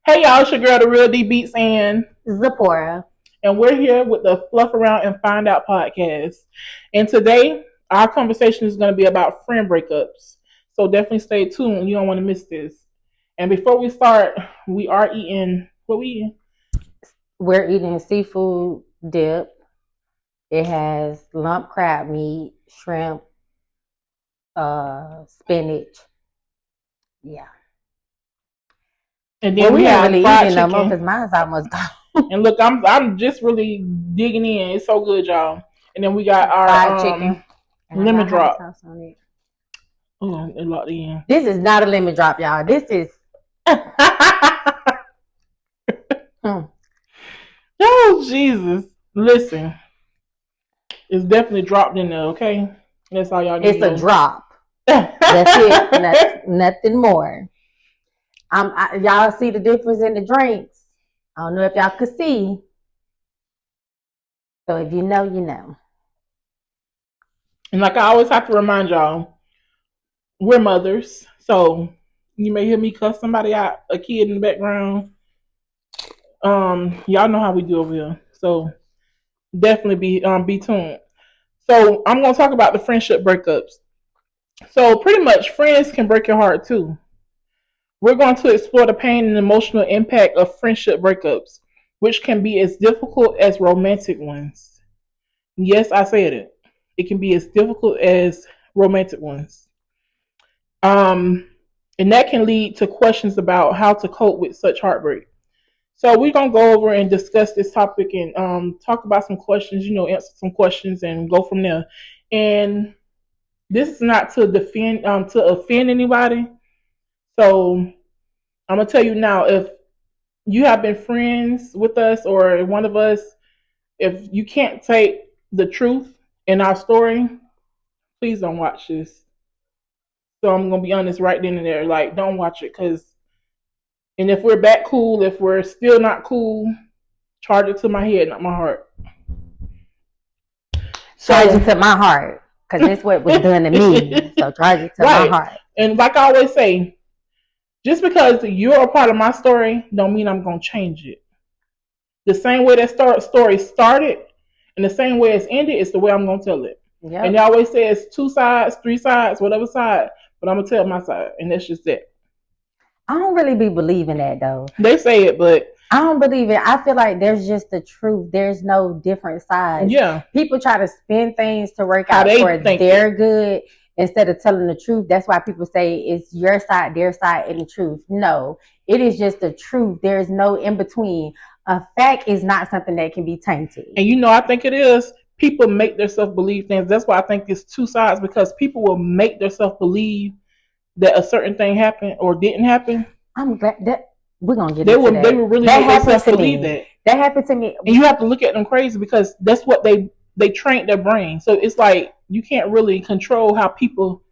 Hey y'all, it's your girl, the Real D Beats, Zipporah. and we're here with the Fluff Around and Find Out podcast. And today, our conversation is going to be about friend breakups. So definitely stay tuned. You don't want to miss this. And before we start, we are eating. What we eating? We're eating seafood dip. It has lump crab meat, shrimp, spinach. Yeah. And then we ain't have really fried eating no more because chicken. mine's almost gone. And look, I'm just really digging in. It's so good, y'all. And then we got our Fried chicken. And lemon I got hot drop. sauce on it. Oh, it locked in. This is not a lemon drop, y'all. This is. Oh, Jesus. Listen. It's definitely dropped in there, okay? That's all y'all need It's to know. a drop. That's it. Nothing more. Y'all see the difference in the drinks. I don't know if y'all could see. So if you know, you know. And like I always have to remind y'all, we're mothers. So you may hear me cuss somebody out, a kid in the background. Y'all know how we do over here. So definitely be tuned. So I'm gonna talk about the friendship breakups. So pretty much friends can break your heart too. We're going to explore the pain and emotional impact of friendship breakups, which can be as difficult as romantic ones. Yes, I said it. It can be as difficult as romantic ones. And that can lead to questions about how to cope with such heartbreak. So we're gonna go over and discuss this topic and talk about some questions, answer some questions and go from there. And this is not to defend to offend anybody. So I'm gonna tell you now, if you have been friends with us or one of us, if you can't take the truth in our story, please don't watch this. So I'm gonna be honest right then and there, like don't watch it, and if we're back cool, if we're still not cool, charge it to my head, not my heart. Charge it to my heart, because that's what was done to me. So charge it to my heart. And like I always say, just because you're a part of my story, don't mean I'm gonna change it. The same way that story started, and the same way it's ended, is the way I'm gonna tell it. Yep. And they always say it's 2 sides, 3 sides, whatever side, but I'm gonna tell my side, and that's just it. I don't really be believing that though. They say it, but I don't believe it. I feel like there's just the truth. There's no different sides. Yeah. People try to spin things to work out for their good instead of telling the truth. That's why people say it's your side, their side, and the truth. No, it is just the truth. There's no in between. A fact is not something that can be tainted. And I think it is. People make themselves believe things. That's why I think it's 2 sides, because people will make themselves believe that a certain thing happened or didn't happen. I'm glad that we're gonna get into that. They will really that make themselves believe that. That happened to me. And you have to look at them crazy, because that's what they trained their brain. So it's like you can't really control how people,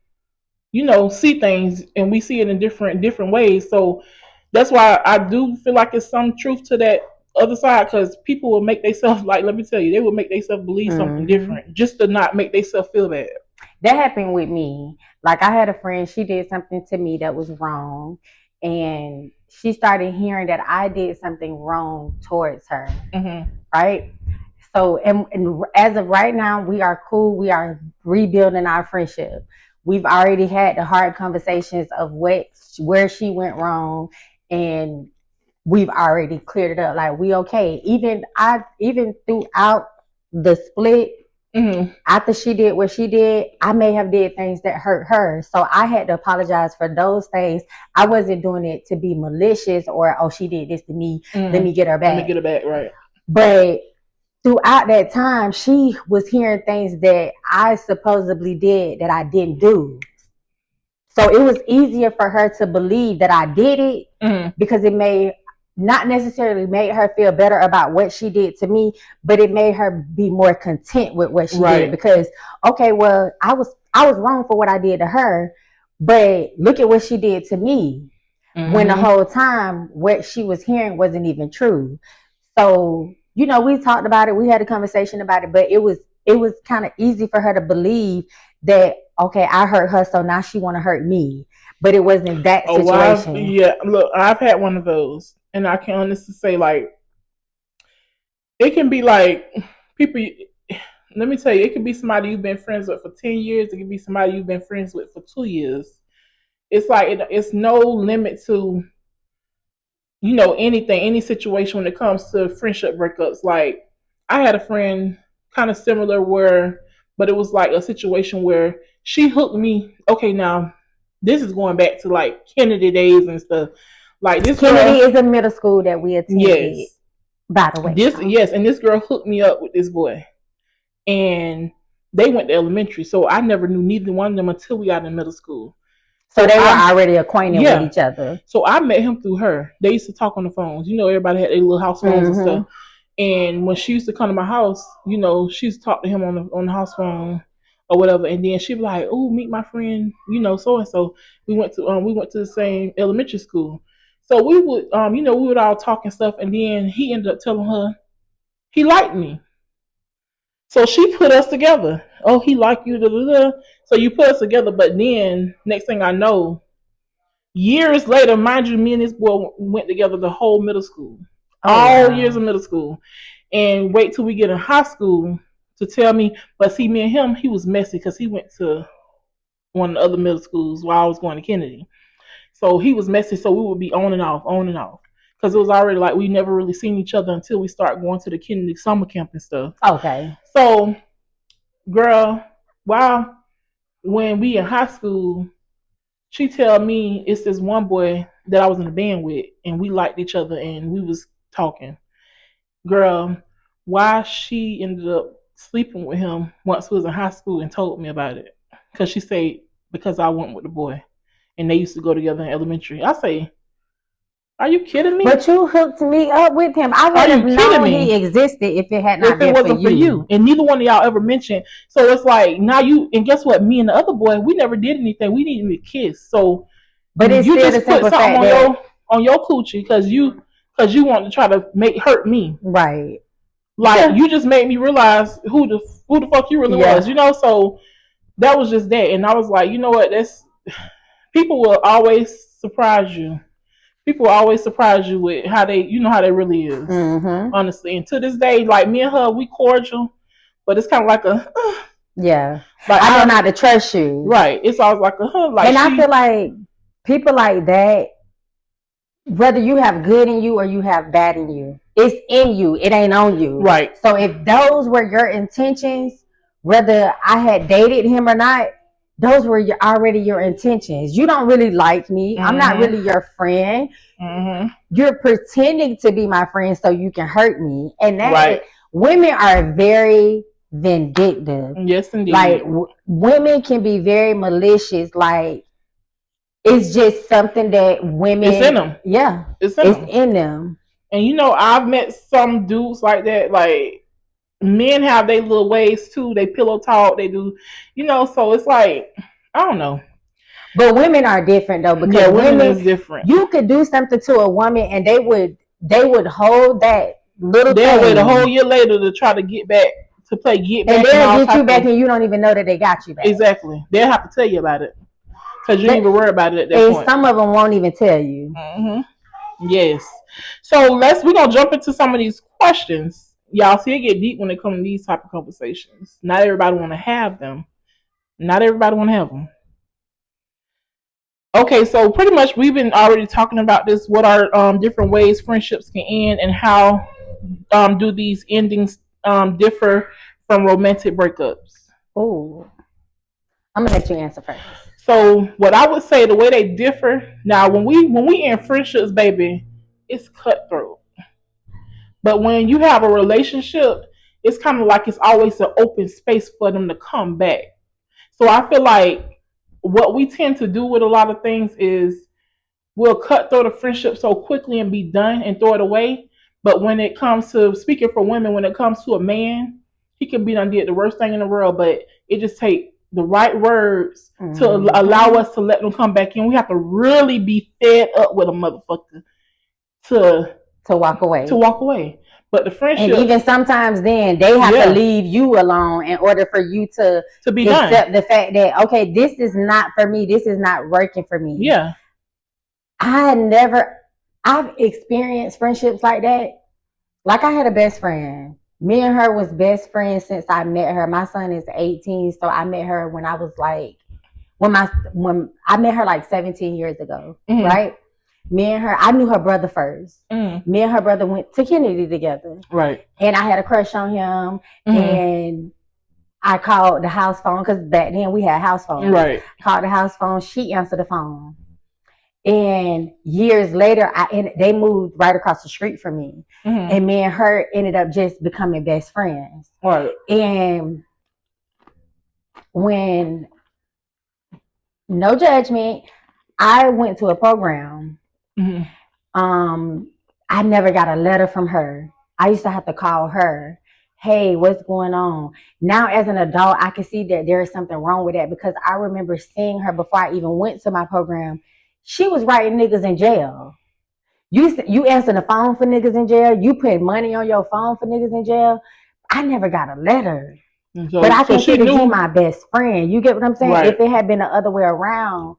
see things, and we see it in different ways. So that's why I do feel like it's some truth to that other side, because people will make themselves, like, let me tell you, they will make themselves believe something different just to not make themselves feel bad. That happened with me. Like, I had a friend, she did something to me that was wrong, and she started hearing that I did something wrong towards her. Mm-hmm. Right? So, and as of right now, we are cool. We are rebuilding our friendship. We've already had the hard conversations of where she went wrong, and we've already cleared it up. Like, we okay. Even throughout the split, mm-hmm. After she did what she did, I may have did things that hurt her. So I had to apologize for those things. I wasn't doing it to be malicious or, oh, she did this to me. Mm-hmm. Let me get her back. Let me get her back, right. But throughout that time, she was hearing things that I supposedly did that I didn't do. So it was easier for her to believe that I did it, mm-hmm. because it may not necessarily made her feel better about what she did to me, but it made her be more content with what she did, because, okay, well, I was wrong for what I did to her, but look at what she did to me, mm-hmm. when the whole time what she was hearing wasn't even true. So, we talked about it, we had a conversation about it, but it was kind of easy for her to believe that, okay, I hurt her, so now she want to hurt me. But it wasn't that situation. Look, I've had one of those. and I can honestly say, like, it can be like people. Let me tell you, it could be somebody you've been friends with for 10 years. It could be somebody you've been friends with for 2 years. It's like it's no limit to anything, any situation when it comes to friendship breakups. Like I had a friend kind of similar but it was like a situation where she hooked me. Okay, now this is going back to like Kennedy days and stuff. Like this Kennedy is a middle school that we attended. Yes. By the way. Yes, and this girl hooked me up with this boy. And they went to elementary, so I never knew neither one of them until we got in middle school. So they were already acquainted with each other. So I met him through her. They used to talk on the phones. Everybody had their little house phones and stuff. And when she used to come to my house, she used to talk to him on the house phone or whatever. And then she'd be like, "Oh, meet my friend, so and so." We went to the same elementary school. So we would we would all talk and stuff. And then he ended up telling her he liked me. So she put us together. Oh, he liked you. Da, da, da. So you put us together. But then next thing I know, years later, mind you, me and this boy went together the whole middle school. All years of middle school. And wait till we get in high school to tell me. But see, me and him, he was messy because he went to one of the other middle schools while I was going to Kennedy. So he was messy. So we would be on and off. Because it was already like we never really seen each other until we start going to the Kennedy summer camp and stuff. Okay. So, girl, wow, when we in high school, she tell me it's this one boy that I was in a band with, and we liked each other, and we was talking. Girl, why she ended up sleeping with him once we was in high school and told me about it. Because she said, because I went with the boy, and they used to go together in elementary. I say, are you kidding me? But you hooked me up with him. I would have known he existed if it had not been for you. And neither one of y'all ever mentioned. So it's like now and guess what? Me and the other boy, we never did anything. We didn't even kiss. So, but it's you still just the put something on your coochie because you want to try to hurt me, right? Like you just made me realize who the fuck you really was, So that was just that, and I was like, you know what? People will always surprise you. People always surprise you with how they really is, honestly. And to this day, like me and her, we cordial, but it's kind of like yeah. Like I don't know how to trust you, right? It's always like and I feel like people like that, whether you have good in you or you have bad in you, it's in you. It ain't on you, right? So if those were your intentions, whether I had dated him or not, those were already your intentions. You don't really like me. I'm not really your friend. You're pretending to be my friend so you can hurt me. And that women are very vindictive. Yes, indeed. Like women can be very malicious. Like it's just something that women. It's in them. Yeah, it's in them. And I've met some dudes like that. Like men have their little ways too. They pillow talk. They do, So it's like I don't know. But women are different though, because women is different. You could do something to a woman and they would hold that little thing. They'll wait a whole year later to try to get back to play get back. And they'll get you back and you don't even know that they got you back. Exactly. They'll have to tell you about it because you don't even worry about it at that point. Some of them won't even tell you. Yes. So we're gonna jump into some of these questions. Y'all see it get deep when it comes to these type of conversations. Not everybody want to have them. Okay, so pretty much we've been already talking about this. What are different ways friendships can end, and how do these endings differ from romantic breakups? Oh, I'm gonna let you answer first. So what I would say, the way they differ now, when we in friendships, baby, it's cutthroat. But when you have a relationship, it's kind of like it's always an open space for them to come back. So I feel like what we tend to do with a lot of things is we'll cut through the friendship so quickly and be done and throw it away. But when it comes to speaking for women, when it comes to a man, he can be done did the worst thing in the world, but it just takes the right words to allow us to let them come back in. We have to really be fed up with a motherfucker to walk away. But the friendship, and even sometimes then they have to leave you alone in order for you to be accept the fact that, okay, this is not for me. This is not working for me. Yeah. I I've experienced friendships like that. Like I had a best friend. Me and her was best friends since I met her. My son is 18, so I met her when I was like when I met her like 17 years ago, right? Me and her, I knew her brother first. Me and her brother went to Kennedy together. Right. And I had a crush on him. And I called the house phone because back then we had house phones. Right. Called the house phone. She answered the phone. And years later, they moved right across the street from me. And me and her ended up just becoming best friends. Right. And when, no judgment, I went to a program. I never got a letter from her. I used to have to call her. Hey, what's going on? Now, as an adult, I can see that there is something wrong with that because I remember seeing her before I even went to my program. She was writing niggas in jail. You answer the phone for niggas in jail. You put money on your phone for niggas in jail. I never got a letter. So, but I consider you my best friend. You get what I'm saying? Right. If it had been the other way around,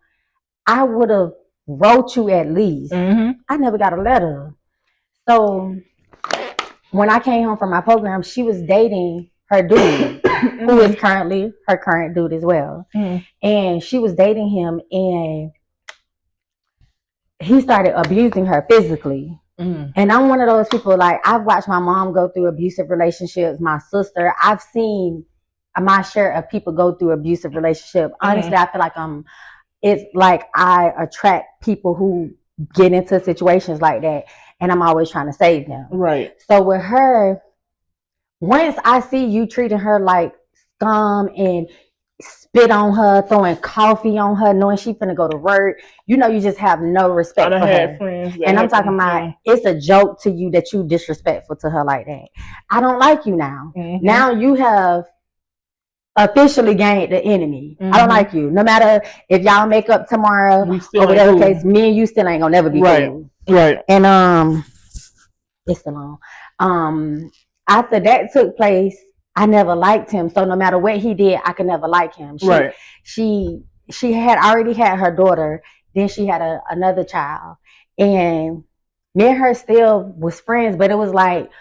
I would have wrote you at least. I never got a letter. So when I came home from my program, she was dating her dude, who is currently her current dude as well. And she was dating him, and he started abusing her physically. And I'm one of those people, like, I've watched my mom go through abusive relationships, my sister. I've seen my share of people go through abusive relationships. Honestly, I feel like it's like I attract people who get into situations like that, and I'm always trying to save them. Right. So with her, once I see you treating her like scum and spit on her, throwing coffee on her, knowing she finna go to work, you know you just have no respect for her. And I'm talking about it's a joke to you that you disrespectful to her like that. I don't like you now. Now you have officially gained the enemy. I don't like you. No matter if y'all make up tomorrow or whatever case, me and you still ain't gonna never be cool. Right. And it's still on. After that took place, I never liked him. So no matter what he did, I could never like him. She had already had her daughter. Then she had another child. And me and her still was friends, but it was like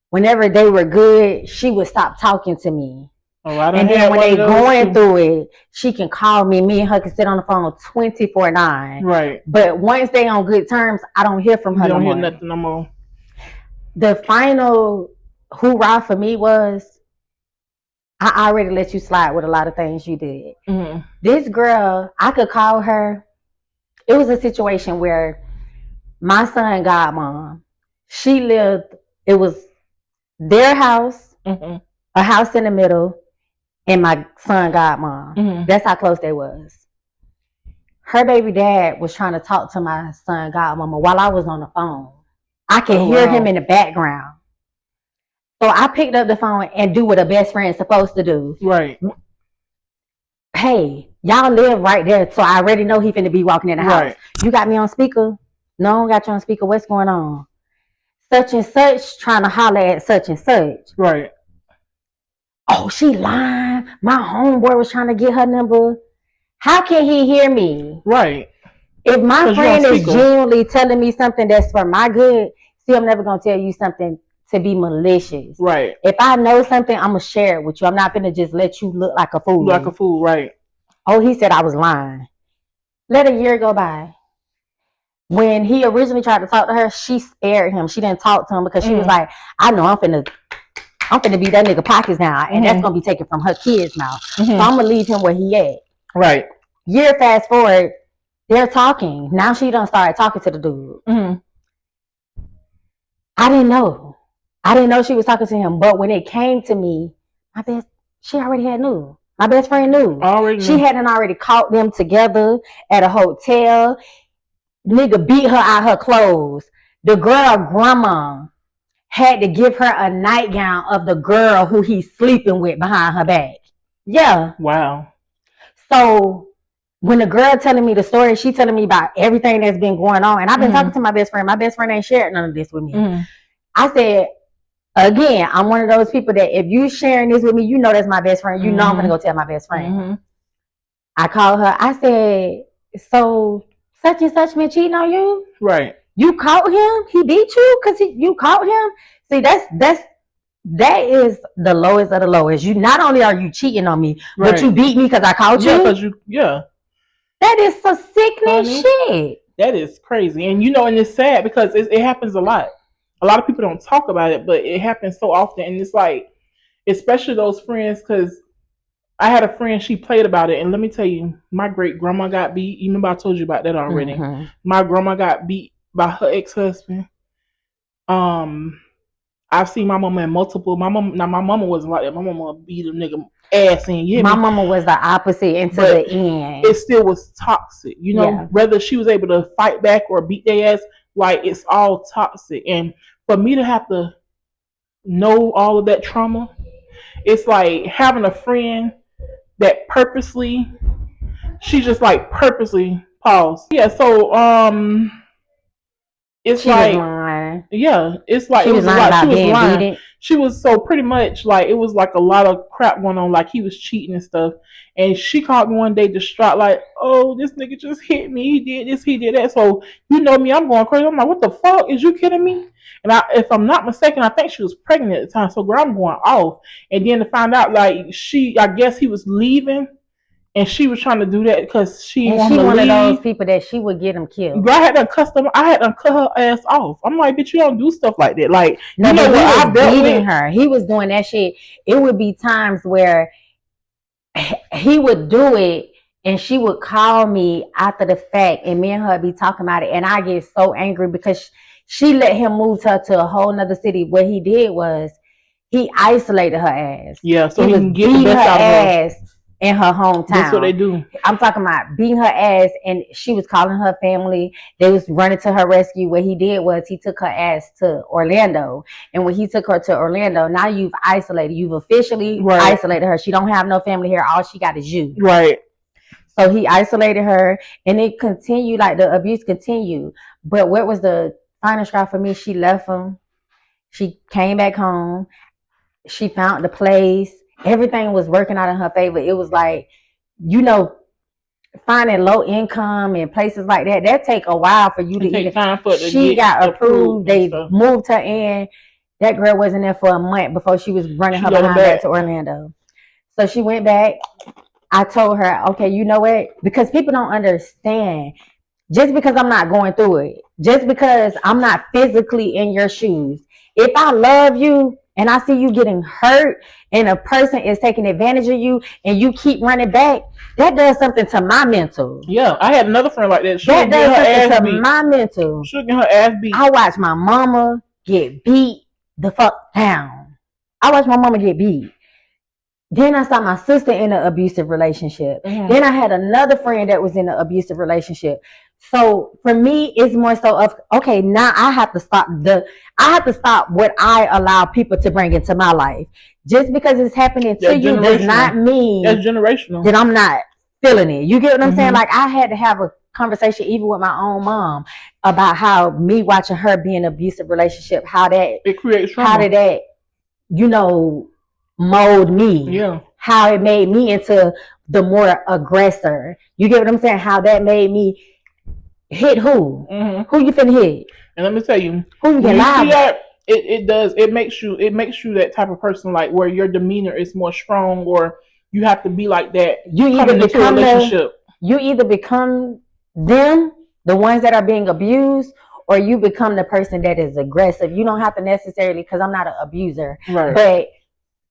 whenever they were good, she would stop talking to me. And then when they going through it, she can call me. Me and her can sit on the phone 24/9. Right. But once they on good terms, I don't hear from her no more. You don't hear nothing no more. The final hoorah for me was I already let you slide with a lot of things you did. This girl, I could call her. It was a situation where my son godmom, she lived, it was their house, a house in the middle, and my son godmom. That's how close they was. Her baby dad was trying to talk to my son godmama while I was on the phone. I could hear him in the background. So I picked up the phone and do what a best friend is supposed to do. Right. Hey, y'all live right there, so I already know he finna be walking in the house. You got me on speaker? No, I don't got you on speaker. What's going on? Such and such trying to holler at such and such. Right. Oh, she lying. My homeboy was trying to get her number. How can he hear me? Right. If my friend is genuinely telling me something that's for my good, see, I'm never going to tell you something to be malicious. Right. If I know something, I'm going to share it with you. I'm not going to just let you look like a fool. Like a fool, right. Oh, he said I was lying. Let a year go by. When he originally tried to talk to her, she spared him. She didn't talk to him because she was like, I know I'm finna beat that nigga pockets now, and that's gonna be taken from her kids now. So I'm gonna leave him where he at. Right. Year fast forward, they're talking. Now she done started talking to the dude. I didn't know. She was talking to him, but when it came to me, she already knew. My best friend knew. She hadn't already caught them together at a hotel. Nigga beat her out her clothes. The girl grandma had to give her a nightgown of the girl who he's sleeping with behind her back. Yeah. Wow. So when the girl telling me the story, she telling me about everything that's been going on. And I've been talking to my best friend. My best friend ain't shared none of this with me. I said, again, I'm one of those people that if you sharing this with me, you know that's my best friend. You know I'm going to go tell my best friend. I called her. I said, so such and such been cheating on you? Right. You caught him. He beat you because you caught him. See, that is the lowest of the lowest. You not only are you cheating on me, right, but you beat me because I caught you. Yeah, because yeah. That is so sickening shit. That is crazy, and and it's sad because it happens a lot. A lot of people don't talk about it, but it happens so often, and it's like, especially those friends, because I had a friend, she played about it, and let me tell you, my great grandma got beat. You remember I told you about that already. Mm-hmm. My grandma got beat by her ex-husband. I've seen my mama in multiple. My mama wasn't like that. My mama beat a nigga ass in. My mama was the opposite until the end. It still was toxic. Whether she was able to fight back or beat their ass, like it's all toxic. And for me to have to know all of that trauma, it's like having a friend that purposely, she just like purposely pause. Yeah, so it's she like, was lying. Yeah, it's like she was lying about being beaten. She was so pretty much like, it was like a lot of crap going on, like he was cheating and stuff. And she called me one day distraught, like, oh, this nigga just hit me, he did this, he did that. So me, I'm going crazy. I'm like, what the fuck? Is you kidding me? And if I'm not mistaken, I think she was pregnant at the time. So girl, I'm going off. And then to find out, like, I guess he was leaving. And she was trying to do that because she wanted to leave. One of those people that she would get him killed. Girl, I had to cut her ass off. I'm like, bitch, you don't do stuff like that. Like, no, but he was beating her. He was doing that shit. It would be times where he would do it, and she would call me after the fact, and me and her would be talking about it, and I get so angry because she let him move her to a whole nother city. What he did was he isolated her ass. Yeah, so he was getting her ass in her hometown. That's what they do. I'm talking about beating her ass, and she was calling her family. They was running to her rescue. What he did was he took her ass to Orlando, and when he took her to Orlando, now you've isolated. You've officially isolated her. She don't have no family here. All she got is you. Right. So he isolated her, and it continued, like the abuse continued. But what was the final straw for me? She left him. She came back home. She found the place. Everything was working out in her favor. It was like, finding low income and places like that take a while for you to take time for it to she got approved. They moved her in. That girl wasn't there for a month before she was running her behind back to Orlando. So she went back. I told her, okay, you know what? Because people don't understand. Just because I'm not going through it, just because I'm not physically in your shoes, if I love you and I see you getting hurt and a person is taking advantage of you and you keep running back, that does something to my mental. Yeah, I had another friend like that. That does something to my mental. She'll get her ass beat. I watched my mama get beat the fuck down. I watched my mama get beat. Then I saw my sister in an abusive relationship. Mm-hmm. Then I had another friend that was in an abusive relationship. So for me, it's more so of, okay, now I have to stop what I allow people to bring into my life. Just because it's happening to you does not mean that's generational. That I'm not feeling it. You get what I'm saying? Like, I had to have a conversation even with my own mom about how me watching her be in an abusive relationship, how that it creates trauma. How did that, mold me? Yeah. How it made me into the more aggressor. You get what I'm saying? How that made me hit who? Mm-hmm. Who you finna hit? And let me tell you, who you can lie about? It makes you that type of person, like where your demeanor is more strong, or you have to be like that. You either become them, the ones that are being abused, or you become the person that is aggressive. You don't have to necessarily, because I'm not an abuser, right? But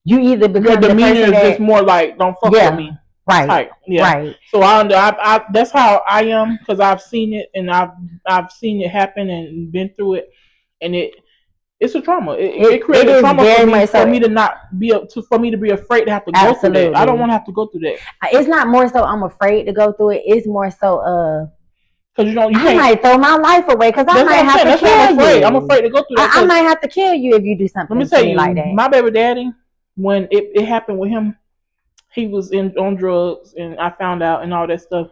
you either become your demeanor is just more like, don't fuck with me. Right. Type. Yeah. Right. So I that's how I am, because I've seen it, and I've seen it happen and been through it, and it's a trauma. It creates a trauma for me to not be for me to be afraid to have to go through that. I don't want to have to go through that. It's not more so I'm afraid to go through it. It's more so because I might throw my life away because I might have to kill you. I'm afraid to go through that. I might have to kill you if you do something. Let me tell you, like that. My baby daddy, when it happened with him, he was on drugs, and I found out and all that stuff.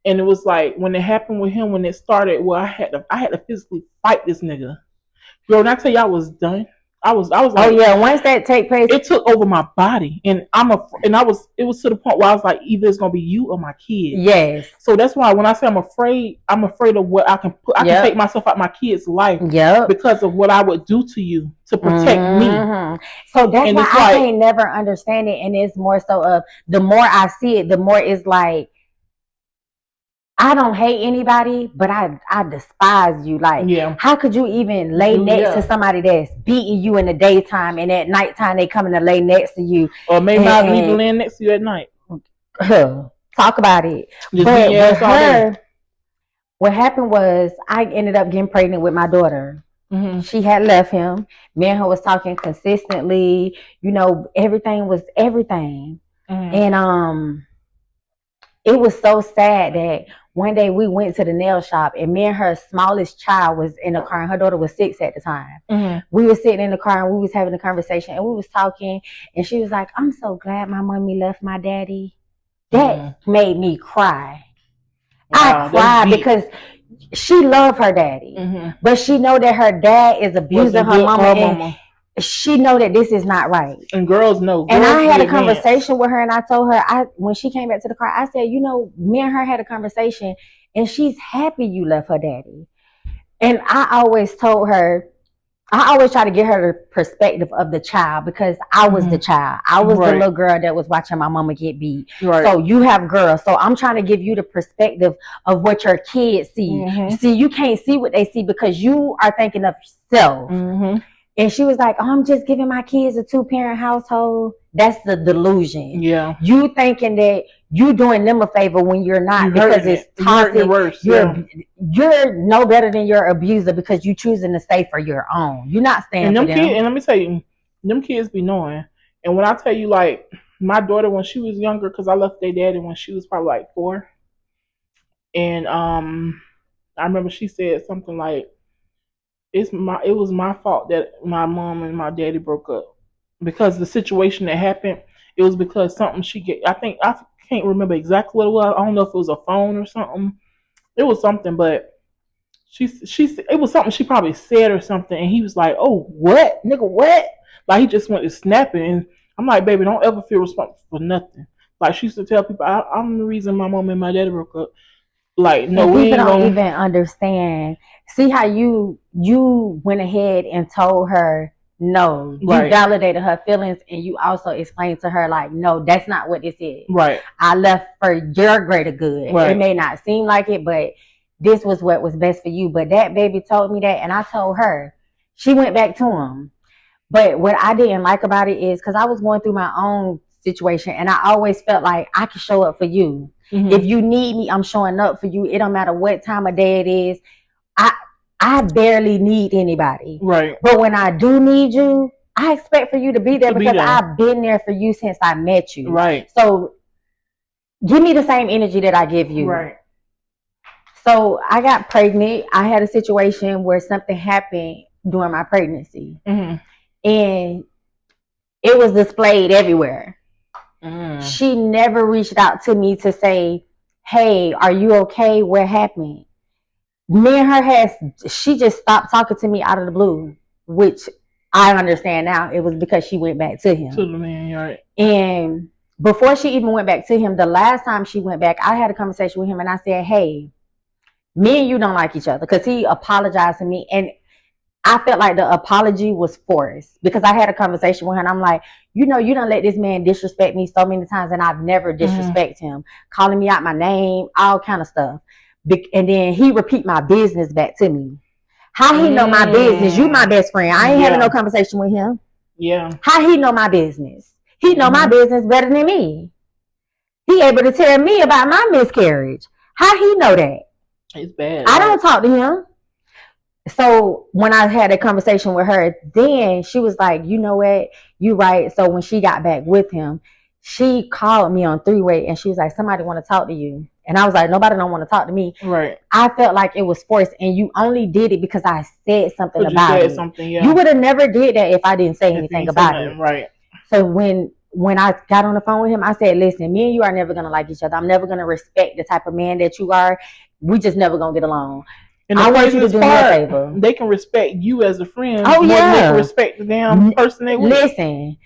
And it was like, when it happened with him, when it started, well, I had to physically fight this nigga. Girl, when I tell you I was done, I was like, oh yeah, once that take place, it took over my body, and it was to the point where I was like, either it's gonna be you or my kids. Yes. So that's why when I say I'm afraid of what I can put. I can take myself out my kids' life. Yep. Because of what I would do to you to protect me. So that's why I can't never understand it, and it's more so of the more I see it, the more it's like, I don't hate anybody, but I despise you. Like, how could you even lay next to somebody that's beating you in the daytime, and at nighttime they coming to lay next to you, or maybe not even laying next to you at night? Talk about it. Just but with her, what happened was I ended up getting pregnant with my daughter. She had left him. Me and her was talking consistently. You know, everything was everything, and it was so sad that one day we went to the nail shop, and me and her smallest child was in the car, and her daughter was 6 at the time. We were sitting in the car, and we was having a conversation, and we was talking, and she was like, I'm so glad my mommy left my daddy. That made me cry. Wow, I cried because she loved her daddy, but she know that her dad is abusing her mama, and she know that this is not right. And girls know. And I had a conversation with her, and I told her, when she came back to the car, I said, you know, me and her had a conversation, and she's happy you left her daddy. And I always told her, I always try to get her the perspective of the child, because I was the child. I was the little girl that was watching my mama get beat. So you have girls. So I'm trying to give you the perspective of what your kids see. See, you can't see what they see because you are thinking of yourself. And she was like, oh, I'm just giving my kids a 2-parent household. That's the delusion. Yeah. You thinking that you doing them a favor when you're not, because it's toxic. You're no better than your abuser because you choosing to stay for your own. You're not staying for them. And let me tell you, them kids be knowing. And when I tell you, like, my daughter, when she was younger, because I left their daddy when she was probably like 4. And I remember she said something like, it was my fault that my mom and my daddy broke up, because the situation that happened, it was because something she get. I can't remember exactly what it was. I don't know if it was a phone or something. It was something, but she it was something she probably said or something, and he was like, "Oh, what, nigga, what?" Like, he just went to snapping, and I'm like, "Baby, don't ever feel responsible for nothing." Like, she used to tell people, "I'm the reason my mom and my daddy broke up." Like, no, and people don't even understand. See how you went ahead and told her no. You validated her feelings, and you also explained to her, like, no, that's not what this is. I left for your greater good. It may not seem like it, but this was what was best for you. But that baby told me that, and I told her. She went back to him. But what I didn't like about it is, because I was going through my own situation, and I always felt like I could show up for you. If you need me, I'm showing up for you. It don't matter what time of day it is. I barely need anybody. But when I do need you, I expect for you to be there, because I've been there for you since I met you. So give me the same energy that I give you. So I got pregnant. I had a situation where something happened during my pregnancy. And it was displayed everywhere. She never reached out to me to say, hey, are you okay? What happened? Me and her she just stopped talking to me out of the blue, which I understand now. It was because she went back to him. To the man, And before she even went back to him, the last time she went back, I had a conversation with him, and I said, hey, me and you don't like each other, because he apologized to me. And I felt like the apology was forced, because I had a conversation with her, and I'm like, you know, you don't let this man disrespect me so many times, and I've never disrespected him, calling me out my name, all kind of stuff. And then he repeat my business back to me. How he know my business? You my best friend. I ain't having no conversation with him. How he know my business? He know my business better than me. He able to tell me about my miscarriage. How he know that? It's bad. I don't talk to him. So when I had a conversation with her, then she was like, you know what? You right. So when she got back with him, she called me on 3-way, and she was like, somebody want to talk to you. And I was like, nobody don't want to talk to me. I felt like it was forced, and you only did it because I said something about it. You would have never did that if I didn't say anything about it. So when I got on the phone with him, I said, listen, me and you are never going to like each other. I'm never going to respect the type of man that you are. We just never going to get along. And the craziest part, they can respect you as a friend more than they can respect the damn person they with. Listen.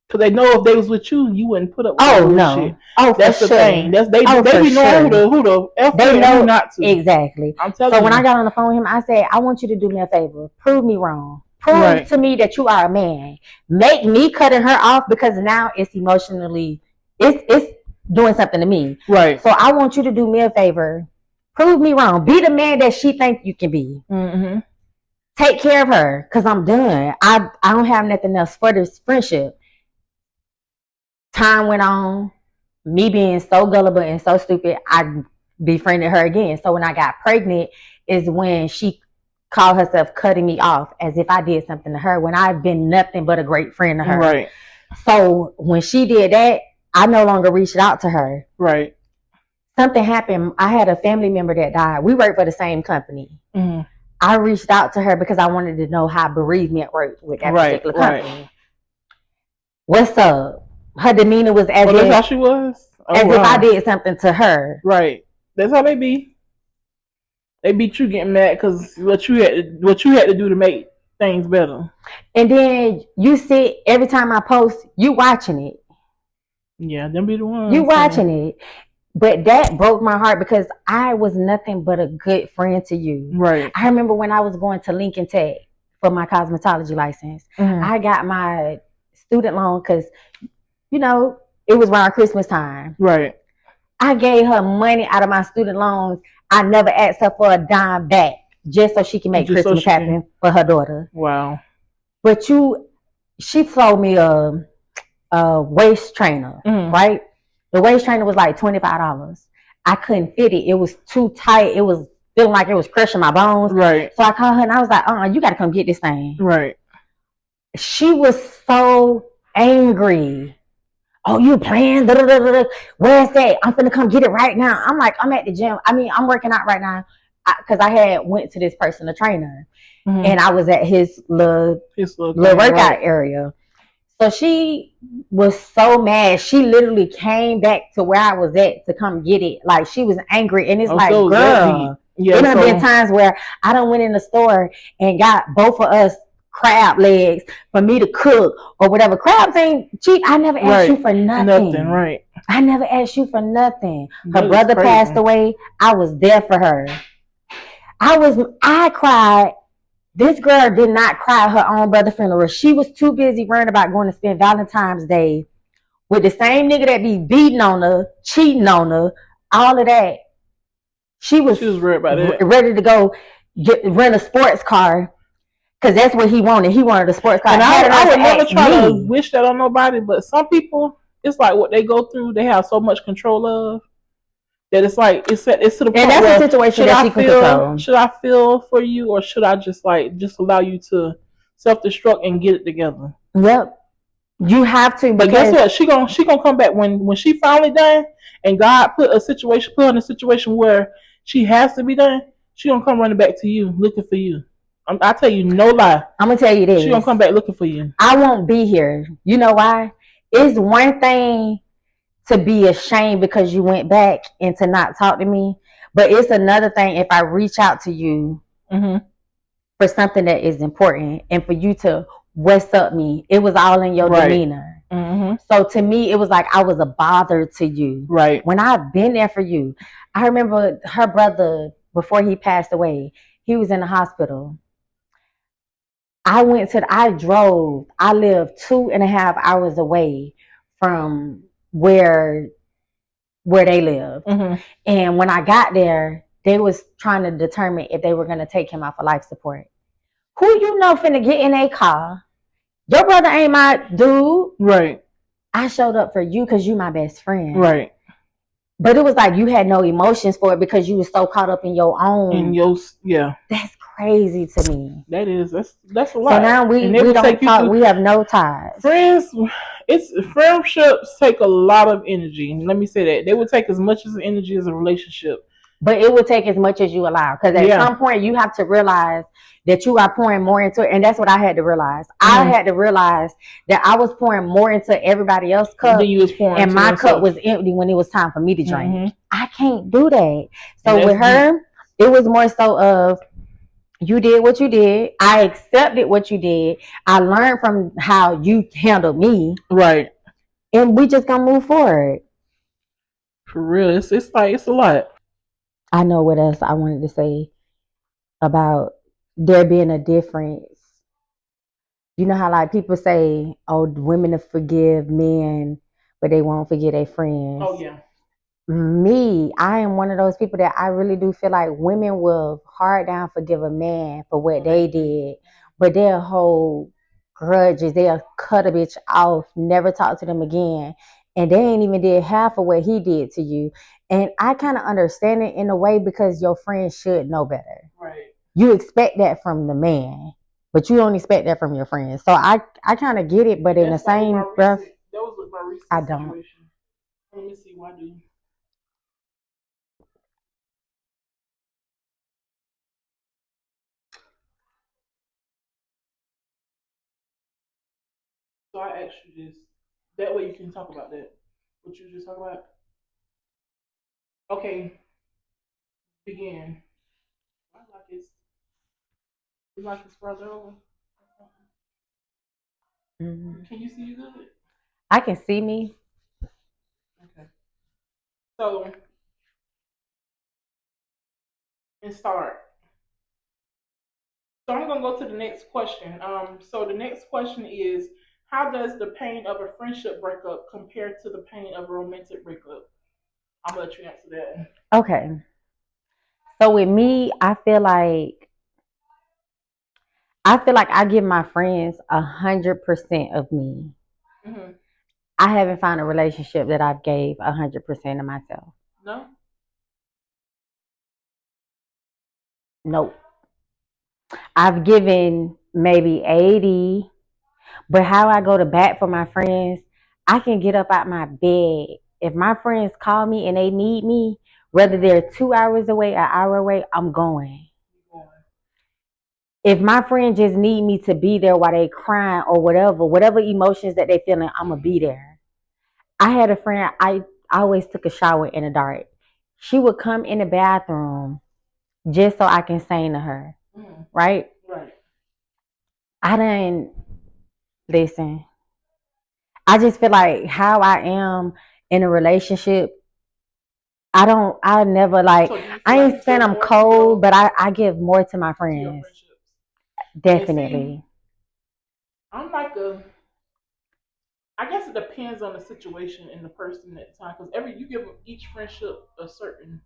Because they know if they was with you, you wouldn't put up with that bullshit. That's the thing. They be knowing who the F they know who not to. Exactly. I'm telling you. So when I got on the phone with him, I said, I want you to do me a favor. Prove me wrong. Prove to me that you are a man. Make me cutting her off because now it's emotionally, it's doing something to me. Right. So I want you to do me a favor. Prove me wrong. Be the man that she thinks you can be. Mm-hmm. Take care of her because I'm done. I don't have nothing else for this friendship. Time went on. Me being so gullible and so stupid, I befriended her again. So when I got pregnant is when she called herself cutting me off as if I did something to her when I've been nothing but a great friend to her. Right. So when she did that, I no longer reached out to her. Right. Something happened. I had a family member that died. We worked for the same company. Mm-hmm. I reached out to her because I wanted to know how bereavement worked with that particular company. Right. What's up? Her demeanor was as if that's how she was. As if I did something to her. Right. That's how they be. They beat you getting mad because what you had to do to make things better. And then you sit every time I post, you watching it. Yeah, them be the ones. You watching it. But that broke my heart because I was nothing but a good friend to you. Right. I remember when I was going to Lincoln Tech for my cosmetology license. Mm-hmm. I got my student loan because, you know, it was around Christmas time. Right. I gave her money out of my student loans. I never asked her for a dime back just so she can make Christmas happen for her daughter. Wow. But she sold me a waist trainer, right? The waist trainer was like $25. I couldn't fit it. It was too tight. It was feeling like it was crushing my bones. Right. So I called her and I was like, you got to come get this thing. Right. She was so angry. Oh, you playing? Where's that? I'm finna come get it right now. I'm like, I'm at the gym. I mean, I'm working out right now because I had went to this personal trainer and I was at his little workout area. So she was so mad. She literally came back to where I was at to come get it. Like she was angry. And it's like, girl, there have been times where I done went in the store and got both of us crab legs for me to cook or whatever. Crabs ain't cheap. I never asked you for nothing. Right. I never asked you for nothing. Her brother passed away. I was there for her. I cried. This girl did not cry at her own brother's funeral. She was too busy worrying about going to spend Valentine's Day with the same nigga that be beating on her, cheating on her, all of that. She was worried about it. Ready to go rent a sports car. Because that's what he wanted. He wanted a sports car. And I would never try to wish that on nobody, but some people, it's like what they go through, they have so much control of that it's like it's to the point and that's where a situation that she can control. Should I feel for you or should I just allow you to self-destruct and get it together? Yep. You have to. But guess what? She gonna come back when she finally done and God put her in a situation where she has to be done, she gonna come running back to you looking for you. I tell you, no lie. I'm gonna tell you this. She gonna come back looking for you. I won't be here. You know why? It's one thing to be ashamed because you went back and to not talk to me, but it's another thing if I reach out to you for something that is important and for you to what's up me. It was all in your demeanor. So to me, it was like I was a bother to you. Right. When I've been there for you, I remember her brother before he passed away. He was in the hospital. I lived 2.5 hours away from where they live. And when I got there, they was trying to determine if they were going to take him off of life support. Who you know finna get in a car? Your brother ain't my dude. Right. I showed up for you because you my best friend. Right. But it was like you had no emotions for it because you were so caught up in your own. That's crazy to me. That's a lot. So now we don't talk. We have no ties. Friendships take a lot of energy. Let me say that they would take as much as energy as a relationship. But it would take as much as you allow. Because at some point you have to realize that you are pouring more into it. And that's what I had to realize. I had to realize that I was pouring more into everybody else's cup. And my cup was empty when it was time for me to drink. I can't do that. So with her, It was more so of you did what you did. I accepted what you did. I learned from how you handled me. Right. And we just gonna move forward. For real. It's like it's a lot. I know what else I wanted to say about there being a difference. You know how like people say, oh, women forgive men, but they won't forgive their friends. Oh yeah. Me, I am one of those people that I really do feel like women will hard down forgive a man for what they did, but they'll hold grudges. They'll cut a bitch off, never talk to them again. And they ain't even did half of what he did to you. And I kind of understand it in a way because your friend should know better. Right. You expect that from the man, but you don't expect that from your friends. So I kind of get it, but in the same breath, that was my recent I don't. Situation. Let me see. Why do you? So I asked you this. That way you can talk about that. What you just talk about. Okay. Begin. I like this. You like this further over? Mm-hmm. Can you see you good? I can see me. Okay. So and start. So I'm gonna go to the next question. So the next question is, how does the pain of a friendship breakup compare to the pain of a romantic breakup? I'm gonna let you answer that. Okay. So with me, I feel like I give my friends 100% of me. Mm-hmm. I haven't found a relationship that I've gave 100% of myself. No. Nope. I've given maybe 80, but how I go to bat for my friends, I can get up out my bed. If my friends call me and they need me, whether they're 2 hours away, an hour away, I'm going. If my friend just need me to be there while they crying or whatever emotions that they feeling, I'm gonna be there. I had a friend, I always took a shower in the dark. She would come in the bathroom just so I can sing to her. Right? Right. I didn't listen. I just feel like how I am in a relationship, I never like, So do you feel I like ain't saying I'm cold, but I give more to my to your friends. friendships? Definitely. I'm like a. I guess it depends on the situation and the person at the time, because you give each friendship a certain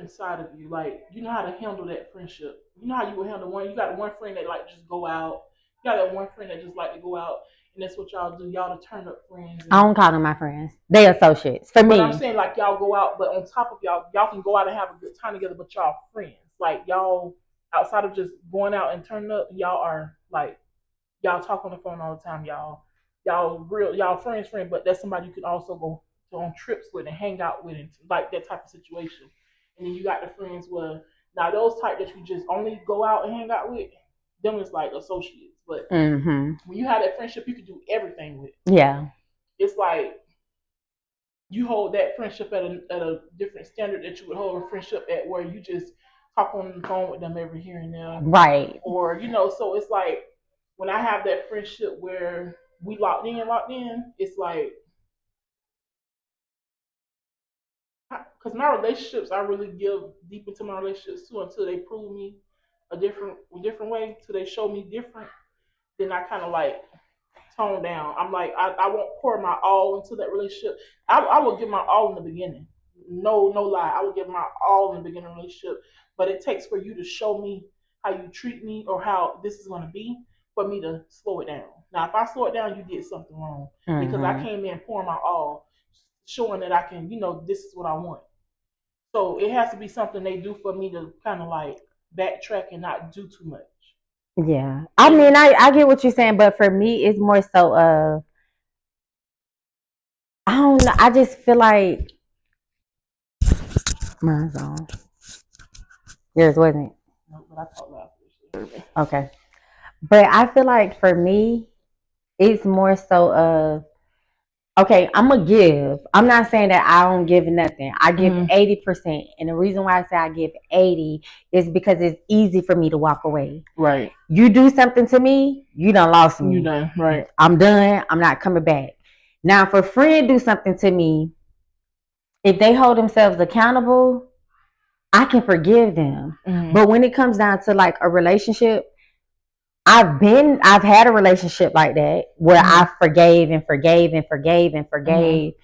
side of you. Like you know how to handle that friendship. You know how you would handle one. You got one friend that like just go out. You got that one friend that just like to go out, and that's what y'all do. Y'all to turn up friends. I don't call them my friends. They associates for me. But I'm saying like y'all go out, but on top of y'all can go out and have a good time together. But y'all friends, like y'all outside of just going out and turning up, y'all are like y'all talk on the phone all the time. Y'all friends, but that's somebody you can also go on trips with and hang out with, and like that type of situation. And then you got the friends where now those type that you just only go out and hang out with, them is like associates. But when you have that friendship, you can do everything with. Yeah. It's like you hold that friendship at a different standard that you would hold a friendship at, where you just talk on the phone with them every here and there, right? Or so it's like when I have that friendship where we locked in, it's like because my relationships, I really give deep into my relationships too until they prove me a different way, till they show me different. Then I kind of like tone down. I'm like, I won't pour my all into that relationship. I will give my all in the beginning. No lie. I will give my all in the beginning of the relationship. But it takes for you to show me how you treat me or how this is going to be for me to slow it down. Now, if I slow it down, you did something wrong because I came in pouring my all, showing that I can, this is what I want. So it has to be something they do for me to kind of like backtrack and not do too much. Yeah. I mean, I get what you're saying, but for me, it's more so I don't know. I just feel like mine's on. Yours wasn't. No, but I talk loud. Okay. But I feel like for me, it's more so okay, I'm gonna give. I'm not saying that I don't give nothing. I give 80%, and the reason why I say I give 80 is because it's easy for me to walk away. Right. You do something to me, you done lost me. You done. Right. I'm done. I'm not coming back. Now, if a friend do something to me, if they hold themselves accountable, I can forgive them. But when it comes down to like a relationship, I've had a relationship like that where I forgave and forgave and forgave and forgave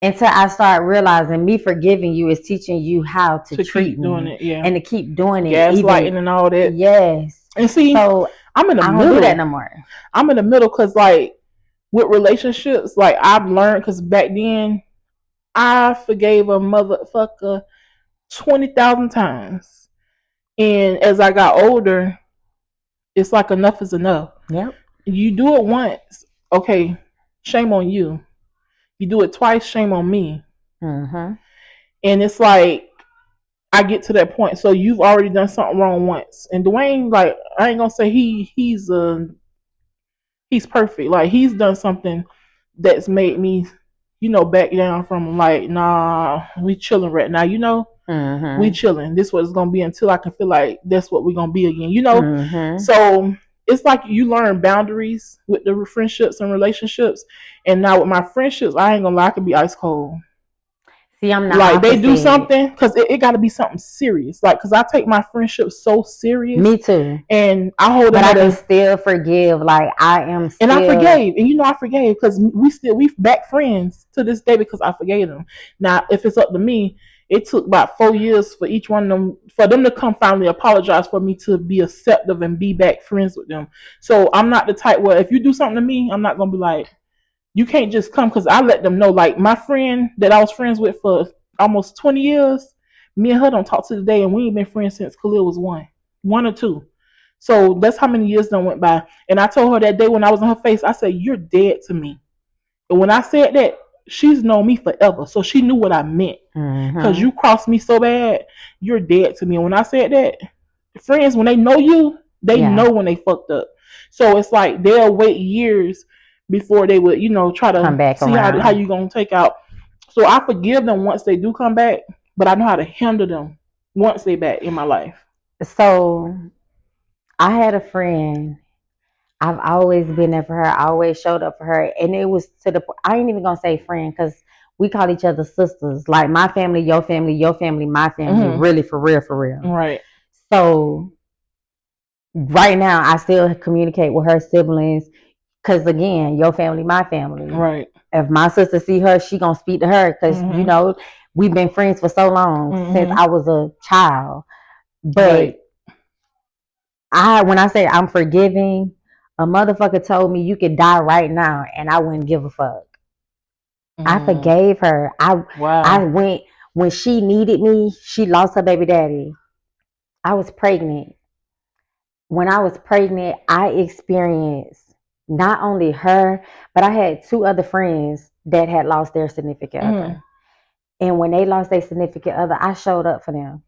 until I start realizing me forgiving you is teaching you how to treat me doing it, and to keep doing it, gaslighting and all that. Yes. And see, so I'm in the middle. I don't do that no more. I'm in the middle because, like, with relationships, like I've learned, because back then I forgave a motherfucker 20,000 times, and as I got older, it's like enough is enough. Yep. You do it once, okay, shame on you. You do it twice, shame on me. And it's like I get to that point. So you've already done something wrong once, and Dwayne, like, I ain't gonna say he's perfect. Like, he's done something that's made me, back down from, like, nah, we chilling right now, we chilling. This is what it's gonna be until I can feel like that's what we're gonna be again, So it's like you learn boundaries with the friendships and relationships. And now with my friendships, I ain't gonna lie, I can be ice cold. See, I'm not like opposite. They do something because it got to be something serious. Like, because I take my friendship so serious. Me too. And I hold them. But I can still forgive. Like, I am still. And I forgave. And I forgave because we back friends to this day because I forgave them. Now, if it's up to me, it took about 4 years for each one of them, for them to come finally apologize for me to be acceptive and be back friends with them. So I'm not the type where if you do something to me, I'm not going to be like, you can't just come, because I let them know. Like, my friend that I was friends with for almost 20 years, me and her don't talk to today, and we ain't been friends since Khalil was one or two. So that's how many years done went by. And I told her that day when I was in her face, I said, you're dead to me. And when I said that, she's known me forever. So she knew what I meant. Because you crossed me so bad, you're dead to me. And when I said that, friends, when they know you, they know when they fucked up. So it's like they'll wait years before they would, try to come back see how you gonna take out. So I forgive them once they do come back, but I know how to handle them once they back in my life. So I had a friend. I've always been there for her. I always showed up for her, and it was to the. I ain't even gonna say friend because we call each other sisters. Like, my family, your family, my family. Really, for real, for real. Right. So right now, I still communicate with her siblings. Because, again, your family, my family. Right. If my sister see her, she going to speak to her. Because, we've been friends for so long, since I was a child. But when I say I'm forgiving, a motherfucker told me you could die right now and I wouldn't give a fuck. I forgave her. I went, when she needed me, she lost her baby daddy. I was pregnant. When I was pregnant, I experienced not only her, but I had 2 other friends that had lost their significant other. And when they lost their significant other, I showed up for them.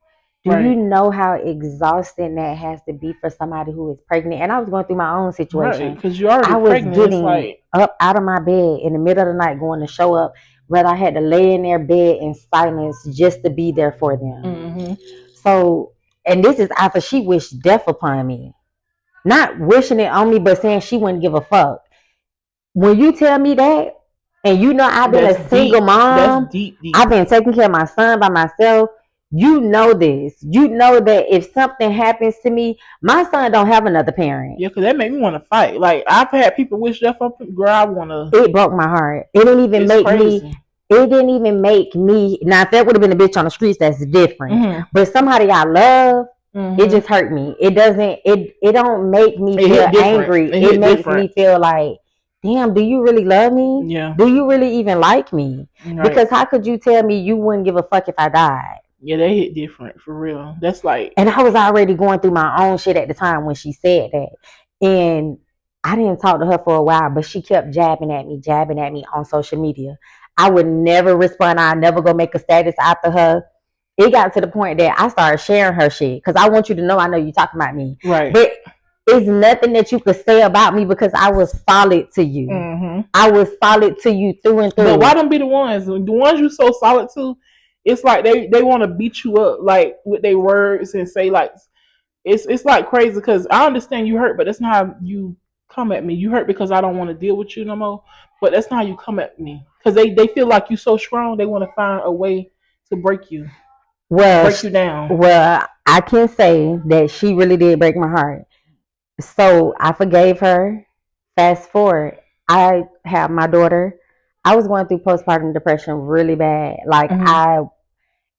Do you know how exhausting that has to be for somebody who is pregnant? And I was going through my own situation. Right, because you're already pregnant. I was getting up out of my bed in the middle of the night going to show up, whether I had to lay in their bed in silence just to be there for them. So, and this is after she wished death upon me. Not wishing it on me, but saying she wouldn't give a fuck. When you tell me that, and I've been a single mom, that's deep. I've been taking care of my son by myself. You know this. You know that if something happens to me, my son don't have another parent. Yeah, because that made me want to fight. Like, I've had people wish death on me. Girl, I want to. It broke my heart. It didn't even make me. It didn't even make me. Now, if that would have been a bitch on the streets, that's different. But somebody I love, it just hurt me. It doesn't. It don't make me feel angry. It makes me feel like, damn, do you really love me? Yeah. Do you really even like me? Right. Because how could you tell me you wouldn't give a fuck if I died? Yeah, they hit different, for real. That's like... And I was already going through my own shit at the time when she said that. And I didn't talk to her for a while, but she kept jabbing at me on social media. I would never respond. I'd never go make a status after her. It got to the point that I started sharing her shit because I want you to know I know you talking about me. Right. But It's nothing that you could say about me because I was solid to you. Mm-hmm. I was solid to you through and through. But why them be the ones you so solid to? It's like they want to beat you up like with their words and say like it's like crazy because I understand you hurt, but that's not how you come at me. You hurt because I don't want to deal with you no more. But that's not how you come at me because they feel like you so strong. They want to find a way to break you. Break you down. Well, I can say that she really did break my heart. So I forgave her. Fast forward, I have my daughter. I was going through postpartum depression really bad. Like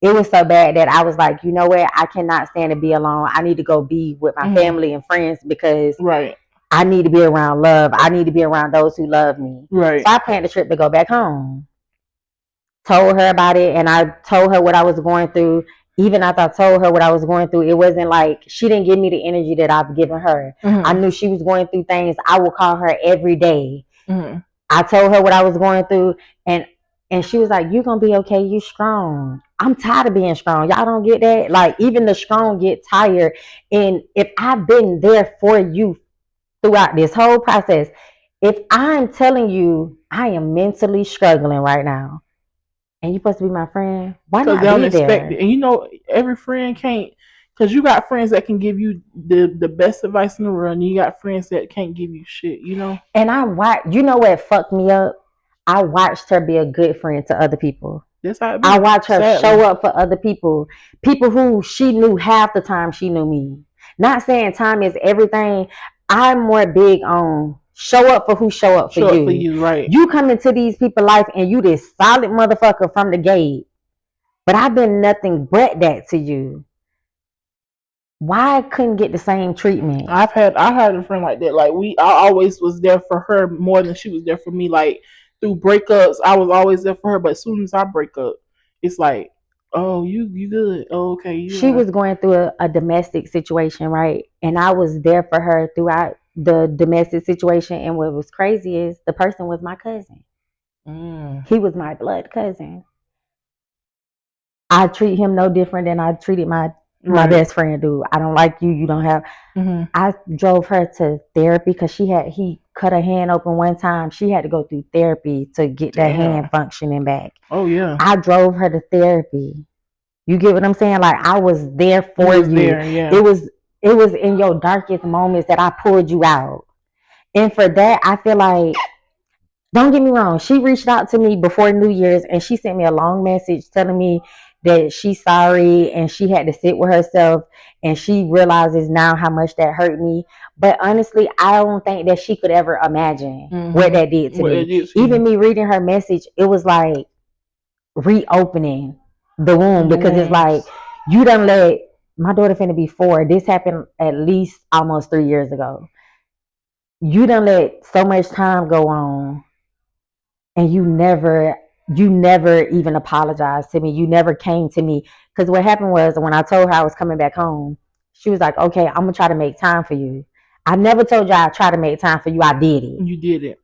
it was so bad that I was like, you know what? I cannot stand to be alone. I need to go be with my family and friends because I need to be around love. I need to be around those who love me. Right. So I planned a trip to go back home. Told her about it, and I told her what I was going through. Even after I told her what I was going through, it wasn't like she didn't give me the energy that I've given her. I knew she was going through things. I would call her every day. I told her what I was going through, and she was like, "You're gonna be okay. You strong." I'm tired of being strong. Y'all don't get that? Like, even the strong get tired. And if I've been there for you throughout this whole process, if I'm telling you I am mentally struggling right now, and you're supposed to be my friend, why not they don't be expect there? It. And you know, every friend can't, because you got friends that can give you the best advice in the world, and you got friends that can't give you shit, you know? And you know what fucked me up? I watched her be a good friend to other people. I watched her show up for other people who she knew half the time she knew me. Not saying time is everything. I'm more big on show up for who show up for you. For you, right? You come into these people's life and you this solid motherfucker from the gate, but I've been nothing but that to you. Why I couldn't get the same treatment? I had a friend like that. Like I always was there for her more than she was there for me. Like through breakups, I was always there for her. But as soon as I break up, it's like, oh, you good? Oh, okay. She was going through a domestic situation, right? And I was there for her throughout the domestic situation. And what was crazy is the person was my cousin. He was my blood cousin. I treat him no different than I treated my best friend do. I don't like you. You don't have. I drove her to therapy because he cut her hand open one time. She had to go through therapy to get that hand functioning back. Oh yeah. I drove her to therapy. You get what I'm saying? Like I was there for you. It was in your darkest moments that I pulled you out. And for that, I feel like, don't get me wrong, she reached out to me before New Year's and she sent me a long message telling me that she's sorry and she had to sit with herself and she realizes now how much that hurt me. But honestly, I don't think that she could ever imagine what that did to me. Even me reading her message, it was like reopening the womb because it's like, you done let my daughter finna be 4. This happened at least almost 3 years ago. You done let so much time go on and you never even apologized to me. You never came to me. Because what happened was when I told her I was coming back home, she was like, okay, I'm gonna try to make time for you. I never told you I try to make time for you. I did it. You did it.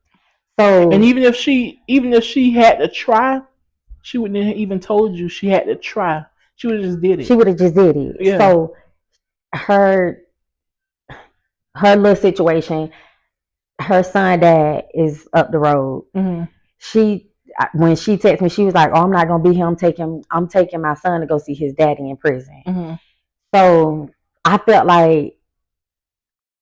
So, and even if she had to try, she wouldn't have even told you she had to try. She would have just did it. She would have just did it. Yeah. So her little situation, her son dad is up the road. When she texted me, she was like, "Oh, I'm not gonna be here. I'm taking my son to go see his daddy in prison." So I felt like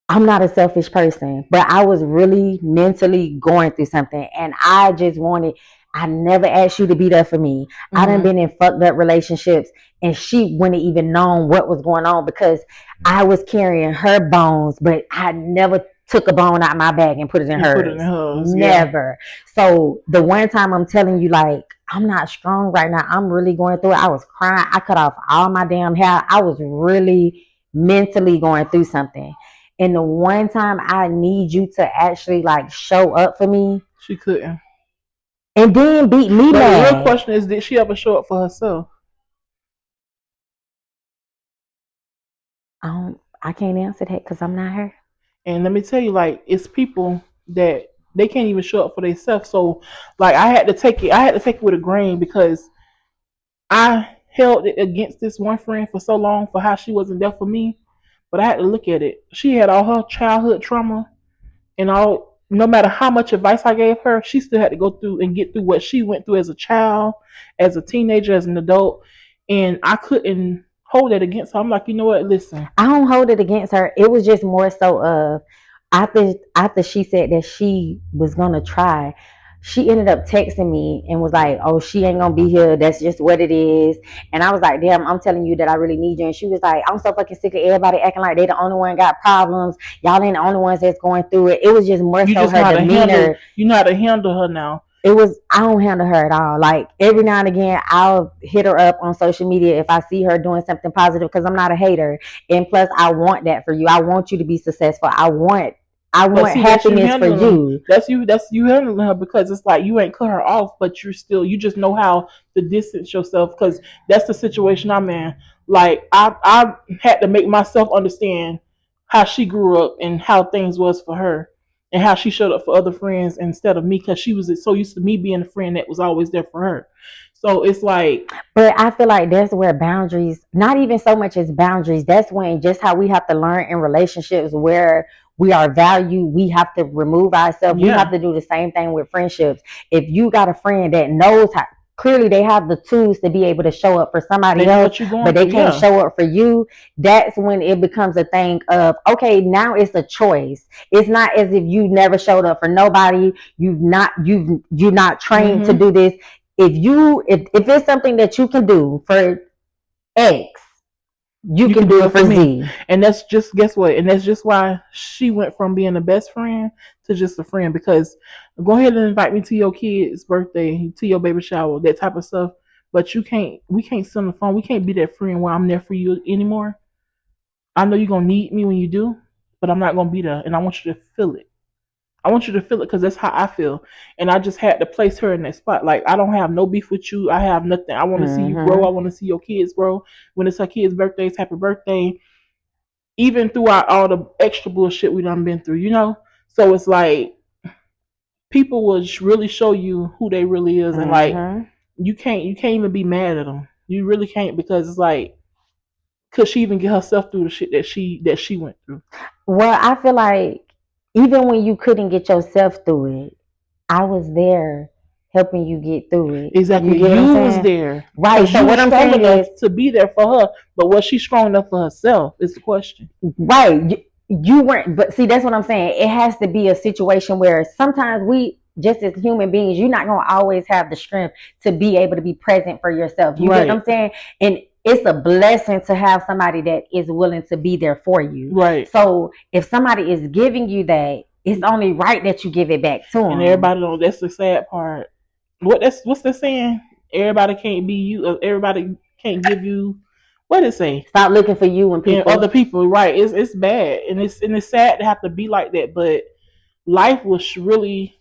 I'm not a selfish person, but I was really mentally going through something, and I just wanted. I never asked you to be there for me. I done been in fucked up relationships, and she wouldn't even known what was going on because I was carrying her bones, but I never took a bone out of my bag and put it in hers. Never. Yeah. So the one time I'm telling you, like, I'm not strong right now. I'm really going through it. I was crying. I cut off all my damn hair. I was really mentally going through something. And the one time I need you to actually like show up for me, she couldn't. And then beat me but mad. The real question is, did she ever show up for herself? I can't answer that because I'm not her. And let me tell you, like, it's people that they can't even show up for themselves. So, like, I had to take it with a grain because I held it against this one friend for so long for how she wasn't there for me. But I had to look at it. She had all her childhood trauma and all. No matter how much advice I gave her, she still had to go through and get through what she went through as a child, as a teenager, as an adult, and I couldn't hold that against her. I'm like, you know what? Listen, I don't hold it against her. It was just more so of after she said that she was gonna try, she ended up texting me and was like, "Oh, she ain't gonna be here. That's just what it is." And I was like, "Damn, I'm telling you that I really need you." And she was like, "I'm so fucking sick of everybody acting like they the only one got problems. Y'all ain't the only ones that's going through it." It was just more you so just know her how to handle. demeanor. You know how to handle her now. It was, I don't handle her at all. Like every now and again, I'll hit her up on social media if I see her doing something positive because I'm not a hater. And plus, I want that for you. I want you to be successful. I want See, happiness for you. That's you handling her because it's like you ain't cut her off, but you just know how to distance yourself because that's the situation I'm in. Like I had to make myself understand how she grew up and how things was for her and how she showed up for other friends instead of me because she was so used to me being a friend that was always there for her. So it's like, but I feel like that's where boundaries, not even so much as boundaries, that's when just how we have to learn in relationships where we are valued, we have to remove ourselves. We have to do the same thing with friendships. If you got a friend that knows how, clearly they have the tools to be able to show up for somebody else, but they can't show up for you, that's when it becomes a thing of, okay, now it's a choice. It's not as if you never showed up for nobody. You're not trained to do this. If it's something that you can do for X, you can do it for Z. And that's just, guess what? And that's just why she went from being a best friend to just a friend. Because go ahead and invite me to your kid's birthday, to your baby shower, that type of stuff. But we can't sit on the phone. We can't be that friend where I'm there for you anymore. I know you're gonna need me when you do, but I'm not gonna be there. And I want you to feel it. I want you to feel it because that's how I feel. And I just had to place her in that spot. Like, I don't have no beef with you. I have nothing. I want to see you grow. I want to see your kids grow. When it's her kids' birthdays, happy birthday. Even throughout all the extra bullshit we done been through, you know? So it's like people will really show you who they really is. And like, you can't even be mad at them. You really can't because it's like, could she even get herself through the shit that she went through? Well, I feel like even when you couldn't get yourself through it, I was there helping you get through it. Exactly. You was there. Right. So what I'm saying is to be there for her, but was she strong enough for herself is the question. Right. You weren't, but see, that's what I'm saying. It has to be a situation where sometimes we, just as human beings, you're not going to always have the strength to be able to be present for yourself. You get what I'm saying? And it's a blessing to have somebody that is willing to be there for you. Right. So if somebody is giving you that, it's only right that you give it back to them. And everybody knows that's the sad part. What's the saying? Everybody can't be you. Everybody can't give you. What did it say? Stop looking for you and people. And other people, right? It's bad, and it's sad to have to be like that. But life will really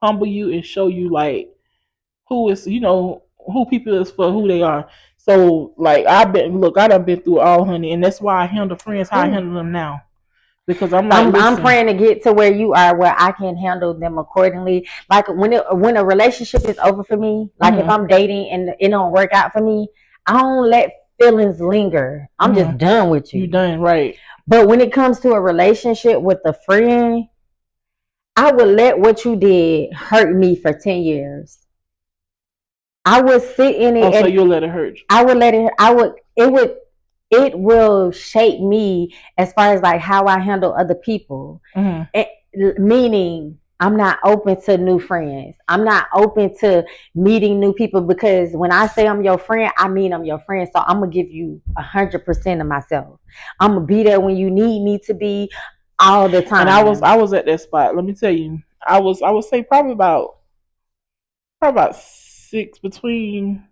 humble you and show you like who is, who people is for who they are. So like I done been through all, honey, and that's why I handle friends how I handle them now. Because I'm praying to get to where you are, where I can handle them accordingly. Like when a relationship is over for me, like if I'm dating and it don't work out for me, I don't let feelings linger. I'm just done with you. You done, right? But when it comes to a relationship with a friend, I would let what you did hurt me for 10 years. I would sit in it. Oh, so you'll let it hurt you. I would let it. It will shape me as far as like how I handle other people. Meaning I'm not open to new friends. I'm not open to meeting new people because when I say I'm your friend, I mean I'm your friend. So I'm gonna give you 100% of myself. I'm gonna be there when you need me to be all the time. And I was at that spot. Let me tell you, I would say probably about 6 between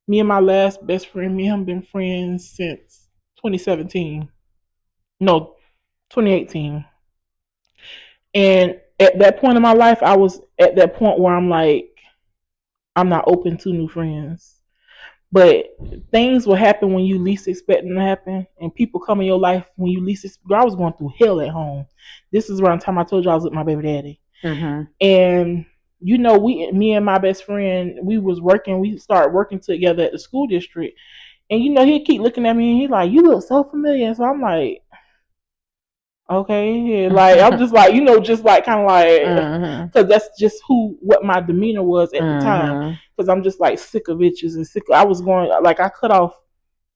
me and my last best friend. Me and him been friends since 2017. No, 2018. And at that point in my life, I was at that point where I'm like, I'm not open to new friends. But things will happen when you least expect them to happen, and people come in your life when you least expect. I was going through hell at home. This is around the time I told you I was with my baby daddy, and me and my best friend, we was working. We started working together at the school district, and he keep looking at me, and he's like, "You look so familiar." So I'm like, Okay, yeah, like I'm just like just like kind of like because that's just what my demeanor was at the time. Because I'm just like sick of bitches and sick. I was going like I cut off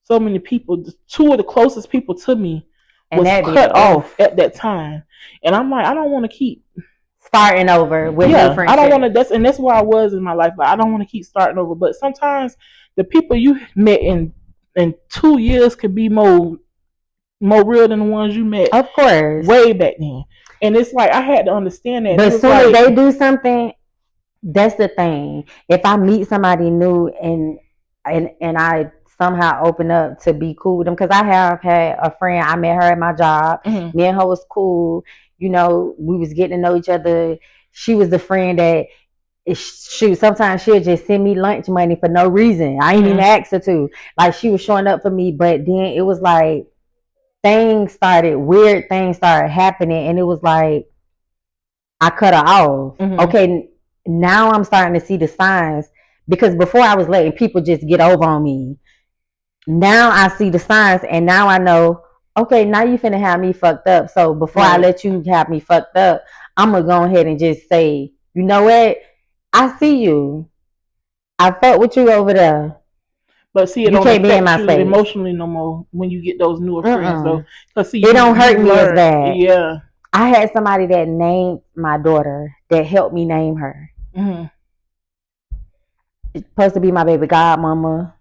so many people. Two of the closest people to me was cut off at that time, and I'm like I don't want to keep starting over with new friendships. I don't want to. That's where I was in my life. Like I don't want to keep starting over. But sometimes the people you met in 2 years could be more real than the ones you met, of course, way back then. And it's like I had to understand that. But as soon as they do something, that's the thing. If I meet somebody new and I somehow open up to be cool with them, because I have had a friend, I met her at my job. Me and her was cool. We was getting to know each other. She was the friend that sometimes she'll just send me lunch money for no reason. I ain't even asked her to. Like she was showing up for me, but then it was like weird things started happening, and it was like I cut her off. Okay, now I'm starting to see the signs, because before I was letting people just get over on me. Now I see the signs, and now I know, okay, now you finna have me fucked up. So before I let you have me fucked up, I'm gonna go ahead and just say, you know what? I see you. I fuck with you over there. But see, it don't affect you emotionally no more when you get those newer friends, though. Because see, it don't hurt me as bad. Yeah. I had somebody that named my daughter that helped me name her. It's supposed to be my baby godmama.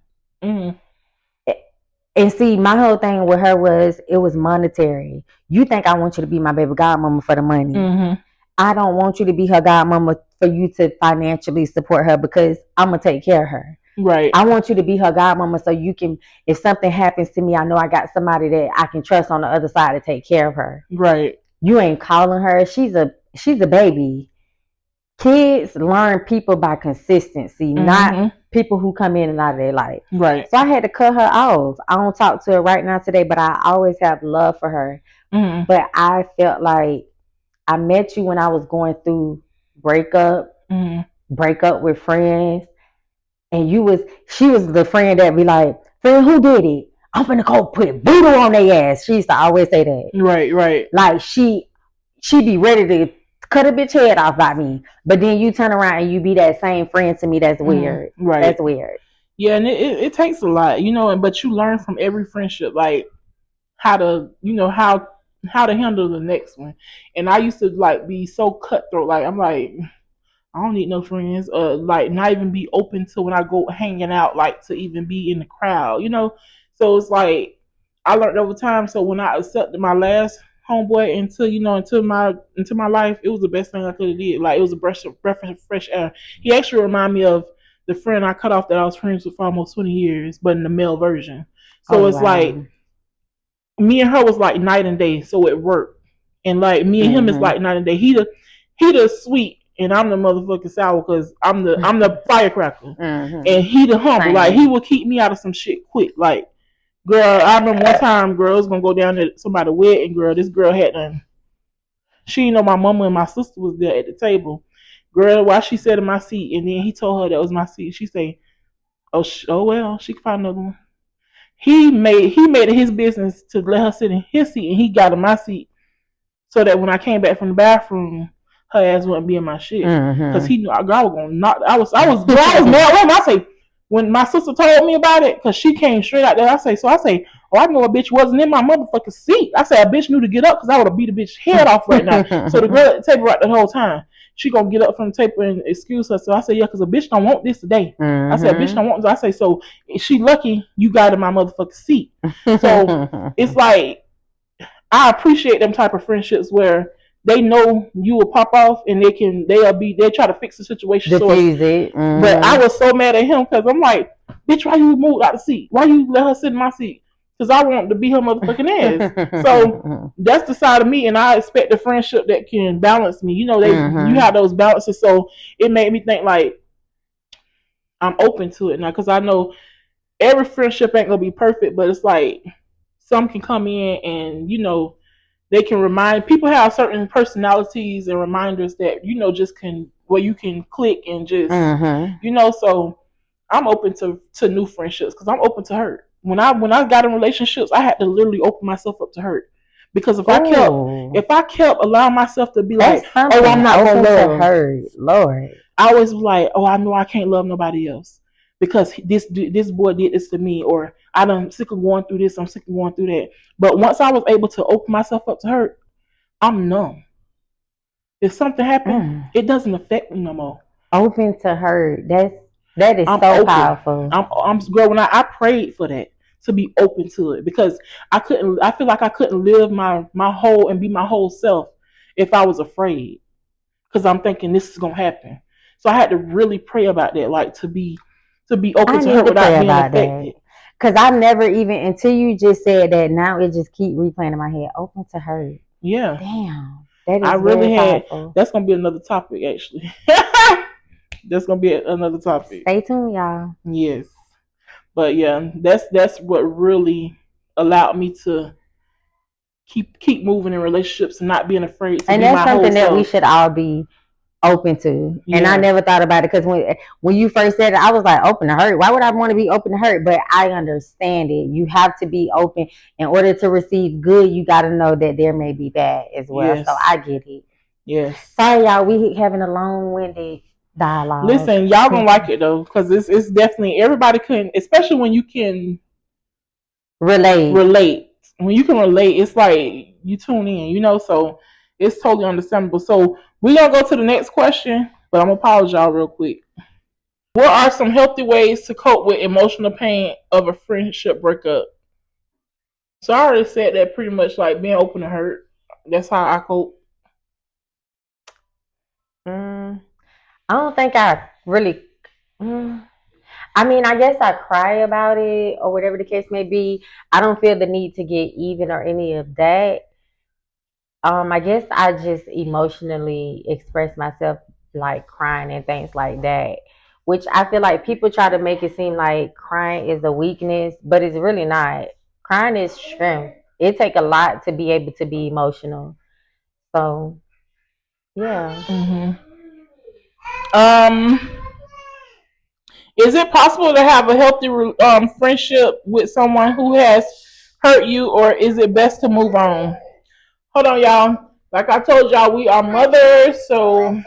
And see, my whole thing with her was it was monetary. You think I want you to be my baby godmama for the money. I don't want you to be her godmama for you to financially support her, because I'm going to take care of her. Right. I want you to be her godmama so you can, if something happens to me, I know I got somebody that I can trust on the other side to take care of her. Right. You ain't calling her. She's a baby. Kids learn people by consistency, not people who come in and out of their life. Right. So I had to cut her off. I don't talk to her right now today, but I always have love for her. But I felt like I met you when I was going through breakup with friends. And she was the friend that be like, friend, who did it? I'm finna go put voodoo on their ass. She used to always say that. Right, right. Like she be ready to cut a bitch head off by me. But then you turn around and you be that same friend to me. That's weird. Right. That's weird. Yeah, and it takes a lot, but you learn from every friendship, like how to, how to handle the next one. And I used to like be so cutthroat. Like I'm like, I don't need no friends. Like not even be open to when I go hanging out, like to even be in the crowd, So it's like I learned over time. So when I accepted my last homeboy into my life, it was the best thing I could have did. Like it was a breath of fresh air. He actually reminded me of the friend I cut off that I was friends with for almost 20 years, but in the male version. So it's like me and her was like night and day. So it worked, and like me and him is like night and day. He the sweet. And I'm the motherfucking sour because I'm the firecracker. And he the humble. Like he will keep me out of some shit quick. Like, girl, I remember one time, girl, was gonna go down to somebody's wedding, girl. This girl had done. She didn't know my mama and my sister was there at the table. Girl, while she sat in my seat, and then he told her that was my seat. She say, "Oh well, she can find another one." He made it his business to let her sit in his seat, and he got in my seat, so that when I came back from the bathroom, her ass wouldn't be in my shit, because he knew I was gonna knock. I was mad with him. I say, when my sister told me about it, because she came straight out there, I say, oh, I know a bitch wasn't in my motherfucking seat. I said, a bitch knew to get up, because I would have beat a bitch head off right now. So the girl at the table right the whole time, she gonna get up from the table and excuse her. So I said, yeah, because a bitch don't want this today. I said, a bitch don't want this. I say, so she lucky you got in my motherfucking seat. So it's like, I appreciate them type of friendships where they know you will pop off and they'll try to fix the situation. Diffuse it. But I was so mad at him because I'm like, bitch, why you moved out the seat? Why you let her sit in my seat? Because I want to be her motherfucking ass. So that's the side of me, and I expect a friendship that can balance me. You have those balances. So it made me think like I'm open to it now, because I know every friendship ain't gonna be perfect, but it's like some can come in and they can remind people, have certain personalities and reminders that just can where you can click and just so I'm open to new friendships because I'm open to hurt. When I got in relationships, I had to literally open myself up to hurt Because if I kept allowing myself to be like, oh, I'm not gonna love, to hurt, Lord. I always was like, oh, I know I can't love nobody else because this boy did this to me, or I'm sick of going through this, I'm sick of going through that. But once I was able to open myself up to hurt, I'm numb. If something happened, it doesn't affect me no more. Open to hurt. That is so open. Powerful. I'm girl. When I prayed for that to be open to it, because I feel like I couldn't live my whole and be my whole self if I was afraid, because I'm thinking this is gonna happen. So I had to really pray about that, like to be open to hurt without being affected. Because I never even, until you just said that, now it just keep replaying in my head. Open to hurt. Yeah. Damn. That is I really had powerful. That's gonna be another topic actually. That's gonna be another topic. Stay tuned, y'all. Yes. But yeah, that's what really allowed me to keep moving in relationships and not being afraid to and be that's my something whole that self. We should all be open to. Yeah. And I never thought about it, because when you first said it, I was like, open to hurt. Why would I want to be open to hurt? But I understand it. You have to be open. In order to receive good, you got to know that there may be bad as well. Yes. So I get it. Yes. Sorry, y'all. We having a long-winded dialogue. Listen, y'all gonna like it though, because it's definitely, everybody can, especially when you can relate. When you can relate, it's like you tune in, so it's totally understandable. So we're gonna go to the next question, but I'm gonna pause y'all real quick. What are some healthy ways to cope with emotional pain of a friendship breakup? So I already said that pretty much, like being open to hurt. That's how I cope. I don't think I really. I mean, I guess I cry about it or whatever the case may be. I don't feel the need to get even or any of that. I guess I just emotionally express myself, like crying and things like that, which I feel like people try to make it seem like crying is a weakness, but it's really not. Crying is strength. It takes a lot to be able to be emotional. So, yeah. Is it possible to have a healthy friendship with someone who has hurt you, or is it best to move on? Hold on, y'all. Like I told y'all, we are mothers, so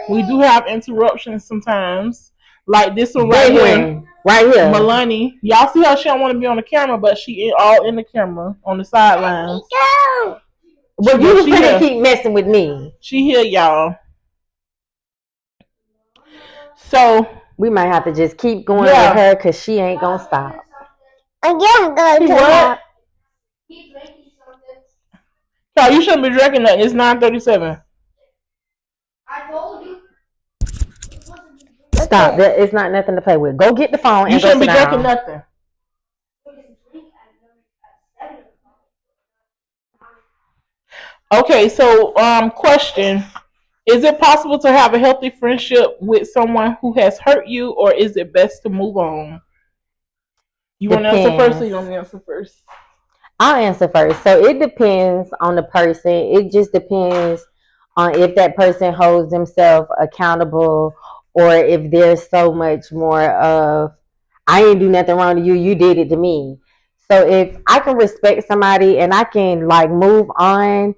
we do have interruptions sometimes. Like this one right here. Melanie. Y'all see how she don't want to be on the camera, but she all in the camera on the sidelines. But you gonna keep messing with me. She here, y'all. So we might have to just keep going with her, because she ain't gonna stop. I'm going to what? No, you shouldn't be drinking that. It's 9:37. I told you. Stop. It's not nothing to play with. Go get the phone and you shouldn't be drinking nothing. Okay, so question. Is it possible to have a healthy friendship with someone who has hurt you, or is it best to move on? You want to answer first, or you want me to answer first? I'll answer first. So it depends on the person. It just depends on if that person holds themselves accountable, or if there's so much more of, I ain't do nothing wrong to you, you did it to me. So if I can respect somebody and I can like move on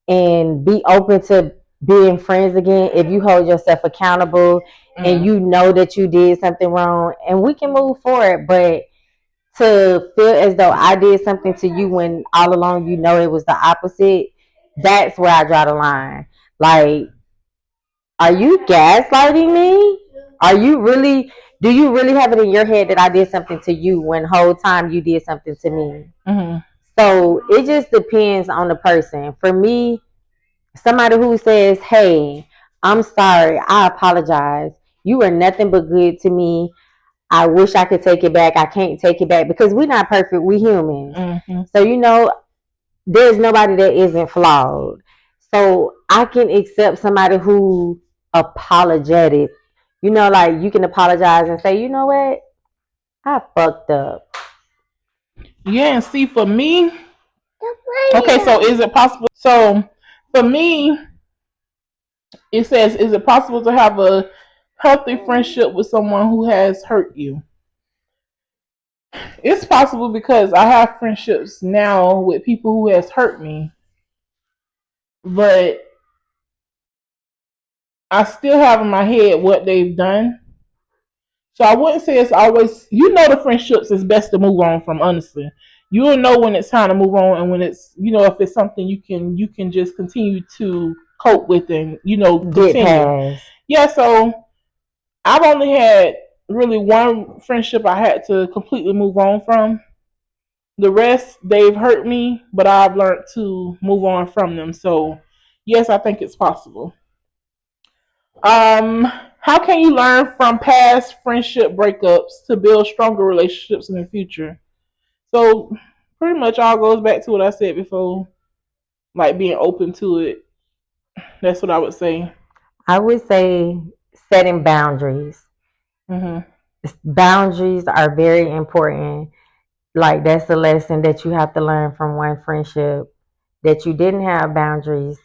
and be open to being friends again, if you hold yourself accountable and you know that you did something wrong, and we can move forward. But to feel as though I did something to you when all along you know it was the opposite, that's where I draw the line. Like, are you gaslighting me? Do you really have it in your head that I did something to you when the whole time you did something to me? So it just depends on the person. For me, somebody who says, hey, I'm sorry, I apologize, you are nothing but good to me, I wish I could take it back, I can't take it back, because we're not perfect, we humans. So there's nobody that isn't flawed. So I can accept somebody who apologetic. Like you can apologize and say, you know what, I fucked up. Yeah, and see, for me, okay, so is it possible? So for me, it says, is it possible to have a healthy friendship with someone who has hurt you? It's possible because I have friendships now with people who has hurt me, but I still have in my head what they've done. So I wouldn't say it's always, the friendships is best to move on from, honestly. You'll know when it's time to move on, and when it's, if it's something you can just continue to cope with, and continue. Yeah, so I've only had really one friendship I had to completely move on from. The rest, they've hurt me, but I've learned to move on from them. So yes, I think it's possible. Um, how can you learn from past friendship breakups to build stronger relationships in the future? So pretty much all goes back to what I said before, like being open to it. That's what I would say. I would say setting boundaries. Mm-hmm. Boundaries are very important. Like that's a lesson that you have to learn from one friendship. That you didn't have boundaries,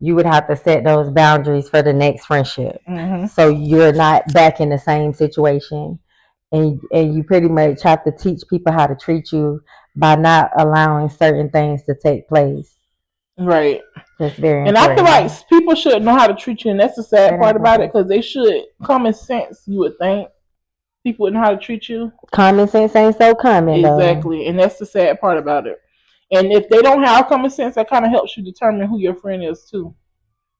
you would have to set those boundaries for the next friendship. Mm-hmm. So you're not back in the same situation. And you pretty much have to teach people how to treat you by not allowing certain things to take place. Right. That's very And important. I feel like people should know how to treat you, and that's the sad part about it, because they should. Common sense, you would think people would know how to treat you. Common sense ain't so common, exactly, though. And that's the sad part about it. And if they don't have common sense, that kind of helps you determine who your friend is too,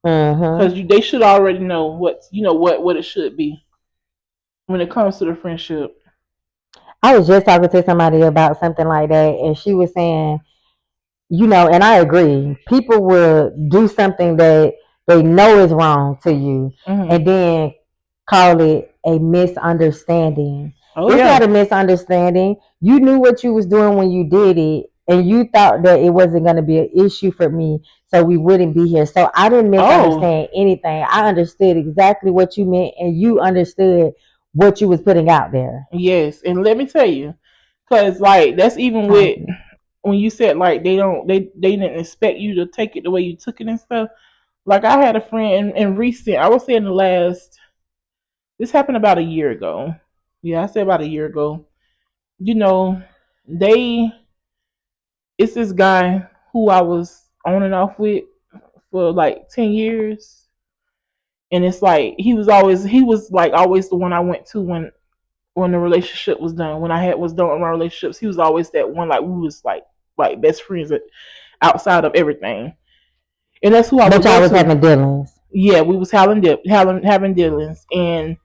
because they should already know what it should be when it comes to the friendship. I was just talking to somebody about something like that, and she was saying, and I agree, people will do something that they know is wrong to you, and then call it a misunderstanding. It's not a misunderstanding. You knew what you was doing when you did it, and you thought that it wasn't going to be an issue for me, so we wouldn't be here. So I didn't misunderstand anything. I understood exactly what you meant, and you understood what you was putting out there. Yes, and let me tell you, because like that's even with when you said like they didn't expect you to take it the way you took it and stuff. Like I had a friend in recent, I would say in the last, this happened about a year ago. Yeah, I said about a year ago. You know, they it's this guy who I was on and off with for like 10 years. And it's like he was always the one I went to when the relationship was done. When I was done with my relationships, he was always that one. Like we was like best friends outside of everything. And that's who I was. But y'all was having dealings. Yeah, we was having dealings, and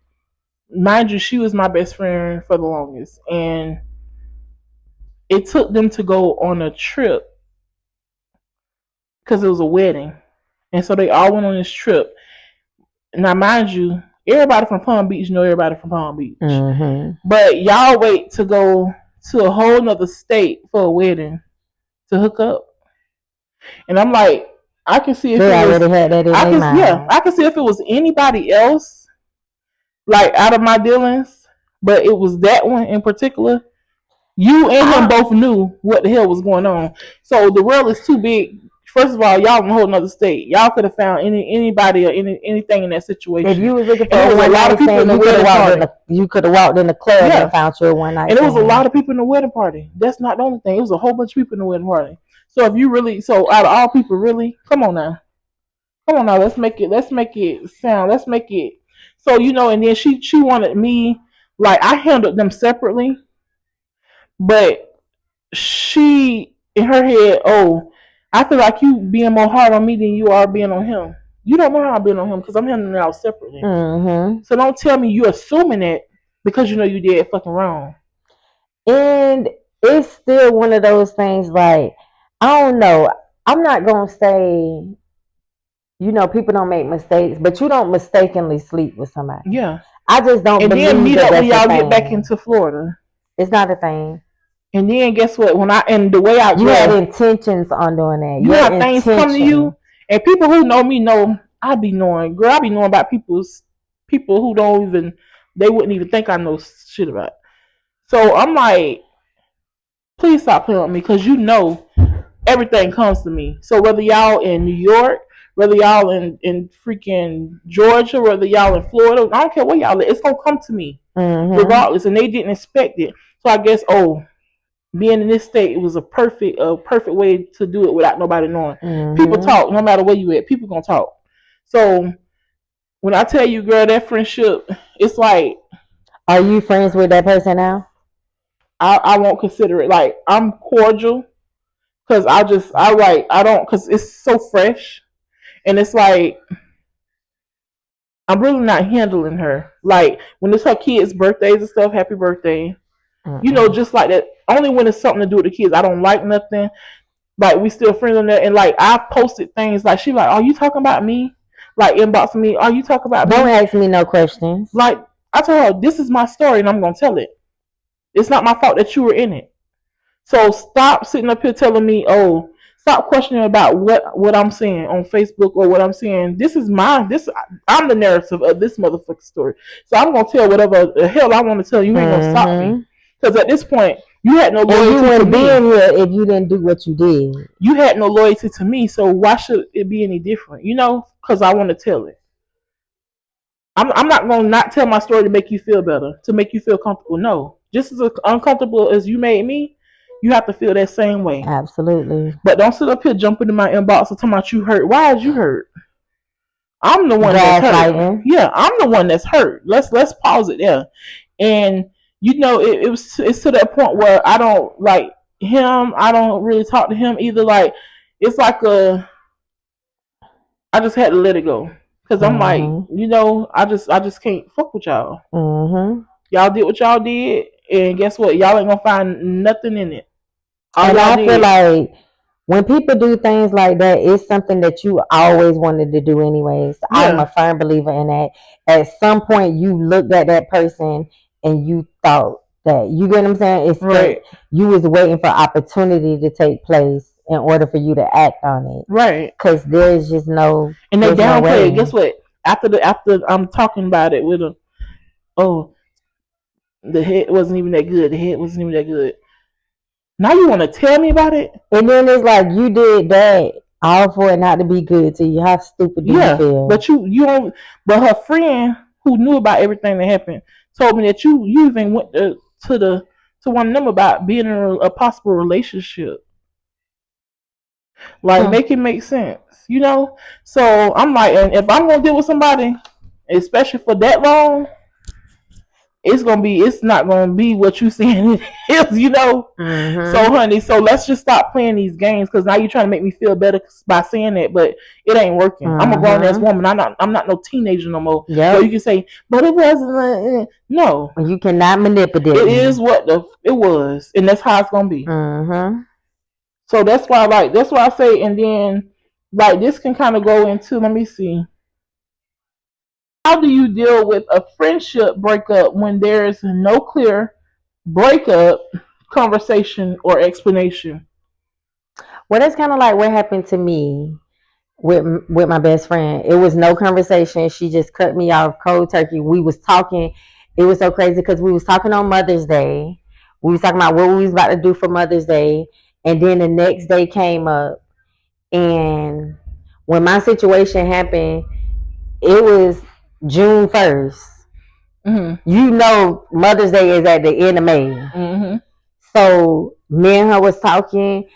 mind you, she was my best friend for the longest, and it took them to go on a trip because it was a wedding, and so they all went on this trip. Now, mind you, everybody from Palm Beach know everybody from Palm Beach, but y'all wait to go to a whole nother state for a wedding to hook up, and I'm like, I can see if they already had that in their mind. Yeah, I can see if it was anybody else, like out of my dealings, but it was that one in particular. You and him both knew what the hell was going on. So the world is too big. First of all, y'all in a whole nother state. Y'all could have found anybody or anything in that situation. If you was looking for a lot of people in the wedding party, you could have walked in the club and found you a one night. And there was a lot of people in the wedding party. That's not the only thing. It was a whole bunch of people in the wedding party. So if you really, out of all people, really, come on now, let's make it sound, let's make it. So and then she wanted me, like I handled them separately, but she in her head, oh, I feel like you being more hard on me than you are being on him. You don't know how I've been on him because I'm handling it out separately. So don't tell me you're assuming that because you know you did fucking wrong. And it's still one of those things like, I don't know. I'm not going to say, people don't make mistakes, but you don't mistakenly sleep with somebody. Yeah. I just don't believe that. And then meet up when y'all get back into Florida. It's not a thing. And then guess what? The way I had intentions on doing that. You have things come to you, and people who know me know I be knowing. Girl, I be knowing about people who they wouldn't even think I know shit about. So I'm like, please stop playing with me because everything comes to me. So whether y'all in New York, whether y'all in freaking Georgia, whether y'all in Florida, I don't care where y'all at, it's gonna come to me regardless. And they didn't expect it. So I guess being in this state, it was a perfect way to do it without nobody knowing. People talk no matter where you at. People gonna talk. So when I tell you, girl, that friendship, it's like. Are you friends with that person now? I won't consider it. Like, I'm cordial because I don't, because it's so fresh, and it's like I'm really not handling her. Like, when it's her kids' birthdays and stuff, happy birthday. Just like that. Only when it's something to do with the kids. I don't like nothing. Like, we still friends on that. And like, I've posted things like, she like, are you talking about me? Like, inboxing me, are you talking about me? Don't ask me no questions. Like, I told her, this is my story and I'm gonna tell it. It's not my fault that you were in it. So stop sitting up here telling me, stop questioning about what I'm saying on Facebook or what I'm saying. This is I'm the narrative of this motherfucking story. So I'm gonna tell whatever the hell I want to tell you. You ain't gonna stop me. Because at this point, you had no loyalty to me. You wouldn't be in here if you didn't do what you did. You had no loyalty to me, so why should it be any different? Because I want to tell it. I'm not going to not tell my story to make you feel better, to make you feel comfortable. No. Just as uncomfortable as you made me, you have to feel that same way. Absolutely. But don't sit up here jumping in my inbox and talking about you hurt. Why is you hurt? I'm the one that's hurt. Yeah, I'm the one that's hurt. Let's pause it there. And it's to that point where I don't like him. I don't really talk to him either. Like, it's like I just had to let it go. Because I'm like, I just can't fuck with y'all. Y'all did what y'all did, and guess what? Y'all ain't gonna find nothing in it. And I feel like when people do things like that, it's something that you always wanted to do anyways. Yeah. I'm a firm believer in that. At some point, you looked at that person and you thought that, you get what I'm saying? It's right. You was waiting for opportunity to take place in order for you to act on it. Right. Because there's just no. And they downplay it. Guess what? After I'm talking about it with them, the head wasn't even that good. The head wasn't even that good. Now you want to tell me about it? And then it's like, you did that all for it not to be good to you. How stupid do you feel? But you don't. But her friend who knew about everything that happened told me that you even went to one of them about being in a possible relationship. Like, make it make sense, So I'm like, and if I'm gonna deal with somebody, especially for that long, it's not gonna be what you saying it is, So honey, so let's just stop playing these games, because now you're trying to make me feel better by saying that, but it ain't working. I'm a grown ass woman. I'm not no teenager no more. Yep. So you can say, but it wasn't. No, you cannot manipulate. It is what it was, and that's how it's gonna be. So that's why I say, and then like this can kind of go into, let me see. How do you deal with a friendship breakup when there is no clear breakup conversation or explanation? Well, that's kind of like what happened to me with my best friend. It was no conversation. She just cut me off cold turkey. We was talking. It was so crazy because we was talking on Mother's Day. We was talking about what we was about to do for Mother's Day. And then the next day came up. And when my situation happened, it was June 1st. Mother's Day is at the end of May. So me and her was talking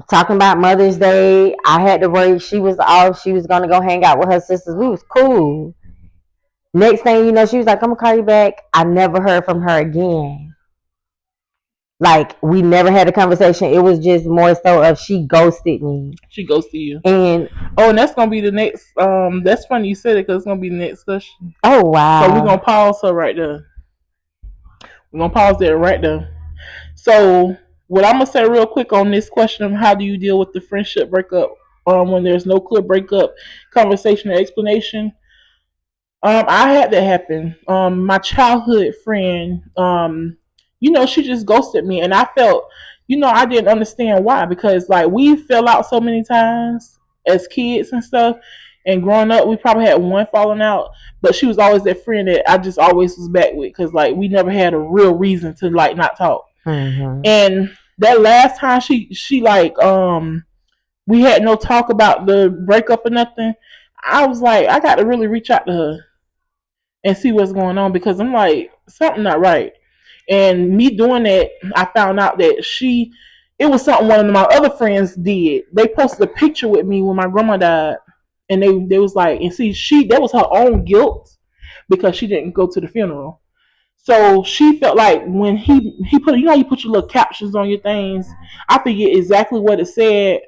about Mother's Day. I had to work. She was off. She was going to go hang out with her sisters. We was cool. Next thing you know, she was like, I'm going to call you back. I never heard from her again. Like, we never had a conversation. It was just more so of she ghosted me. She ghosted you. And that's going to be the next, that's funny you said it, because it's going to be the next question. Oh, wow. So we're going to pause her right there. We're going to pause there right there. So what I'm going to say real quick on this question of how do you deal with the friendship breakup when there's no clear breakup conversation or explanation. I had that happen. My childhood friend, she just ghosted me, and I felt, I didn't understand why, because like we fell out so many times as kids and stuff, and growing up we probably had one falling out, but she was always that friend that I just always was back with, because like we never had a real reason to like not talk. And that last time she like we had no talk about the breakup or nothing, I was like, I got to really reach out to her and see what's going on, because I'm like, something not right. And me doing that, I found out that it was something one of my other friends did. They posted a picture with me when my grandma died, and they was like, and see, that was her own guilt because she didn't go to the funeral. So she felt like when he put, you know, you put your little captions on your things. I forget exactly what it said.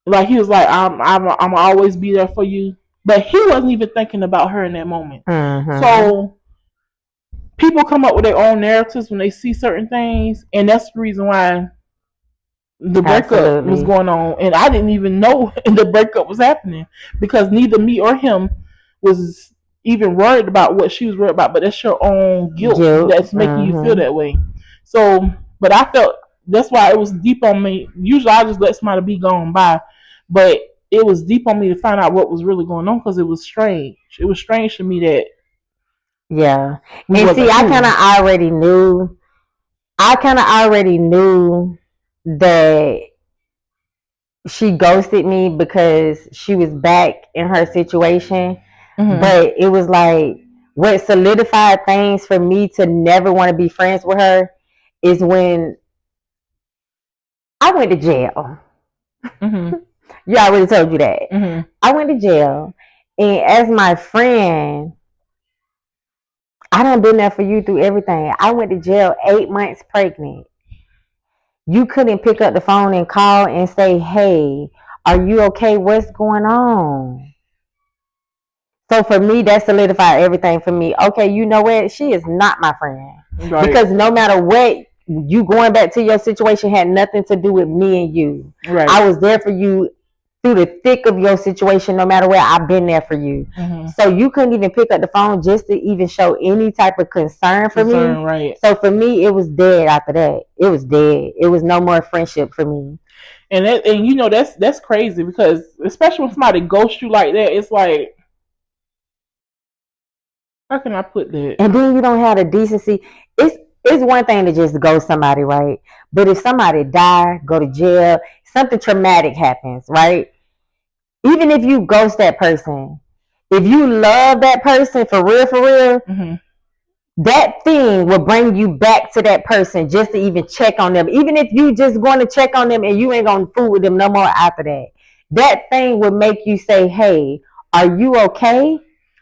Like he was like, I'm always be there for you, but he wasn't even thinking about her in that moment. So people come up with their own narratives when they see certain things, and that's the reason why the breakup was going on, and I didn't even know the breakup was happening because neither me or him was even worried about what she was worried about. But that's your own guilt that's making you feel that way. So, but I felt that's why it was deep on me. Usually, I just let somebody be gone by, but it was deep on me to find out what was really going on because it was strange. It was strange to me that. Yeah, and see, I kind of already knew. That she ghosted me because she was back in her situation. But it was like what solidified things for me to never want to be friends with her is when I went to jail. You already told you that. I went to jail, and as my friend, I done been there for you through everything. I went to jail 8 months pregnant. You couldn't pick up the phone and call and say, hey, are you okay? What's going on? So for me, that solidified everything for me. Okay, you know what? She is not my friend. Right. Because no matter what, you going back to your situation had nothing to do with me and you. Right. I was there for you through the thick of your situation. No matter where, I've been there for you. So you couldn't even pick up the phone just to even show any type of concern for me. Right. So for me, it was dead after that. It was dead. It was no more friendship for me. And you know that's crazy because especially when somebody ghosts you like that, it's like, how can I put that? And then you don't have the decency. It's one thing to just ghost somebody, right? But if somebody die, go to jail, something traumatic happens, right? Even if you ghost that person, if you love that person for real, that thing will bring you back to that person just to even check on them. Even if you just going to check on them and you ain't going to fool with them no more after that. That thing would make you say, hey, are you okay?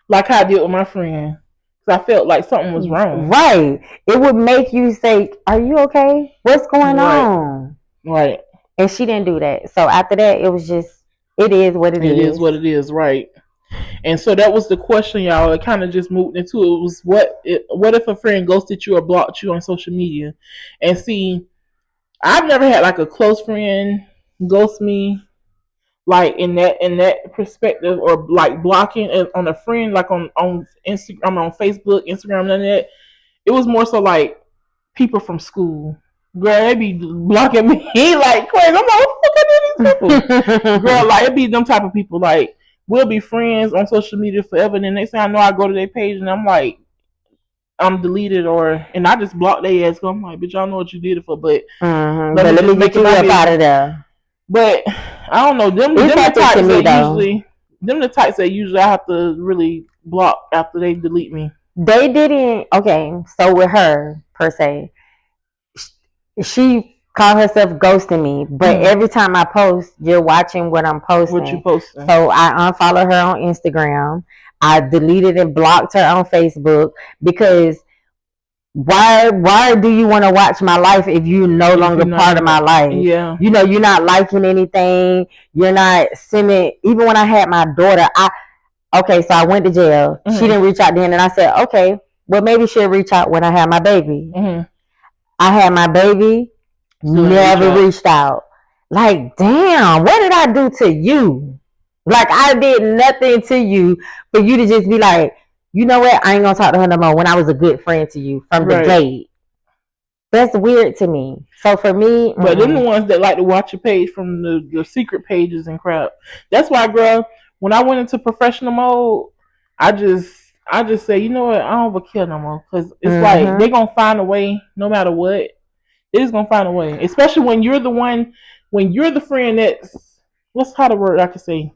Like how I did with my friend. Because I felt like something was wrong. Right. It would make you say, are you okay? What's going on? Right. And she didn't do that. So after that, it was just, it is what it is. It is what it is, right. And so that was the question, y'all. It kind of just moved into it. Was what if a friend ghosted you or blocked you on social media? And see, I've never had like a close friend ghost me, like in that perspective, or like blocking on a friend, like on Instagram, on Facebook, Instagram, none of that. It was more so like people from school. Girl, they be blocking me like crazy. I'm like, what the fuck are these people? Girl, like it be them type of people. Like we'll be friends on social media forever. And then next thing I know, I go to their page and I'm like, I'm deleted and I just block their ass. I'm like, bitch, y'all know what you did it for, but let me get you up out of there. But I don't know them the types that usually I have to really block after they delete me. They didn't. Okay, so with her per se, she called herself ghosting me, but every time I post, you're watching what I'm posting. What you posting? So I unfollowed her on Instagram. I deleted and blocked her on Facebook because why do you want to watch my life if you're no longer part of my life? Yeah. You know, you're not liking anything. You're not sending. Even when I had my daughter, so I went to jail. She didn't reach out then, and I said, okay, well maybe she'll reach out when I have my baby. I had my baby, never reached out. Like, damn, what did I do to you? Like, I did nothing to you for you to just be like, you know what? I ain't gonna talk to her no more when I was a good friend to you from the gate. That's weird to me. So for me, but them the ones that like to watch your page from the secret pages and crap. That's why, girl, when I went into professional mode, I just say, you know what? I don't ever care no more because it's like they gonna find a way no matter what. It is gonna find a way, especially when you're the friend that's what's how the word I can say.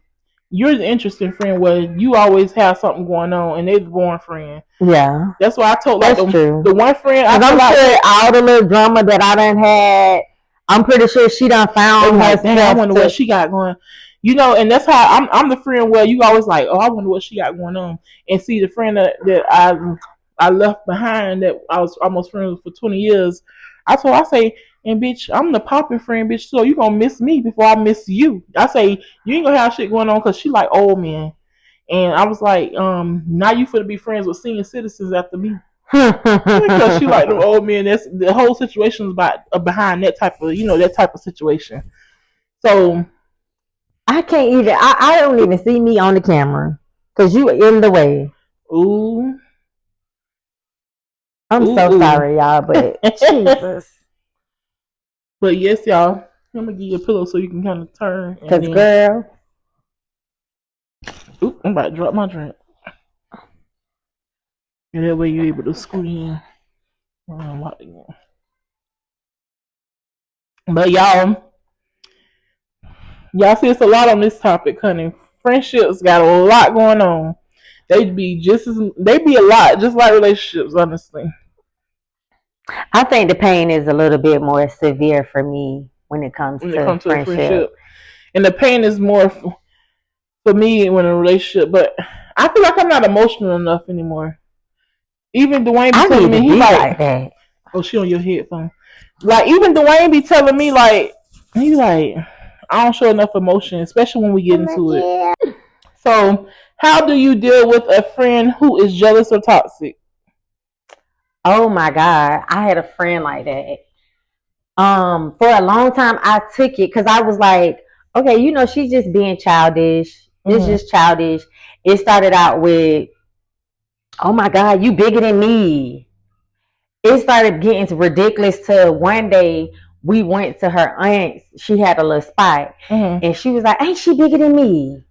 you're the interesting friend where you always have something going on, and they're the boring friend. Yeah, that's why I told like true. The one friend, I'm sure all the little drama that I done had, I'm pretty sure she done found herself. Like, I wonder what she got going. You know, and that's how I'm the friend where you always like, oh, I wonder what she got going on. And see, the friend that I left behind that I was almost friends with for 20 years, I say, and bitch, I'm the popping friend, bitch. So you gonna miss me before I miss you. I say you ain't gonna have shit going on because she like old men. And I was like, now you finna be friends with senior citizens after me. Because she like the old men. That's the whole situation is about behind that type of that type of situation. So I can't even. I don't even see me on the camera because you are in the way. Ooh, I'm so sorry, y'all, but Jesus. But yes, y'all. I'm gonna give you a pillow so you can kind of turn. Cause girl, oop, I'm about to drop my drink. And that way you're able to scoot in. But y'all see it's a lot on this topic, honey. Friendships got a lot going on. They be a lot, just like relationships, honestly. I think the pain is a little bit more severe for me when it comes to a friendship. And the pain is more for me when in a relationship, but I feel like I'm not emotional enough anymore. Even Dwayne be telling me, he like that. Oh, she on your headphone. Like, even Dwayne be telling me, like, he like, I don't show enough emotion, especially when we get into it. So, how do you deal with a friend who is jealous or toxic? Oh my God, I had a friend like that. For a long time, I took it because I was like, okay, she's just being childish. It's just childish. It started out with, oh my God, you bigger than me. It started getting ridiculous to one day we went to her aunt's. She had a little spot. And she was like, ain't she bigger than me?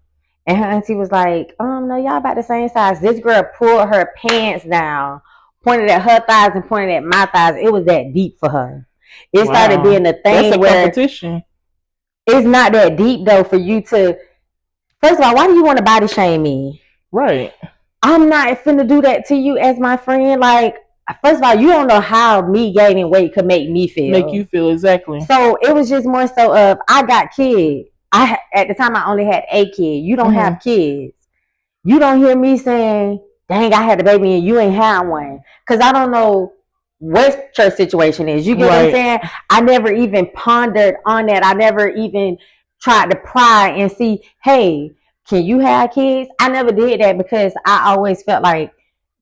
And her auntie was like, no, y'all about the same size. This girl pulled her pants down, pointed at her thighs and pointed at my thighs. It was that deep for her. It started being a thing. That's a competition. It's not that deep though for you to. First of all, why do you want to body shame me? Right. I'm not finna do that to you as my friend. Like, first of all, you don't know how me gaining weight could make me feel. Make you feel, exactly. So it was just more so of, I got kids. At the time I only had a kid. You don't have kids. You don't hear me saying, dang, I had a baby and you ain't had one. Because I don't know what your situation is. You get what I'm saying? I never even pondered on that. I never even tried to pry and see, hey, can you have kids? I never did that because I always felt like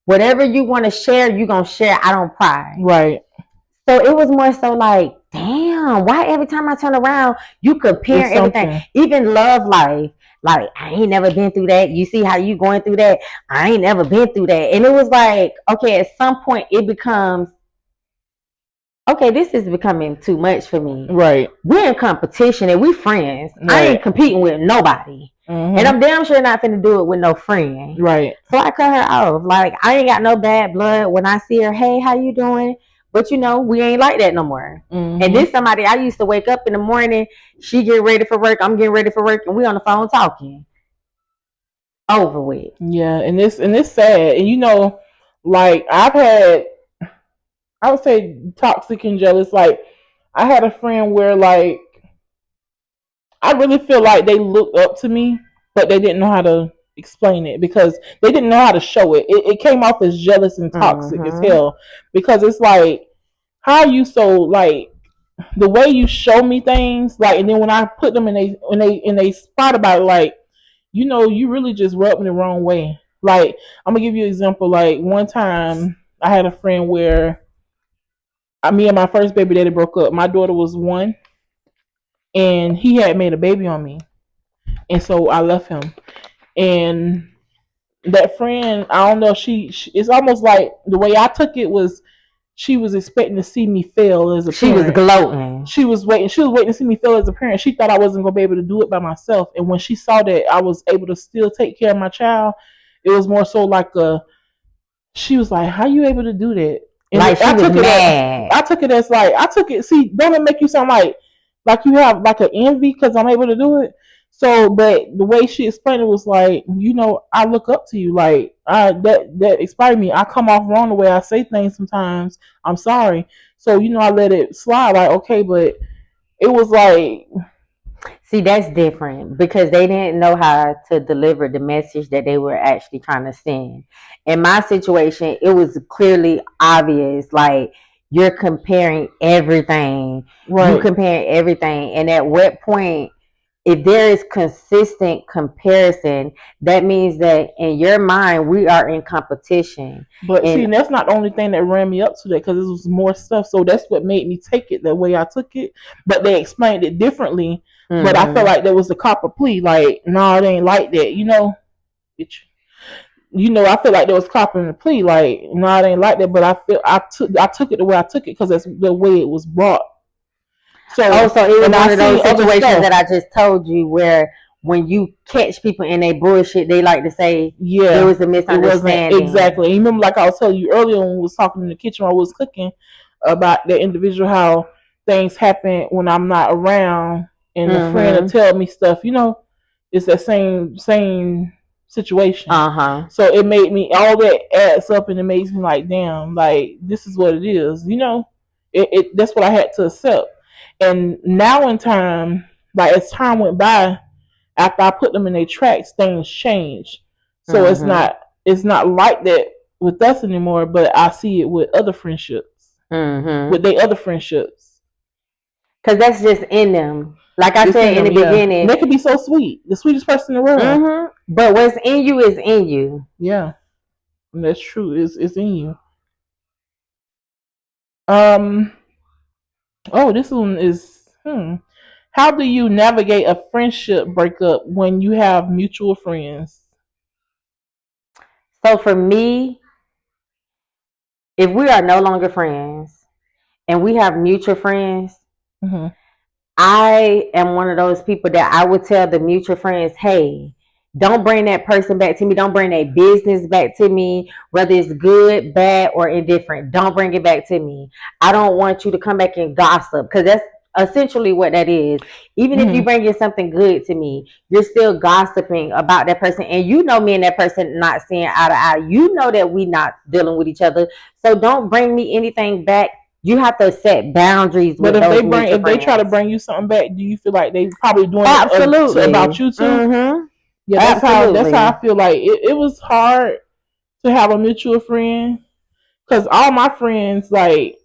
whatever you want to share, you're going to share. I don't pry. Right. So it was more so like, damn, why every time I turn around, you compare everything, even love life. Like, I ain't never been through that. You see how you going through that? I ain't never been through that. And it was like, okay, at some point it becomes, okay, this is becoming too much for me. Right. We're in competition and we friends. Right. I ain't competing with nobody. And I'm damn sure not finna do it with no friend. Right. So I cut her off. Like, I ain't got no bad blood. When I see her, hey, how you doing? But we ain't like that no more. And then somebody I used to wake up in the morning, she get ready for work, I'm getting ready for work, and we on the phone talking. Over with. Yeah, and it's sad. And like, I've had, I would say, toxic and jealous. Like, I had a friend where, like, I really feel like they looked up to me, but they didn't know how to explain it because they didn't know how to show it. It came off as jealous and toxic as hell, because it's like, how are you so, like, the way you show me things, like, and then when I put them in a spot about it, like, you really just rubbed me the wrong way. Like, I'm gonna give you an example. Like, one time I had a friend where me and my first baby daddy broke up. My daughter was 1, and he had made a baby on me, and so I left him. And that friend, I don't know, she it's almost like the way I took it was, she was expecting to see me fail as a parent. She was gloating. She was waiting to see me fail as a parent. She thought I wasn't going to be able to do it by myself. And when she saw that I was able to still take care of my child, it was more so like she was like, how you able to do that? And like, I took it as like, see, don't it make you sound like you have like an envy because I'm able to do it? So, but the way she explained it was like, I look up to you. Like, that inspired me. I come off wrong the way I say things sometimes. I'm sorry. So, I let it slide. Like, okay, but it was like, see, that's different because they didn't know how to deliver the message that they were actually trying to send. In my situation, it was clearly obvious. Like, you're comparing everything. right. You comparing everything. And at what point, if there is consistent comparison, that means that in your mind, we are in competition. But see, And that's not the only thing that ran me up to that, because it was more stuff. So that's what made me take it the way I took it. But they explained it differently. But I felt like there was a copper plea. Like, no, it ain't like that. I feel like there was copper in the plea. Like, no, it ain't like that. But I took it the way I took it because that's the way it was brought. So it was one of those situations that I just told you where when you catch people in a bullshit, they like to say, there was a misunderstanding. Exactly. You remember, like I was telling you earlier when we was talking in the kitchen while I was cooking about the individual, how things happen when I'm not around, and the friend will tell me stuff. It's that same situation. So it made me, all that adds up, and it makes me like, damn, like, this is what it is. That's what I had to accept. And now in time, like as time went by, after I put them in their tracks, things changed. So it's not like that with us anymore. But I see it with other friendships, with their other friendships, because that's just in them. Like I said in the beginning, they could be so sweet, the sweetest person in the world. But what's in you is in you. Yeah, and that's true. It's in you. Oh, this one is. How do you navigate a friendship breakup when you have mutual friends? So for me, if we are no longer friends and we have mutual friends, I am one of those people that I would tell the mutual friends, hey, don't bring that person back to me. Don't bring that business back to me, whether it's good, bad, or indifferent. Don't bring it back to me. I don't want you to come back and gossip, because that's essentially what that is. Even if you bring in something good to me, you're still gossiping about that person. And me and that person not seeing eye to eye. You know that we not dealing with each other. So don't bring me anything back. You have to set boundaries. But if they try to bring you something back, do you feel like they probably doing it about you too? Yeah, that's how I feel like it was hard to have a mutual friend, because all my friends been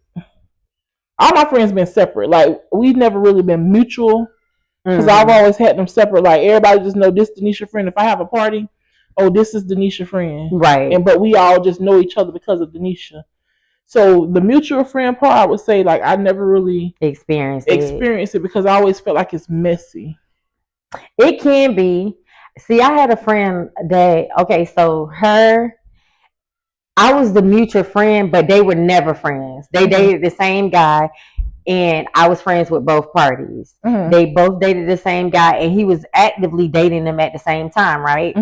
separate. Like, we've never really been mutual, because I've always had them separate. Like, everybody just know this Denisha friend. If I have a party, oh, this is Denisha friend, right? But we all just know each other because of Denisha. So the mutual friend part, I would say, like, I never really experienced it because I always felt like it's messy. It can be. See, I had a friend that, I was the mutual friend, but they were never friends. They dated the same guy, and I was friends with both parties. They both dated the same guy, and he was actively dating them at the same time, right?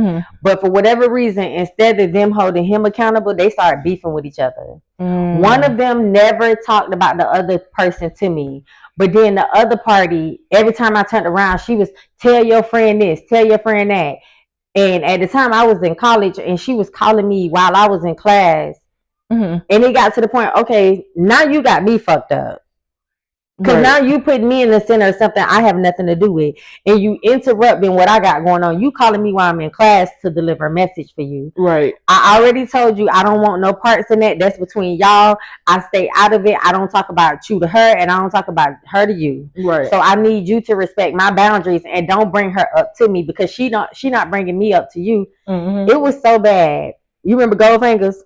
But for whatever reason, instead of them holding him accountable, they started beefing with each other. One of them never talked about the other person to me. But then the other party, every time I turned around, she was, tell your friend this, tell your friend that. And at the time I was in college, and she was calling me while I was in class. And it got to the point, okay, now you got me fucked up. Because now you put me in the center of something I have nothing to do with. And you interrupting what I got going on. You calling me while I'm in class to deliver a message for you. Right. I already told you I don't want no parts in that. That's between y'all. I stay out of it. I don't talk about you to her, and I don't talk about her to you. Right. So I need you to respect my boundaries and don't bring her up to me, because she not bringing me up to you. It was so bad. You remember Goldfingers?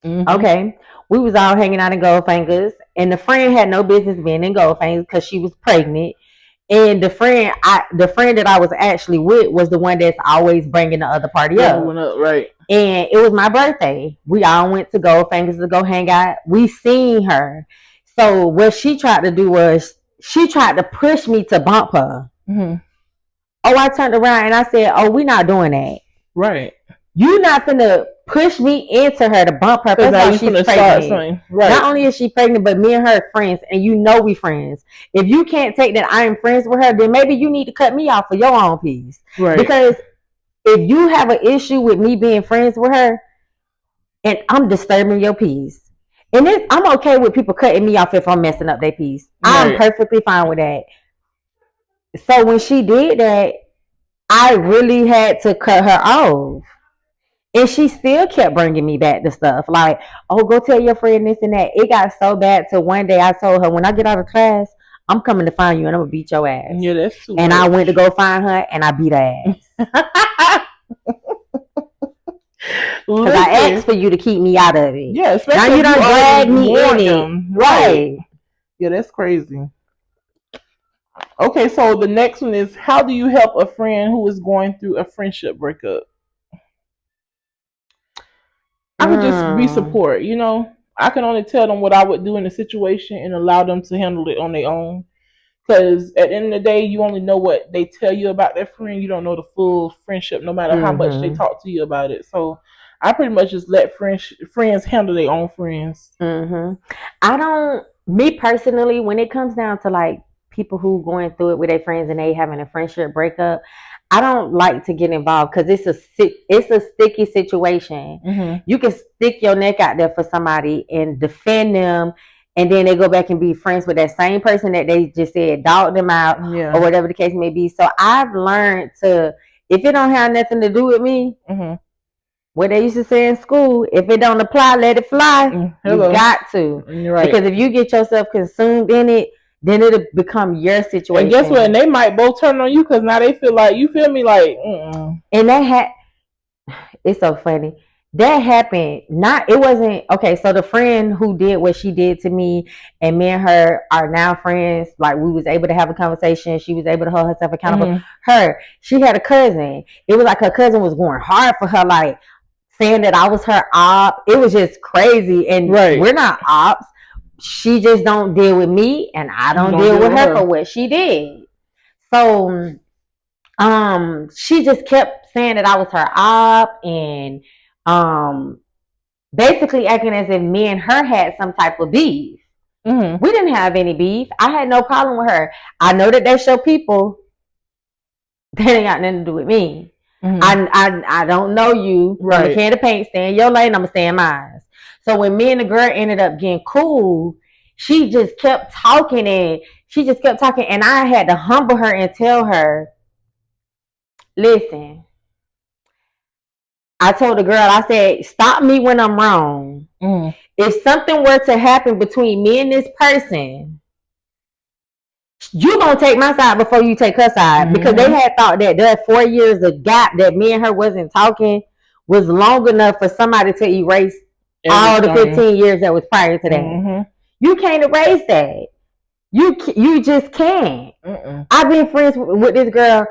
Okay. We was all hanging out in Goldfingers, and the friend had no business being in Goldfingers because she was pregnant. And the friend that I was actually with was the one that's always bringing the other party up. Right. And it was my birthday. We all went to Goldfingers to go hang out. We seen her. So what she tried to do was she tried to push me to bump her. Oh, I turned around and I said, oh, we're not doing that. Right. You not finna push me into her to bump her. Because First now of all, you she's finna start pregnant. something. Right. Not only is she pregnant, but me and her are friends, and you know we friends. If you can't take that I am friends with her, then maybe you need to cut me off for your own peace. Right. Because if you have an issue with me being friends with her, and I'm disturbing your peace, and I'm okay with people cutting me off if I'm messing up their peace. Right. I'm perfectly fine with that. So when she did that, I really had to cut her off. And she still kept bringing me back to stuff like, oh, go tell your friend this and that. It got so bad to one day I told her, when I get out of class, I'm coming to find you and I'm going to beat your ass. Yeah, that's too And much. I went to go find her and I beat her ass. Because I asked for you to keep me out of it. Yeah, especially now you don't drag me in it. Right. Yeah, that's crazy. Okay, so the next one is, how do you help a friend who is going through a friendship breakup? I would just be support, you know. I can only tell them what I would do in the situation and allow them to handle it on their own. Because at the end of the day, you only know what they tell you about their friend. You don't know the full friendship, no matter how much they talk to you about it. So I pretty much just let friends handle their own friends. I don't, me personally, when it comes down to like people who going through it with their friends and they having a friendship breakup, I don't like to get involved because it's a sticky situation. You can stick your neck out there for somebody and defend them, and then they go back and be friends with that same person that they just said dog them out, or whatever the case may be. So I've learned to, if it don't have nothing to do with me, what they used to say in school, if it don't apply, let it fly. You got to. Right. Because if you get yourself consumed in it, then it'll become your situation. And guess what? And they might both turn on you because now they feel like, you feel me? Like, And that it's so funny. That happened. It wasn't, okay, so the friend who did what she did to me and me and her are now friends. Like, we was able to have a conversation. She was able to hold herself accountable. She had a cousin. It was like her cousin was going hard for her, like, saying that I was her op. It was just crazy. And we're not ops. She just don't deal with me, and I don't deal with her for what she did. So she just kept saying that I was her op, and basically acting as if me and her had some type of beef. We didn't have any beef. I had no problem with her. I know that that's your people. That ain't got nothing to do with me. I don't know you. I'm a can of paint. Stay in your lane. I'm gonna stay in mine. So when me and the girl ended up getting cool, she just kept talking, and I had to humble her and tell her, listen, I told the girl, I said, stop me when I'm wrong. If something were to happen between me and this person, you gonna take my side before you take her side. Because they had thought that that 4 years of gap that me and her wasn't talking was long enough for somebody to erase all the 15 years that was prior to that. You can't erase that. You just can't. I've been friends with this girl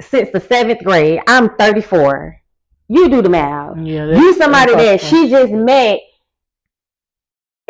since the 7th grade. I'm 34. You do the math. You somebody that she just met.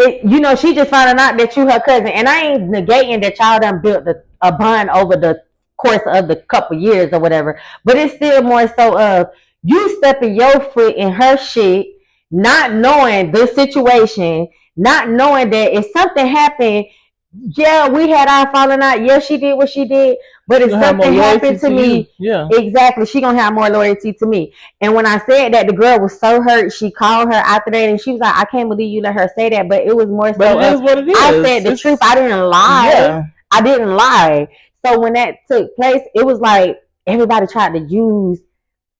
She just found out that you her cousin. And I ain't negating that y'all done built a bond over the course of the couple years or whatever. But it's still more so of you stepping your foot in her shit, not knowing the situation, not knowing that if something happened, we had our falling out. Yeah, she did what she did. But if something happened to me, exactly, she gonna have more loyalty to me. And when I said that, the girl was so hurt. She called her after that, and she was like, "I can't believe you let her say that." But it was more so. But it is what it is. I said the truth. I didn't lie. I didn't lie. So when that took place, it was like everybody tried to use,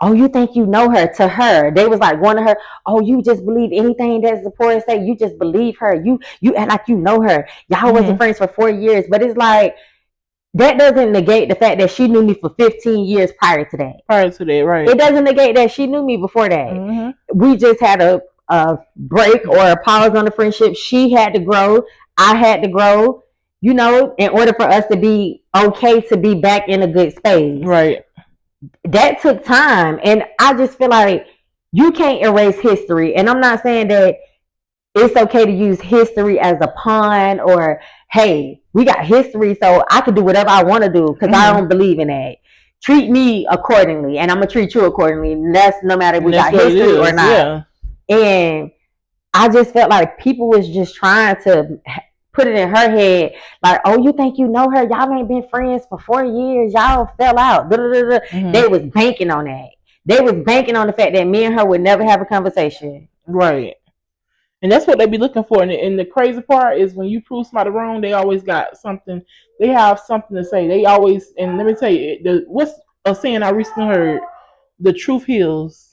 oh, you think you know her, to her. They was like going to her, oh, you just believe anything that Zipporah say. You just believe her. You act like you know her. Y'all wasn't friends for 4 years. But it's like, that doesn't negate the fact that she knew me for 15 years prior to that. Right. It doesn't negate that she knew me before that. We just had a break or a pause on the friendship. She had to grow. I had to grow, in order for us to be okay to be back in a good space. Right. That took time. And I just feel like you can't erase history. And I'm not saying that it's okay to use history as a pawn or, hey, we got history, so I can do whatever I want to do because I don't believe in that. treat me accordingly, and I'm gonna treat you accordingly. And that's no matter if we got history or not. Yeah. And I just felt like people was just trying to put it in her head, like, oh, you think you know her? Y'all ain't been friends for 4 years. Y'all fell out. Mm-hmm. They was banking on that. They was banking on the fact that me and her would never have a conversation. Right. And that's what they be looking for. And the crazy part is when you prove somebody wrong, they always got something. They have something to say. They always, and let me tell you, what's a saying I recently heard? The truth heals.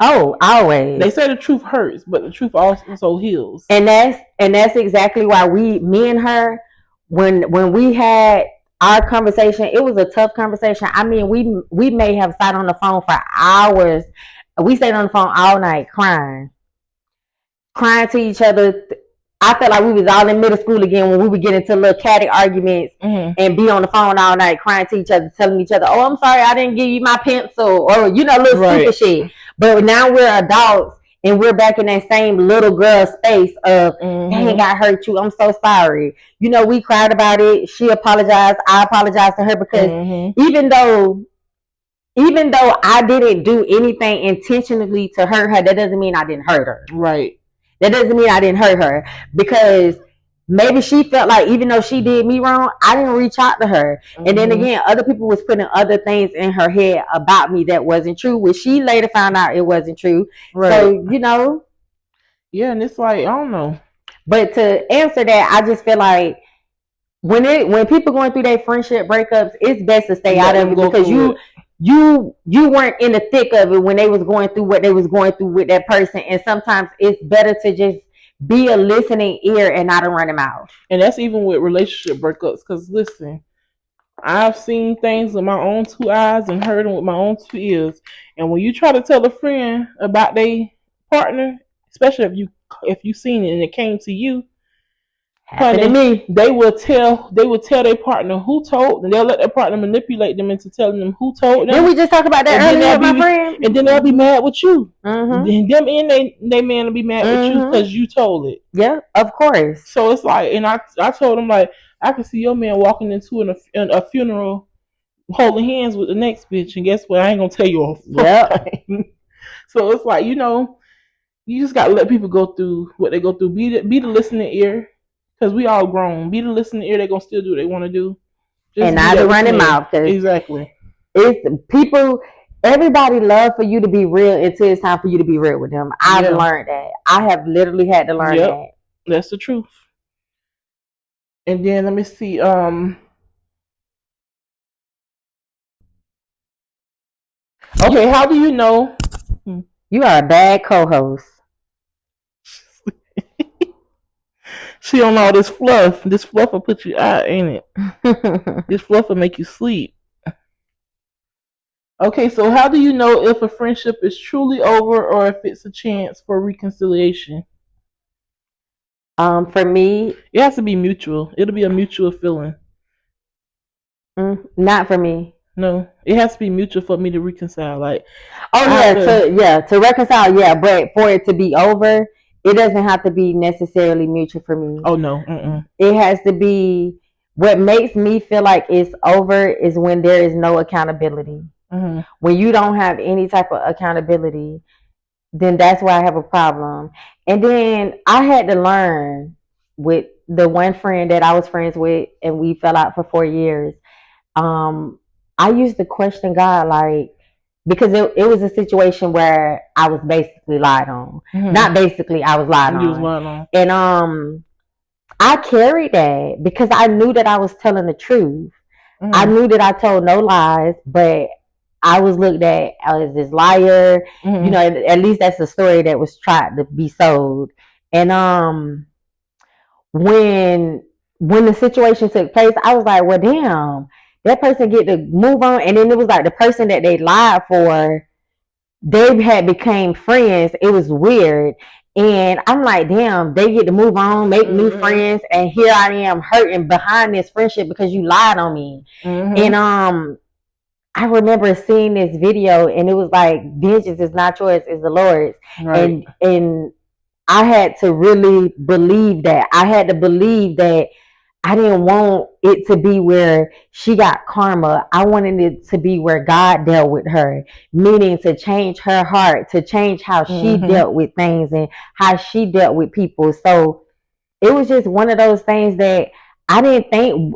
Oh, always. They say the truth hurts, but the truth also heals. And that's exactly why me and her, when we had our conversation, it was a tough conversation. I mean, we may have sat on the phone for hours. We stayed on the phone all night crying to each other. I felt like we was all in middle school again when we would get into little catty arguments and be on the phone all night crying to each other, telling each other, oh, I'm sorry I didn't give you my pencil, or little stupid shit. But now we're adults and we're back in that same little girl space of, dang, I hurt you, I'm so sorry. We cried about it. She apologized. I apologized to her because even though I didn't do anything intentionally to hurt her, that doesn't mean I didn't hurt her. Right. That doesn't mean I didn't hurt her, because maybe she felt like even though she did me wrong, I didn't reach out to her. And then again, other people was putting other things in her head about me that wasn't true, which she later found out it wasn't true. Right. So, yeah, and it's like, I don't know. But to answer that, I just feel like when people going through their friendship breakups, it's best to stay out of it, because you weren't in the thick of it when they was going through what they was going through with that person. And sometimes it's better to just be a listening ear and not a running mouth. And that's even with relationship breakups. Because listen, I've seen things with my own 2 eyes and heard them with my own 2 ears. And when you try to tell a friend about their partner, especially if you seen it and it came to you, honey, they will tell their partner who told, and they'll let their partner manipulate them into telling them who told them. Didn't we just talk about that earlier with my friend? And then they'll be mad with you. Then them and they man will be mad with you because you told it. Yeah, of course. So it's like, and I told him, like, I can see your man walking into a funeral holding hands with the next bitch, and guess what? I ain't gonna tell you all. Yeah. So it's like, you just gotta let people go through what they go through. Be the listening ear. Because we all grown. Be the listening ear. They're going to still do what they want to do. And not the running mouth. Exactly. It's people, everybody love for you to be real until it's time for you to be real with them. I've learned that. I have literally had to learn that. That's the truth. And then let me see. Okay, how do you know? You are a bad co-host. She on all this fluff. This fluff will put you out, ain't it? This fluff will make you sleep. Okay, so how do you know if a friendship is truly over or if it's a chance for reconciliation? For me, it has to be mutual. It'll be a mutual feeling. Not for me. No, it has to be mutual for me to reconcile. Like, to reconcile, yeah. But for it to be over, it doesn't have to be necessarily mutual for me. Oh, no. It has to be, what makes me feel like it's over is when there is no accountability. When you don't have any type of accountability, then that's why I have a problem. And then I had to learn with the one friend that I was friends with and we fell out for 4 years. I used to question God, like, because it was a situation where I was basically lied on. Not basically, I was lied on. And I carried that because I knew that I was telling the truth. I knew that I told no lies, but I was looked at as this liar. At least that's the story that was tried to be sold. And when the situation took place, I was like, well, damn, that person get to move on. And then it was like the person that they lied for, they had became friends. It was weird. And I'm like, damn, they get to move on, make new friends. And here I am hurting behind this friendship because you lied on me. And I remember seeing this video and it was like, vengeance is not yours, it's the Lord's. Right. And I had to really believe that. I had to believe that I didn't want it to be where she got karma. I wanted it to be where God dealt with her, meaning to change her heart, to change how she dealt with things and how she dealt with people. So it was just one of those things that I didn't think,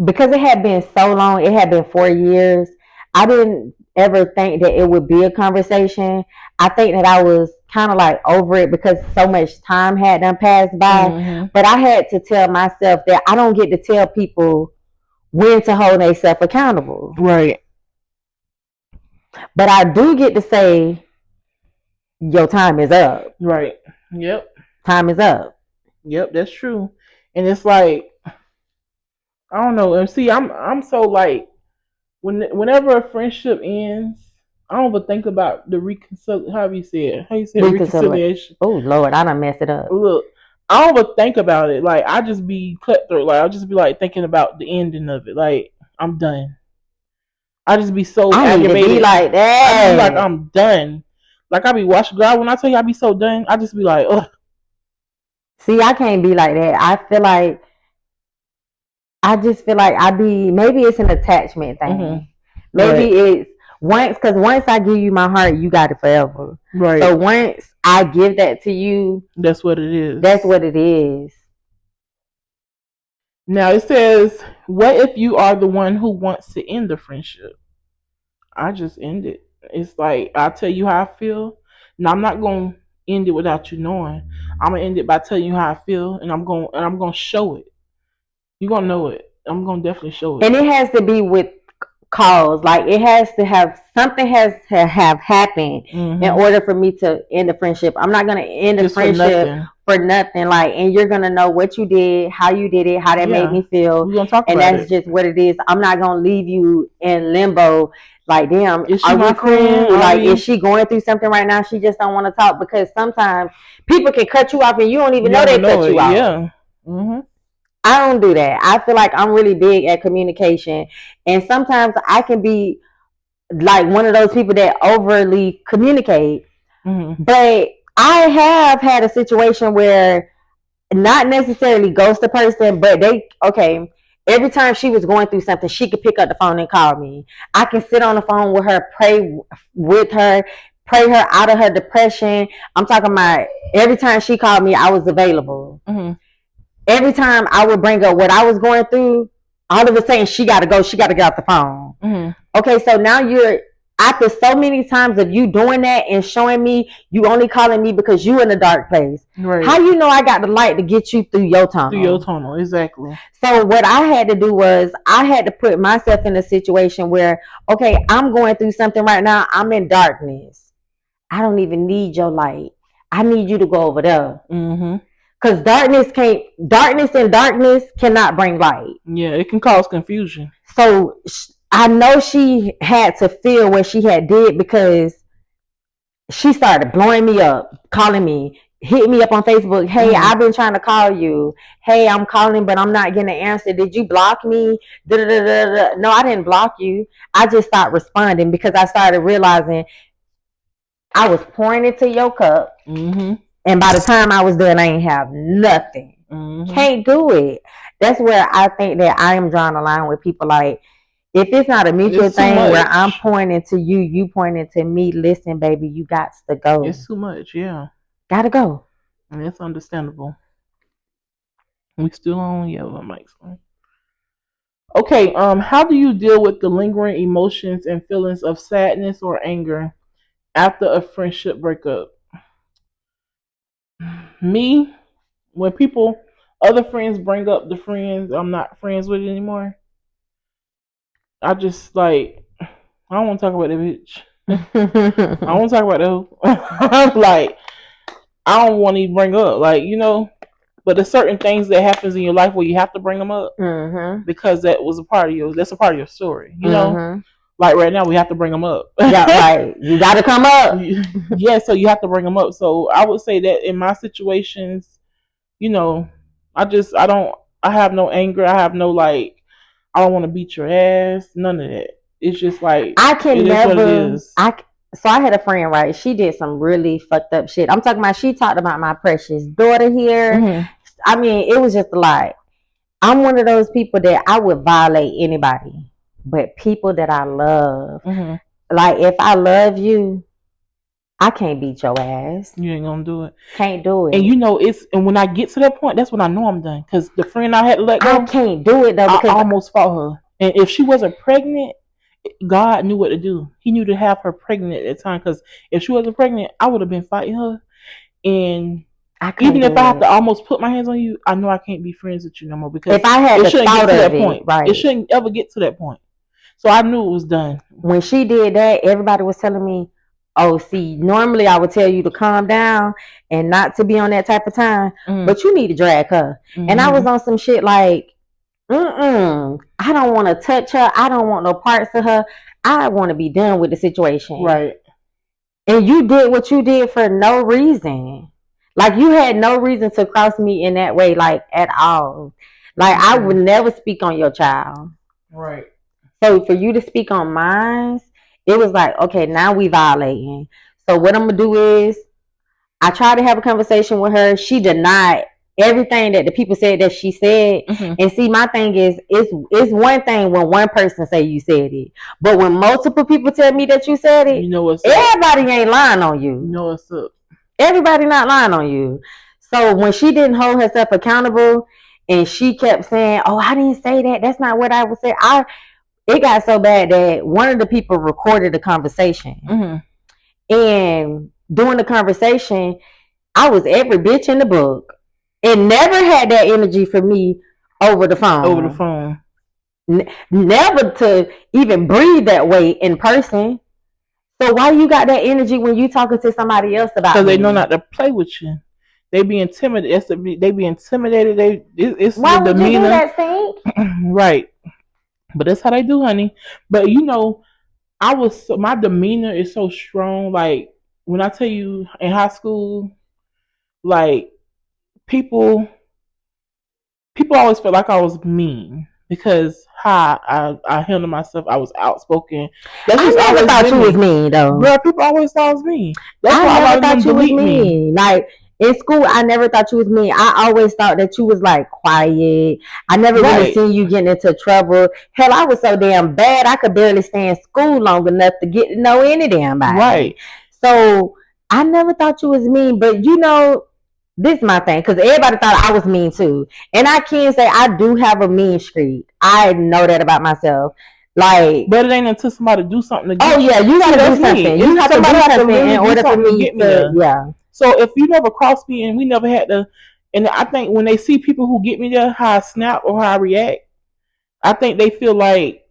because it had been so long, it had been 4 years, I didn't ever think that it would be a conversation. I think that I was kind of like over it because so much time had done passed by. But I had to tell myself that I don't get to tell people when to hold themselves accountable. Right. But I do get to say, your time is up. Right. Yep. Time is up. Yep, that's true. And it's like, I don't know. And see, I'm so like, whenever a friendship ends, I don't even think about the how you say it? How you say reconciliation? Oh Lord, I done messed it up. Look, I don't even think about it. Like, I just be cutthroat. Like, I'll just be like thinking about the ending of it. Like, I'm done. I just be so aggravated. Be like that. I be like, I'm done. Like, I be watching, girl. When I tell you I be so done, I just be like, ugh. See, I can't be like that. I just feel like maybe it's an attachment thing. Maybe it's because once I give you my heart, you got it forever. Right. So once I give that to you, that's what it is. That's what it is. Now it says, what if you are the one who wants to end the friendship? I just end it. It's like, I'll tell you how I feel. Now I'm not gonna end it without you knowing. I'm gonna end it by telling you how I feel, and I'm gonna show it. You're gonna know it. I'm gonna definitely show it. And it has to be with cause. Like, it has to have something has to have happened in order for me to end the friendship. I'm not gonna end the friendship for nothing. Like, and you're gonna know what you did, how you did it, how that made me feel. We're gonna talk and about that's just what it is. I'm not gonna leave you in limbo. Like, damn, is she my friend? Like, is she going through something right now? She just don't want to talk, because sometimes people can cut you off and you don't even know they cut you off. Yeah. I don't do that. I feel like I'm really big at communication, and sometimes I can be like one of those people that overly communicate. But I have had a situation where, not necessarily ghost the person, but every time she was going through something, she could pick up the phone and call me. I can sit on the phone with her, pray with her, pray her out of her depression. I'm talking about every time she called me, I was available. Every time I would bring up what I was going through, all of a sudden she got to go. She got to get off the phone. Okay, so now you're, after so many times of you doing that and showing me you only calling me because you in a dark place. Right. How you know I got the light to get you through your tunnel? Through your tunnel, exactly. So what I had to do was I had to put myself in a situation where, okay, I'm going through something right now. I'm in darkness. I don't even need your light. I need you to go over there. Because darkness and darkness cannot bring light. Yeah, it can cause confusion. So I know she had to feel what she had did, because she started blowing me up, calling me, hit me up on Facebook. Hey, I've been trying to call you. Hey, I'm calling, but I'm not getting an answer. Did you block me? No, I didn't block you. I just stopped responding because I started realizing I was pouring into your cup. And by the time I was done, I ain't have nothing. Can't do it. That's where I think that I am drawing a line with people. Like, if it's not a mutual thing where I'm pointing to you, you pointing to me, listen, baby, you got to go. It's too much, yeah. Gotta go. And it's understandable. We still on yellow mics. Okay, how do you deal with the lingering emotions and feelings of sadness or anger after a friendship breakup? Me, when other friends bring up the friends I'm not friends with anymore, I just like, I don't want to talk about that bitch. I don't want to talk about that. I'm like, I don't want to even bring up, like, but there's certain things that happens in your life where you have to bring them up because that's a part of your story, Like right now, we have to bring them up. Yeah, right. You got to come up. Yeah, so you have to bring them up. So I would say that in my situations, I have no anger. I have no I don't want to beat your ass. None of that. It's just like, I can never. So I had a friend, right? She did some really fucked up shit. I'm talking about, she talked about my precious daughter here. I mean, it was just a lot. I'm one of those people that I would violate anybody, but people that I love, like if I love you, I can't beat your ass. You ain't gonna do it. Can't do it. And you know and when I get to that point, that's when I know I'm done. Because the friend I had to let go, I can't do it though. I almost fought her. And if she wasn't pregnant, God knew what to do. He knew to have her pregnant at that time. Because if she wasn't pregnant, I would have been fighting her. And even if I have to almost put my hands on you, I know I can't be friends with you no more. Because if I had it shouldn't get to that point. Right. It shouldn't ever get to that point. So I knew it was done. When she did that, everybody was telling me, oh, see, normally I would tell you to calm down and not to be on that type of time, but you need to drag her. And I was on some shit like, I don't want to touch her. I don't want no parts of her. I want to be done with the situation. Right. And you did what you did for no reason. Like, you had no reason to cross me in that way, like, at all. Like, I would never speak on your child. Right. So for you to speak on mine, it was like, okay, now we violating. So what I'm going to do is, I tried to have a conversation with her. She denied everything that the people said that she said. And see, my thing is, it's one thing when one person say you said it, but when multiple people tell me that you said it, you know what's everybody up. Ain't lying on you. You know what's up. Everybody not lying on you. So when she didn't hold herself accountable and she kept saying, oh, I didn't say that. That's not what I would say. It got so bad that one of the people recorded the conversation. And during the conversation, I was every bitch in the book. And never had that energy for me over the phone. Never to even breathe that way in person. So why you got that energy when you talking to somebody else about it? Because they know not to play with you. They be intimidated. They be intimidated. It's why the demeanor. Would you do that thing? Right. But that's how they do, honey. But you know, my demeanor is so strong. Like when I tell you in high school, like people always felt like I was mean because how I handled myself. I was outspoken. That's just I never thought you was mean though. Girl, people always thought I was mean. That's why I never thought you was mean. Like in school, I never thought you was mean. I always thought that you was like quiet. I never really seen you getting into trouble. Hell, I was so damn bad I could barely stay in school long enough to get to know any damn body. Right. So I never thought you was mean, but you know, this is my thing, because everybody thought I was mean too. And I can say I do have a mean streak. I know that about myself. Like, but it ain't until somebody do something to get you. You gotta do something. You have to do something in order for me to get me there. Yeah. So if you never crossed me and we never had to, and I think when they see people who get me there, how I snap or how I react, I think they feel like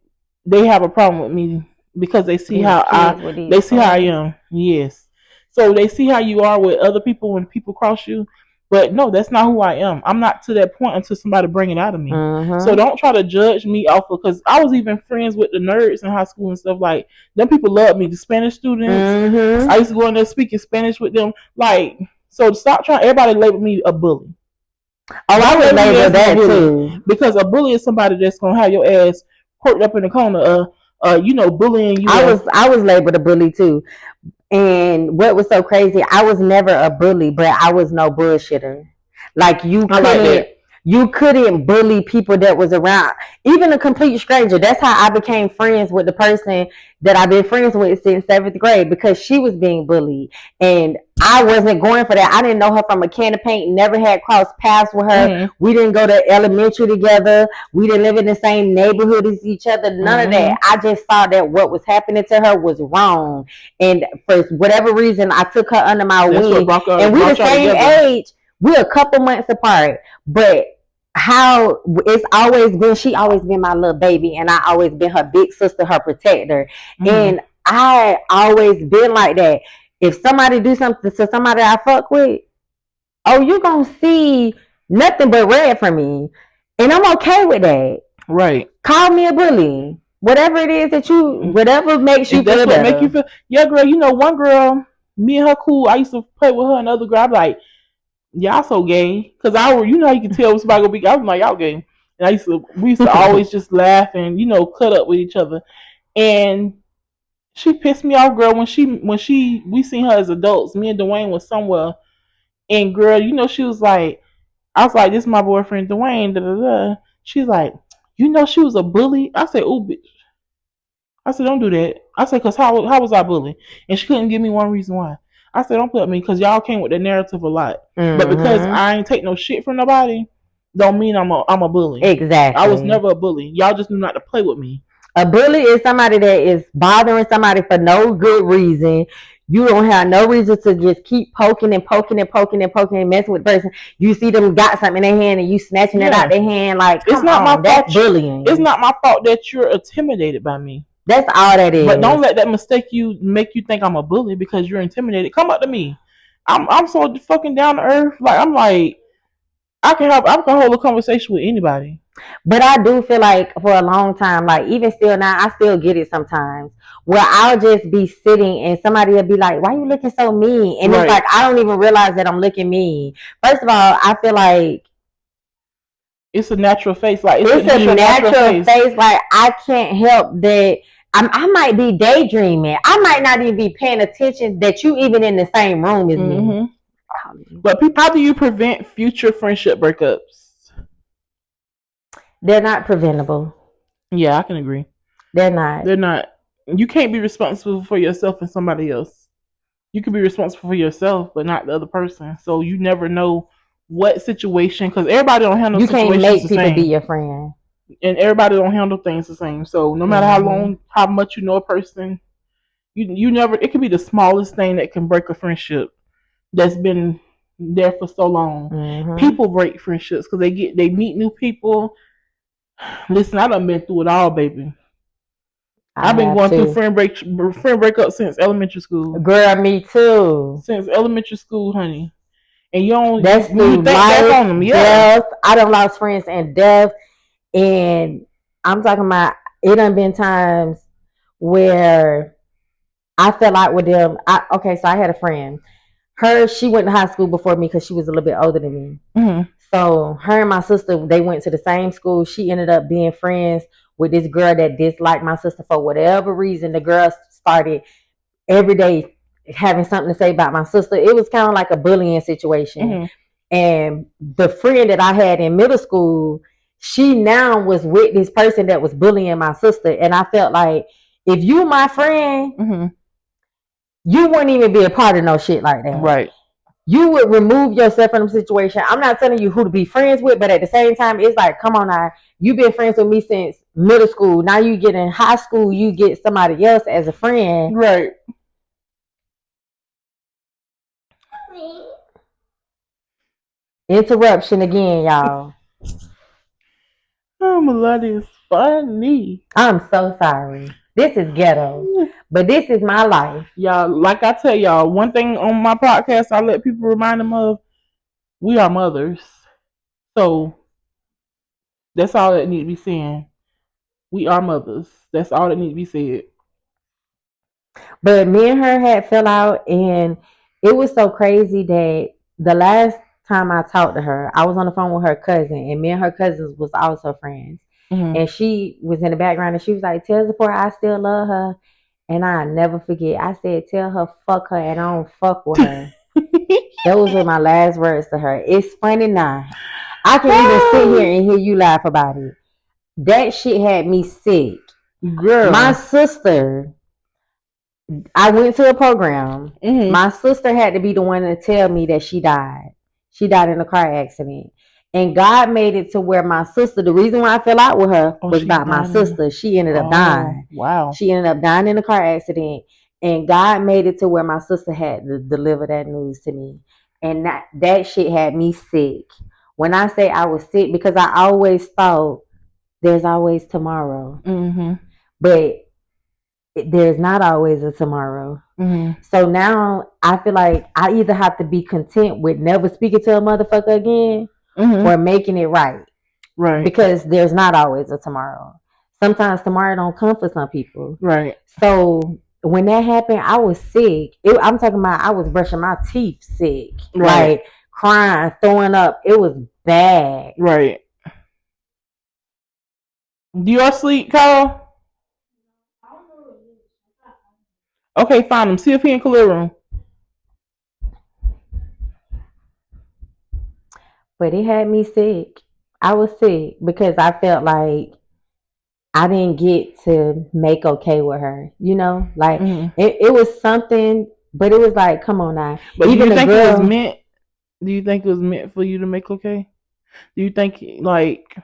they have a problem with me because they see how I am. Yes. So they see how you are with other people when people cross you. But no, that's not who I am. I'm not to that point until somebody bring it out of me. So don't try to judge me off of, because I was even friends with the nerds in high school and stuff. Like, them people loved me. The Spanish students. I used to go in there speaking Spanish with them. Like, so stop trying. Everybody labeled me a bully. Oh, I would label that too. Because a bully is somebody that's gonna have your ass perked up in the corner. Bullying you. I was labeled a bully too. And what was so crazy, I was never a bully, but I was no bullshitter. Like you couldn't bully people that was around, even a complete stranger. That's how I became friends with the person that I've been friends with since 7th grade, because she was being bullied and I wasn't going for that. I didn't know her from a can of paint, never had crossed paths with her. We didn't go to elementary together. We didn't live in the same neighborhood as each other. None of that. I just saw that what was happening to her was wrong. And for whatever reason, I took her under my wing. And we the same age. We're a couple months apart. But how it's always been, she always been my little baby, and I always been her big sister, her protector. And I always been like that. If somebody do something to somebody I fuck with, oh, you're gonna see nothing but red from me, and I'm okay with that. Right? Call me a bully, whatever it is that whatever makes you feel better. Make you feel, yeah, girl. You know, one girl, me and her cool. I used to play with her, and another girl, I'm like, y'all so gay, because you know, you can tell when somebody gonna be. I was like, y'all gay, and we used to always just laugh and cut up with each other, and she pissed me off, girl, when we seen her as adults. Me and Dwayne was somewhere, and girl, she was like, I was like, this is my boyfriend Dwayne, da da da. She's like, you know, she was a bully. I said, ooh, bitch. I said, don't do that. I said, because how was I bullied? And she couldn't give me one reason why. I said, don't put me, because y'all came with the narrative a lot. But because I ain't take no shit from nobody, don't mean I'm a bully. Exactly. I was never a bully. Y'all just knew not to play with me. A bully is somebody that is bothering somebody for no good reason. You don't have no reason to just keep poking and messing with the person. You see them got something in their hand and you snatching it out their hand. Like, it's not my fault. That's bullying. It's not my fault that you're intimidated by me. That's all that is. But don't let that mistake make you think I'm a bully because you're intimidated. Come up to me. I'm so fucking down to earth. Like, I'm like, I can hold a conversation with anybody. But I do feel like for a long time, like even still now, I still get it sometimes. Where I'll just be sitting and somebody will be like, "Why you looking so mean?" And it's like I don't even realize that I'm looking mean. First of all, I feel like it's a natural face. Like it's a natural face. Like I can't help that. I might be daydreaming. I might not even be paying attention that you even in the same room as me. But how do you prevent future friendship breakups? They're not preventable. Yeah, I can agree. They're not. They're not. You can't be responsible for yourself and somebody else. You can be responsible for yourself, but not the other person. So you never know what situation, because everybody don't handle situations the same. You can't make people be your friend. And everybody don't handle things the same. So no matter how much you know a person, you never. It can be the smallest thing that can break a friendship that's been there for so long. People break friendships because they meet new people. Listen, I done been through it all, baby. I've been going through friend breakup since elementary school. Girl, me too. Since elementary school, honey. And you don't. That's through life, back on them. Death. I done lost friends and death. And I'm talking about it done been times where I fell out with them. So I had a friend. She went to high school before me because she was a little bit older than me. So her and my sister, they went to the same school. She ended up being friends with this girl that disliked my sister for whatever reason. The girl started every day having something to say about my sister. It was kind of like a bullying situation. And the friend that I had in middle school, she now was with this person that was bullying my sister. And I felt like, if you my friend, you wouldn't even be a part of no shit like that. Right. You would remove yourself from the situation. I'm not telling you who to be friends with, but at the same time, it's like, come on now. You've been friends with me since middle school. Now you get in high school, you get somebody else as a friend. Right. Interruption again, y'all. Oh, Melody is funny. I'm so sorry. This is ghetto, but this is my life. Y'all, like I tell y'all, one thing on my podcast, I let people remind them of, we are mothers. So that's all that need to be said. We are mothers. That's all that need to be said. But me and her had fell out, and it was so crazy that the last time I talked to her, I was on the phone with her cousin, and me and her cousins was also friends. And she was in the background, and she was like, "Tell Zipporah I still love her." And I never forget, I said, "Tell her fuck her, and I don't fuck with her." Those were my last words to her. It's funny now. I can even sit here and hear you laugh about it. That shit had me sick. Girl. My sister, I went to a program. My sister had to be the one to tell me that she died. She died in a car accident. And God made it to where my sister, the reason why I fell out with her was about my sister. She ended up dying. Wow. She ended up dying in a car accident. And God made it to where my sister had to deliver that news to me. And that shit had me sick. When I say I was sick, because I always thought there's always tomorrow. But there's not always a tomorrow. So now I feel like I either have to be content with never speaking to a motherfucker again, or making it right. Right. Because there's not always a tomorrow. Sometimes tomorrow don't come for some people. Right. So when that happened, I was sick. I'm talking about I was brushing my teeth sick. Right. Like crying, throwing up. It was bad. Right. Do you all sleep, Kyle? Okay, find him. See if he in clear room. But it had me sick. I was sick because I felt like I didn't get to make okay with her. You know, like it was something, but it was like, come on now. But even do you think it was meant? Do you think it was meant for you to make okay? Do you think like?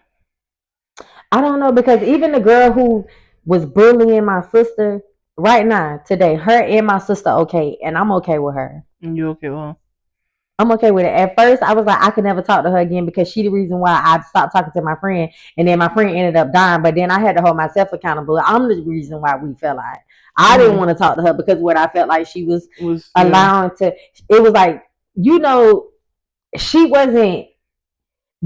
I don't know, because even the girl who was bullying my sister right now today, her and my sister okay, and I'm okay with her. You okay with her? I'm okay with it. At first, I was like, I could never talk to her again because she the reason why I stopped talking to my friend, and then my friend ended up dying. But then I had to hold myself accountable. I'm the reason why we fell out. I didn't want to talk to her because what I felt like she was allowing to. It was like, you know, she wasn't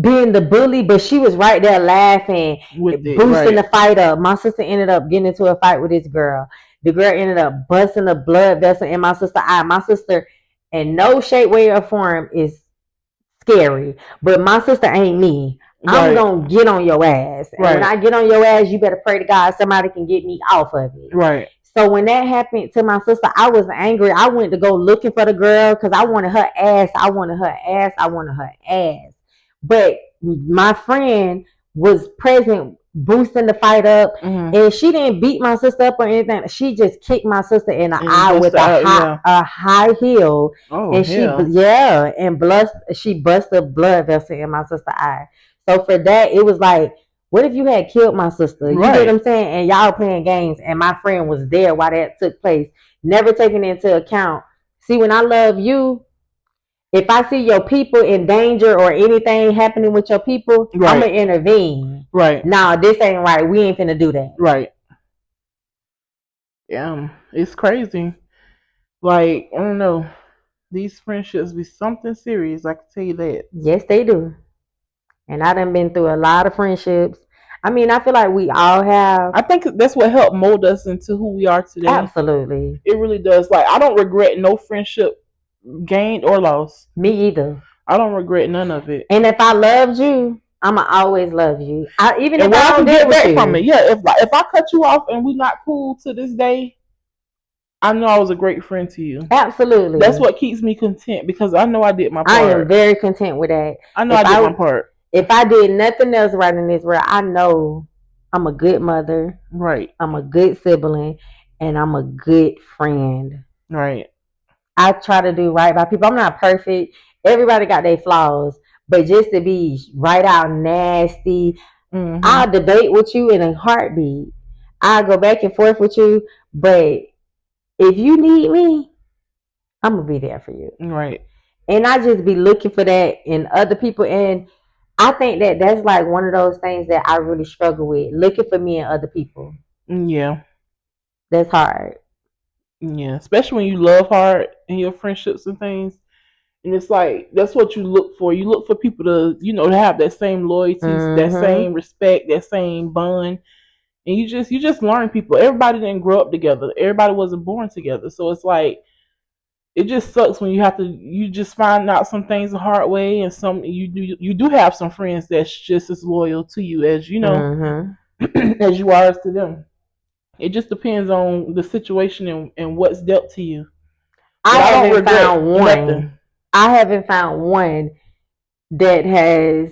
being the bully, but she was right there laughing, boosting the fight up. My sister ended up getting into a fight with this girl. The girl ended up busting a blood vessel in my sister's eye. My sister, in no shape, way, or form, is scary, but my sister ain't me. I'm gonna get on your ass. And when I get on your ass, you better pray to God somebody can get me off of it. Right. So when that happened to my sister, I was angry. I went to go looking for the girl because I wanted her ass. I wanted her ass. I wanted her ass. But my friend was present, boosting the fight up, and she didn't beat my sister up or anything. She just kicked my sister in the eye with a high heel, and she bust a blood vessel in my sister's eye. So for that, it was like, what if you had killed my sister? You know what I'm saying? And y'all playing games, and my friend was there while that took place, never taking into account. See, when I love you, if I see your people in danger or anything happening with your people, I'm gonna intervene. Right. Nah, this ain't right. We ain't finna do that. Right. Yeah, it's crazy. Like, I don't know. These friendships be something serious. I can tell you that. Yes, they do. And I done been through a lot of friendships. I mean, I feel like we all have. I think that's what helped mold us into who we are today. Absolutely. It really does. Like, I don't regret no friendship gained or lost. Me either. I don't regret none of it. And if I loved you, I'ma always love you. Even if I don't get back from it. Yeah, if I cut you off and we not cool to this day, I know I was a great friend to you. Absolutely. That's what keeps me content, because I know I did my part. I am very content with that. I know I did my part. If I did nothing else right in this world, I know I'm a good mother. Right. I'm a good sibling, and I'm a good friend. Right. I try to do right by people. I'm not perfect. Everybody got their flaws. But just to be right out nasty, I'll debate with you in a heartbeat. I'll go back and forth with you. But if you need me, I'm going to be there for you. Right. And I just be looking for that in other people. And I think that that's like one of those things that I really struggle with. Looking for me in other people. Yeah. That's hard. Yeah. Especially when you love hard in your friendships and things. And it's like, that's what you look for. You look for people to, to have that same loyalty, that same respect, that same bond. And you just learn people. Everybody didn't grow up together. Everybody wasn't born together. So it's like, it just sucks when you just find out some things the hard way, and you do have some friends that's just as loyal to you as as you are to them. It just depends on the situation and what's dealt to you. I haven't found one. I haven't found one that has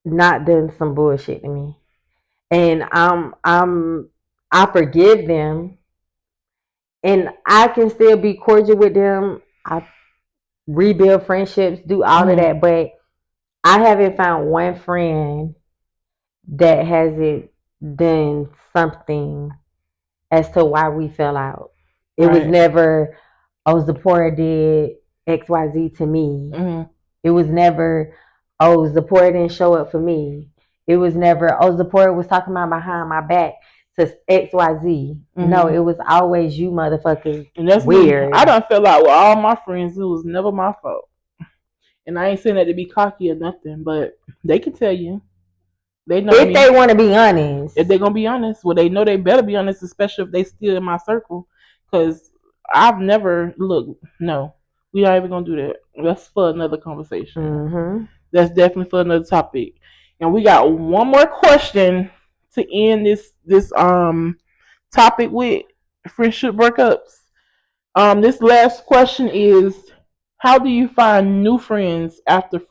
not done some bullshit to me, and I forgive them, and I can still be cordial with them. I rebuild friendships, do all of that, but I haven't found one friend that hasn't done something as to why we fell out. It was never, oh, Zipporah did XYZ to me. It was never, oh, Zipporah didn't show up for me. It was never, oh, Zipporah was talking about behind my back to XYZ. No, it was always you motherfuckers. And that's weird. I done fell out with all my friends. It was never my fault. And I ain't saying that to be cocky or nothing, but they can tell you. They know if they want to be honest. If they're going to be honest, well, they know they better be honest, especially if they still in my circle. Because I've never, no, we not even going to do that. That's for another conversation. That's definitely for another topic. And we got one more question to end this topic with friendship breakups. This last question is, how do you find new friends after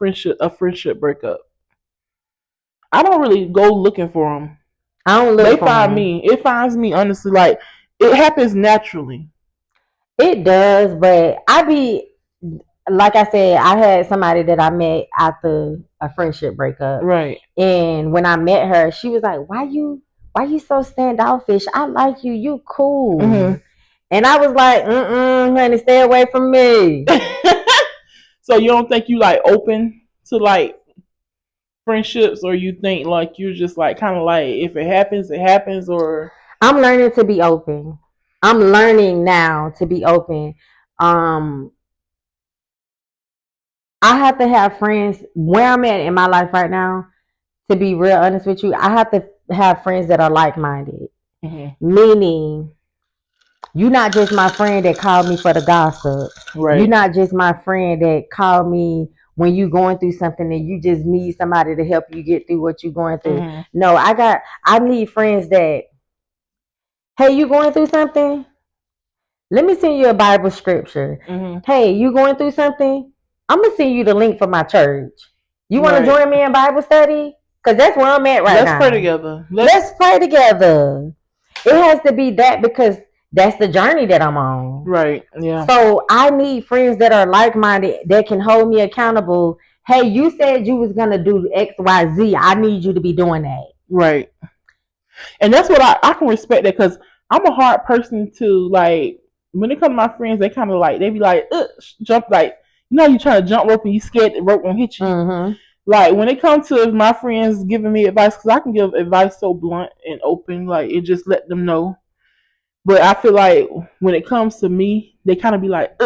a friendship breakup? I don't really go looking for them. I don't look They for find them. me. It finds me, honestly. Like, it happens naturally. It does, but like I said, I had somebody that I met after a friendship breakup. Right. And when I met her, she was like, why you so standoffish? I like you. You cool. Mm-hmm. And I was like, honey, stay away from me. So you don't think you like open to like friendships, or you think like you're just like kind of like, if it happens, it happens? Or I'm learning to be open. I'm learning now to be open. I have to have friends where I'm at in my life right now. To be real honest with you, I have to have friends that are like-minded. Mm-hmm. Meaning, you're not just my friend that called me for the gossip. Right. You're not just my friend that called me when you're going through something and you just need somebody to help you get through what you're going through. Mm-hmm. No, I need friends that, hey, you going through something? Let me send you a Bible scripture. Mm-hmm. Hey, you going through something? I'm going to send you the link for my church. You want to join me in Bible study? Because that's where I'm at right now. Let's pray together. Let's pray together. It has to be that, because that's the journey that I'm on. Right. Yeah. So I need friends that are like-minded, that can hold me accountable. Hey, you said you was going to do X, Y, Z. I need you to be doing that. Right. And that's what I can respect that, because I'm a hard person to, like, when it comes to my friends, they kind of like, they be like, jump, like, you know, you trying to jump rope and you scared the rope won't hit you. Mm-hmm. Like, when it comes to my friends giving me advice, because I can give advice so blunt and open, like, it just let them know. But I feel like when it comes to me, they kind of be like,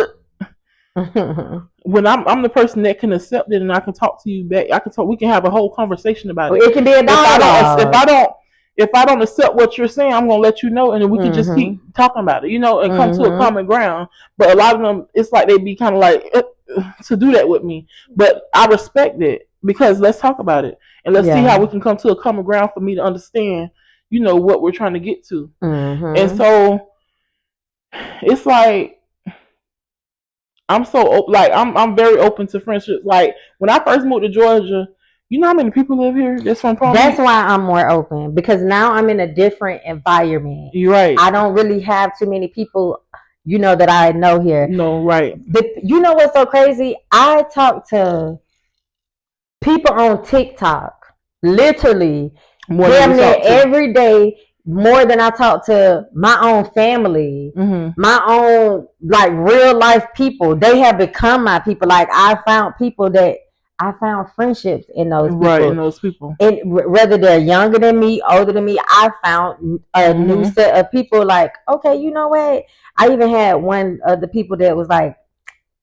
when I'm the person that can accept it and I can talk to you back, we can have a whole conversation about it. It can be a dialogue. If I don't accept what you're saying, I'm gonna let you know, and then we can just keep talking about it, you know, and come to a common ground. But a lot of them, it's like they be kind of like to do that with me. But I respect it, because let's talk about it and let's see how we can come to a common ground for me to understand, you know, what we're trying to get to. Mm-hmm. And so it's like, I'm very open to friendships. Like, when I first moved to Georgia, you know how many people live here that's from Palm Beach? That's why I'm more open, because now I'm in a different environment. You're right. I don't really have too many people, you know, that I know here. No, right. But you know what's so crazy? I talk to people on TikTok, literally, damn near every day, more than I talk to my own family, my own, like, real life people. They have become my people. Like, I found friendships in those people. Right, in those people. And whether they're younger than me, older than me, I found a new set of people. Like, okay, you know what? I even had one of the people that was like,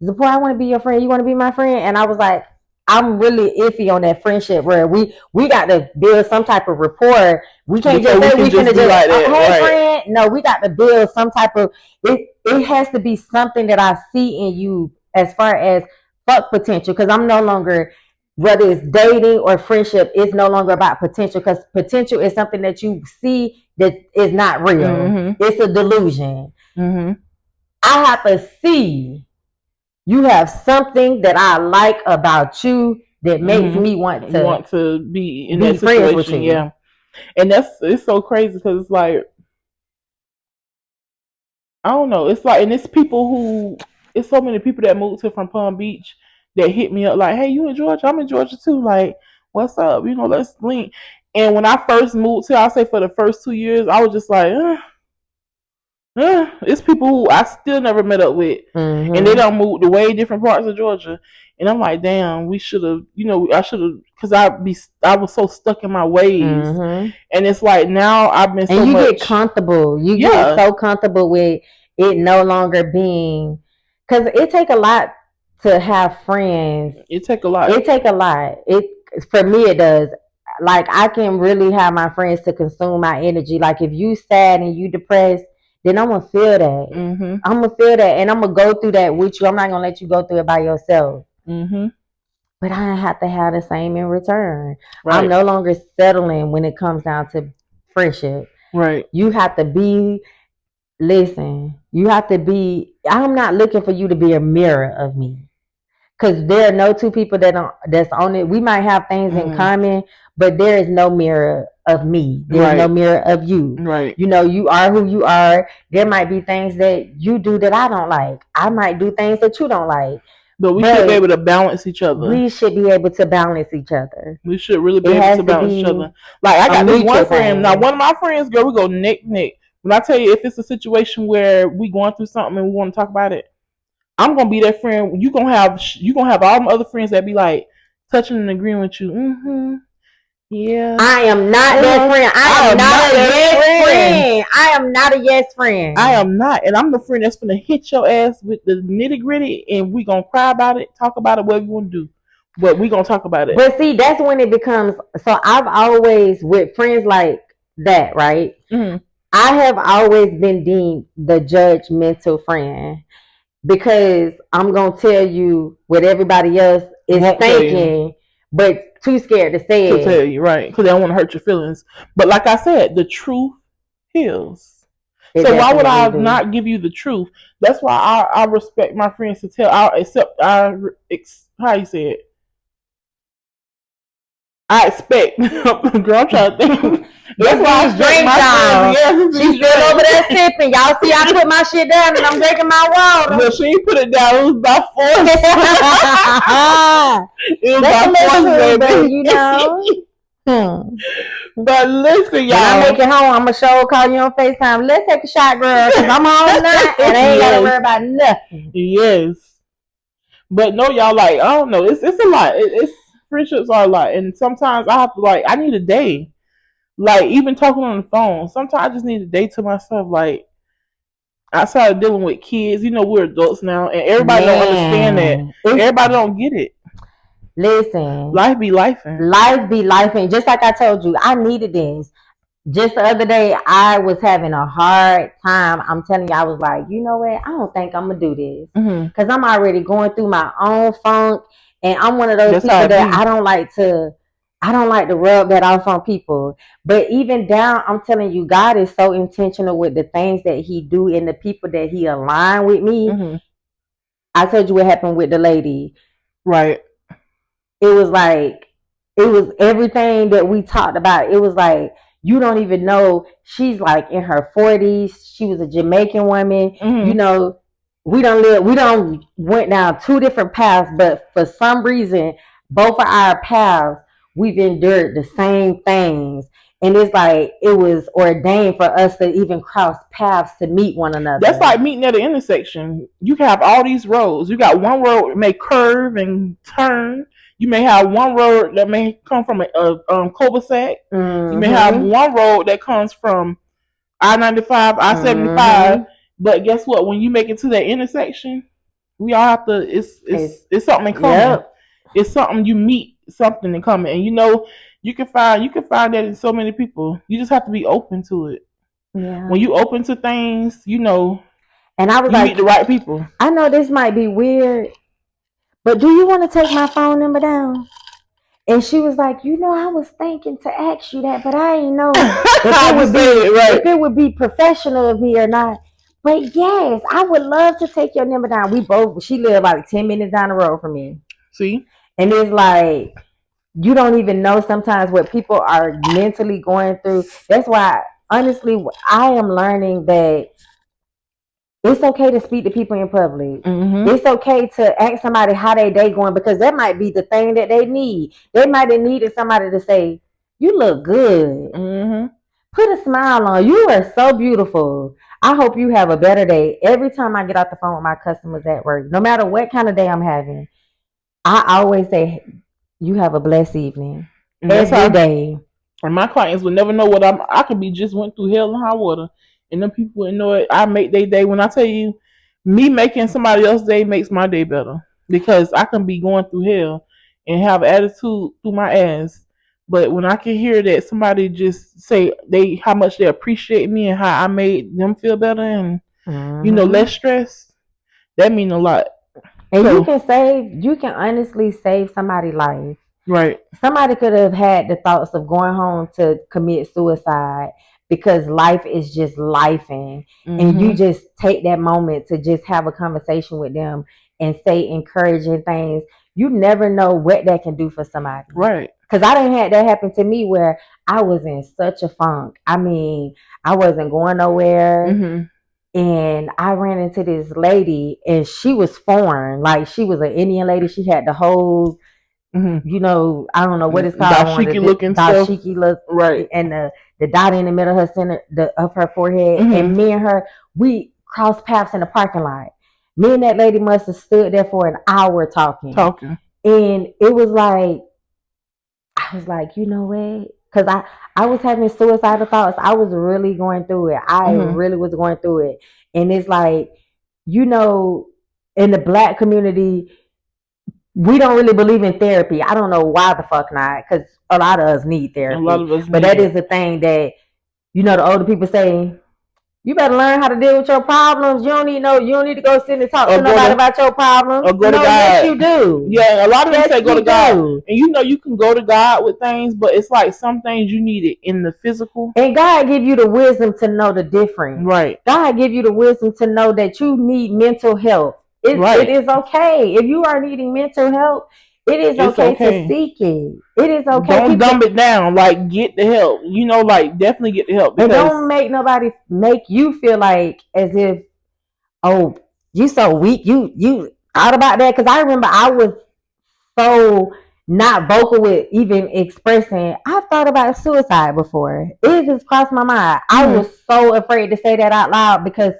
Zipporah, I want to be your friend. You want to be my friend? And I was like, I'm really iffy on that friendship, where we got to build some type of rapport. We can't just say we can just be like that. Hey, friend. No, we got to build some type of, it has to be something that I see in you, as far as fuck potential. Because I'm no longer, whether it's dating or friendship, it's no longer about potential, because potential is something that you see that is not real. Mm-hmm. It's a delusion. Mm-hmm. I have to see you have something that I like about you that makes me want to be in that situation with you. Yeah. And it's so crazy, because it's like, I don't know. It's like, and it's so many people that moved from Palm Beach that hit me up like, hey, you in Georgia? I'm in Georgia too. Like, what's up? You know, let's link. And when I first moved here, I'll say for the first 2 years, I was just like, it's people who I still never met up with, and they don't move to way different parts of Georgia, and I'm like, damn, we should have, you know, I should have, because I was so stuck in my ways, and it's like, now I've been, and you get comfortable, get so comfortable with it no longer being, because it take a lot to have friends. It take a lot. For me, it does. Like, I can really have my friends to consume my energy. Like, if you sad and you depressed, then I'm going to feel that. Mm-hmm. I'm going to feel that, and I'm going to go through that with you. I'm not going to let you go through it by yourself. Mm-hmm. But I have to have the same in return. Right. I'm no longer settling when it comes down to friendship. Right. You have to be, I'm not looking for you to be a mirror of me. Because there are no two people that's on it. We might have things in common, but there is no mirror of me. There's no mirror of you. Right. You know, you are who you are. There might be things that you do that I don't like. I might do things that you don't like. But we should be able to balance each other. We should be able to balance each other. We should really be able to balance each other. Like, I got this one friend. Now, one of my friends, girl, we go neck. When I tell you, if it's a situation where we going through something and we want to talk about it, I'm gonna be that friend. You gonna have all my other friends that be like touching and agreeing with you. Mm-hmm. Yeah. I am not that friend. I am not a yes friend. I am not a yes friend. I am not, and I'm the friend that's gonna hit your ass with the nitty gritty, and we gonna cry about it, talk about it, whatever you want to do. But we gonna talk about it. But see, that's when it becomes. So I've always, with friends like that, right? Mm-hmm. I have always been deemed the judgmental friend. Because I'm going to tell you what everybody else is thinking, but too scared to say it. To tell you, right. Because they don't want to hurt your feelings. But like I said, the truth heals. So why would I not give you the truth? That's why I respect my friends to tell. How you say it? I expect. Girl, I'm trying to think. That's why I drink, y'all. She's still over there sipping. Y'all see, I put my shit down and I'm drinking my water. Well, she ain't put it down. It was by force. It was by force, baby. You know. But listen, y'all. When I make it home, I'm gonna show call you on FaceTime. Let's take a shot, girl, because I'm home now and I ain't gotta worry about nothing. Yes. But no, y'all, like, I don't know. It's a lot. It's friendships are a lot, and sometimes I have to, like, I need a day. Like, even talking on the phone, sometimes I just need a day to myself. Like, outside of dealing with kids, you know, we're adults now, and everybody don't understand that. Everybody don't get it. Listen, life be lifing. Life be lifing. Just like I told you, I needed this. Just the other day, I was having a hard time. I'm telling you, I was like, you know what? I don't think I'm gonna do this because I'm already going through my own funk, and I'm one of those people that I don't like to rub that off on people. But even down, I'm telling you, God is so intentional with the things that He do and the people that He align with me. I told you what happened with the lady, right? It was like, it was everything that we talked about. It was like, you don't even know, she's like in her 40s. She was a Jamaican woman. You know, we went down two different paths, but for some reason, both of our paths, we've endured the same things. And it's like, it was ordained for us to even cross paths to meet one another. That's like meeting at an intersection. You can have all these roads. You got one road that may curve and turn. You may have one road that may come from a cul-de-sac. You may have one road that comes from I-95, I-75. But guess what? When you make it to that intersection, we all have to. It's something in common. Yep. It's something you meet, something in common, and you know you can find that in so many people. You just have to be open to it. Yeah. When you open to things, you know. And I was you meet the right people. I know this might be weird, but do you want to take my phone number down? And she was like, you know, I was thinking to ask you that, but I ain't know if it would be professional of me or not. But yes, I would love to take your number down. She lived like 10 minutes down the road from me. See? And it's like, you don't even know sometimes what people are mentally going through. That's why, honestly, I am learning that it's okay to speak to people in public. It's okay to ask somebody how their day going, because that might be the thing that they need. They might have needed somebody to say, you look good. Put a smile on. You are so beautiful. I hope you have a better day. Every time I get off the phone with my customers at work, no matter what kind of day I'm having, I always say, you have a blessed evening. Every day. And my clients would never know what I could be just went through hell and high water. And them people wouldn't know it. I make their day. When I tell you, me making somebody else's day makes my day better. Because I can be going through hell and have attitude through my ass. But when I can hear that somebody just say how much they appreciate me and how I made them feel better and you know, less stress, that means a lot. And you can honestly save somebody's life. Right. Somebody could have had the thoughts of going home to commit suicide because life is just lifing. And you just take that moment to just have a conversation with them and say encouraging things, you never know what that can do for somebody. Right. Because I didn't have that happen to me where I was in such a funk. I mean, I wasn't going nowhere. Mm-hmm. And I ran into this lady, and she was foreign. Like, she was an Indian lady. She had the whole, mm-hmm. you know, I don't know what it's called. Dashiki looking stuff. Dashiki look. Right. And the dot in the middle of her center, of her forehead. Mm-hmm. And me and her, we crossed paths in the parking lot. Me and that lady must have stood there for an hour talking. And it was like, I was like, you know what? Because I was having suicidal thoughts. I was really going through it. I really was going through it. And it's like, you know, in the Black community, we don't really believe in therapy. I don't know why the fuck not, because a lot of us need therapy. A lot of us but that is the thing that, you know, the older people say, you better learn how to deal with your problems. You don't need to go sit and talk to nobody about your problems. Or go to God. Yes, you do. Yeah, a lot of them say go to God. And you know you can go to God with things, but it's like some things you need it in the physical. And God give you the wisdom to know the difference. Right. God give you the wisdom to know that you need mental health. It is okay. If you are needing mental health, it is okay to seek it. It is okay. Don't dumb it down. Like, get the help. You know, like, definitely get the help. And don't make nobody make you feel like as if, oh, you so weak. You thought about that? Because I remember I was so not vocal with even expressing. I thought about suicide before. It just crossed my mind. I was so afraid to say that out loud because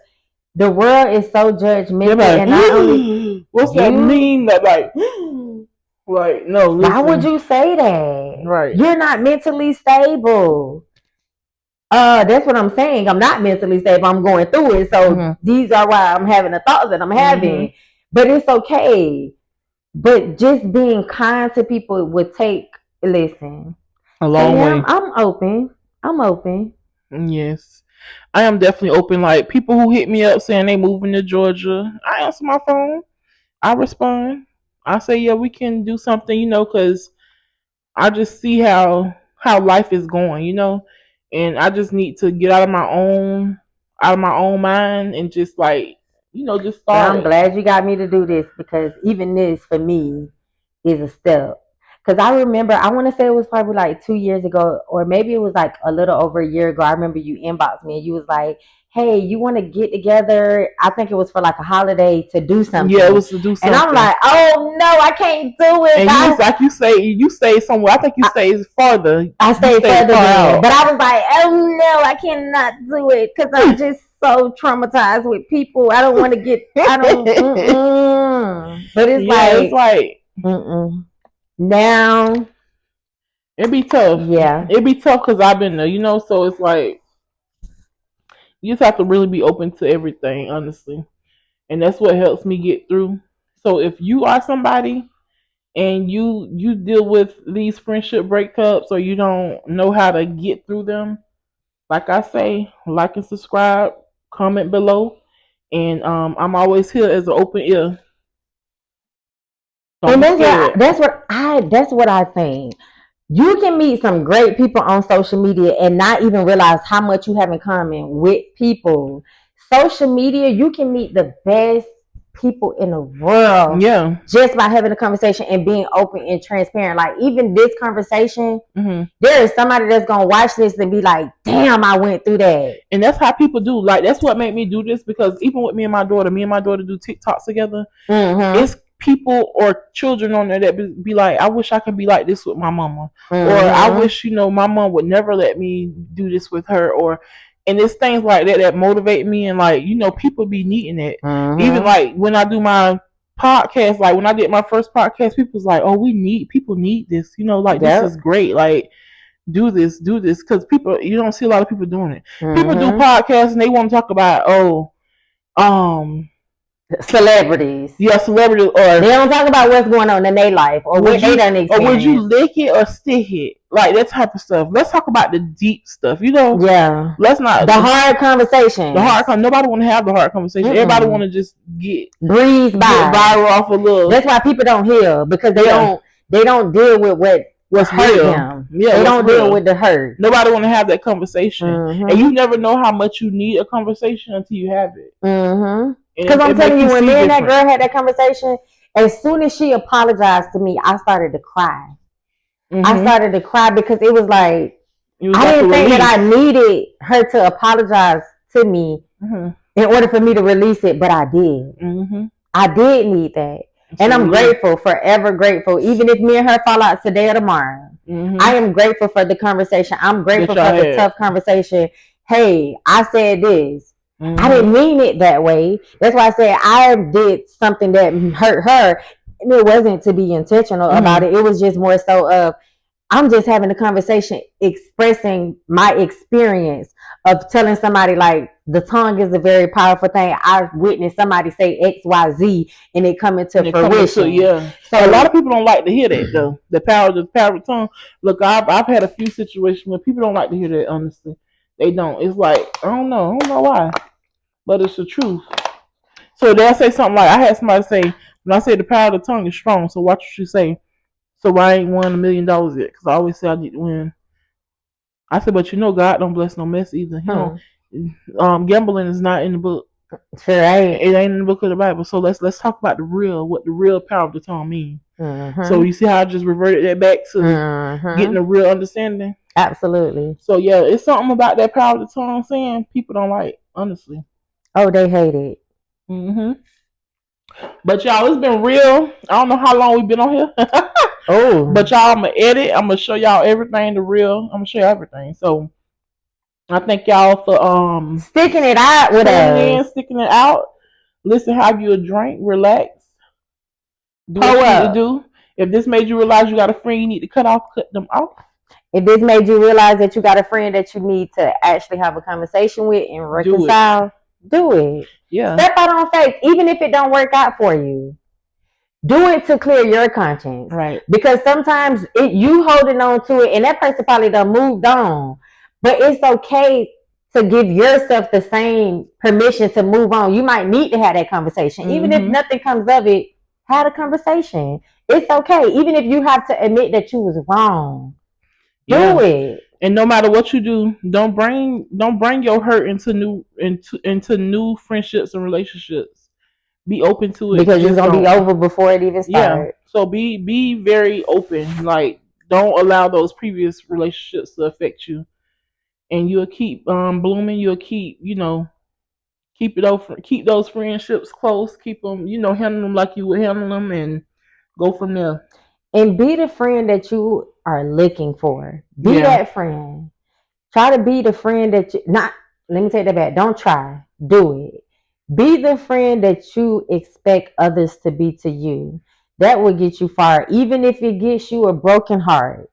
the world is so judgmental. Like, and not only what's that mean that like. Right, no. Listen. Why would you say that? Right, you're not mentally stable. That's what I'm saying. I'm not mentally stable. I'm going through it. So these are why I'm having the thoughts that I'm having. But it's okay. But just being kind to people would take. Listen, a long way. I'm open. Yes, I am definitely open. Like people who hit me up saying they moving to Georgia, I answer my phone. I respond. I say, yeah, we can do something, you know, because I just see how life is going, you know, and I just need to get out of my own mind and just like, you know, just start. I'm glad you got me to do this because even this for me is a step. Because I remember, I want to say it was probably like 2 years ago, or maybe it was like a little over a year ago. I remember you inboxed me and you was like, hey, you want to get together? I think it was for like a holiday to do something. Yeah, it was to do something. And I'm like, oh no, I can't do it. And you was like, you stay somewhere. I think you stay farther. I stayed further out. But I was like, oh no, I cannot do it because I'm just so traumatized with people. I don't want to get. I don't. But it's like. Now it'd be tough. Yeah, it'd be tough because I've been there, you know. So it's like. You just have to really be open to everything, honestly. And that's what helps me get through. So if you are somebody and you deal with these friendship breakups or you don't know how to get through them, like I say, like and subscribe, comment below. And I'm always here as an open ear. And that's what I think. You can meet some great people on social media and not even realize how much you have in common with people. Social media, you can meet the best people in the world. Yeah. Just by having a conversation and being open and transparent. Like even this conversation, there is somebody that's gonna watch this and be like, damn, I went through that. And that's how people do. Like that's what made me do this because even with me and my daughter do TikToks together. It's people or children on there that be like, I wish I could be like this with my mama, or I wish, you know, my mom would never let me do this with her, and it's things like that motivate me, and like, you know, people be needing it. Even like when I do my podcast, like when I did my first podcast, people was like, oh, people need this, you know, like this is great, like do this, because people, you don't see a lot of people doing it. People do podcasts and they want to talk about celebrities. Yeah, celebrities. Or they don't talk about what's going on in their life or what they done experienced. Or would you lick it or stick it? Like that type of stuff. Let's talk about the deep stuff, you know? Yeah. Let's not. The hard conversation. Nobody want to have the hard conversation. Everybody want to just breeze by. Get viral off a little. That's why people don't heal because they don't deal with what's hurt them. Yeah, they don't deal with the hurt. Nobody want to have that conversation. And you never know how much you need a conversation until you have it. Because I'm telling you, when me and that girl had that conversation, as soon as she apologized to me, I started to cry. I started to cry because it was like, I didn't think that I needed her to apologize to me in order for me to release it, but I did. I did need that. And I'm grateful, forever grateful. Even if me and her fall out today or tomorrow, I am grateful for the conversation. I'm grateful for the tough conversation. Hey, I said this. I didn't mean it that way. That's why I said I did something that hurt her. And it wasn't to be intentional about it. It was just more so of, I'm just having a conversation, expressing my experience of telling somebody like the tongue is a very powerful thing. I witnessed somebody say X, Y, Z, and it come into fruition. So a lot of people don't like to hear that though. The power of the tongue. Look, I've had a few situations where people don't like to hear that. Honestly, they don't. It's like I don't know why, but it's the truth. So they'll say something like, I had somebody say, when I say the power of the tongue is strong, so watch what you say. So I ain't won $1 million yet, because I always say I need to win. I said, but God don't bless no mess either. Gambling is not in the book. Sure ain't. It ain't in the book of the Bible. So let's talk about what the real power of the tongue means. So you see how I just reverted that back to getting a real understanding? Absolutely. So yeah, it's something about that power of the tongue saying people don't like, honestly. Oh, they hate it. But y'all, it's been real. I don't know how long we've been on here. But y'all, I'm gonna edit. I'm gonna show y'all everything. I'm gonna show you everything. So I thank y'all for sticking it out with us. Sticking it out. Listen, have you a drink, relax. Do what you need to do. If this made you realize you got a friend you need to cut them off. If this made you realize that you got a friend that you need to actually have a conversation with and reconcile, do it. Yeah. Step out on faith, even if it don't work out for you. Do it to clear your conscience. Right. Because sometimes you holding on to it and that person probably done moved on. But it's okay to give yourself the same permission to move on. You might need to have that conversation. Even if nothing comes of it, have a conversation. It's okay. Even if you have to admit that you was wrong. Do it. And no matter what you do, don't bring your hurt into new friendships and relationships. Be open to it, because it's gonna be over before it even starts. Yeah. So be very open. Like, don't allow those previous relationships to affect you, and you'll keep blooming. You'll keep keep those friendships close. Keep them handle them like you would handle them, and go from there. And be the friend that you are looking for. Be that friend. Try to be the friend that you not. Let me take that back. Don't try. Do it. Be the friend that you expect others to be to you. That will get you far, even if it gets you a broken heart.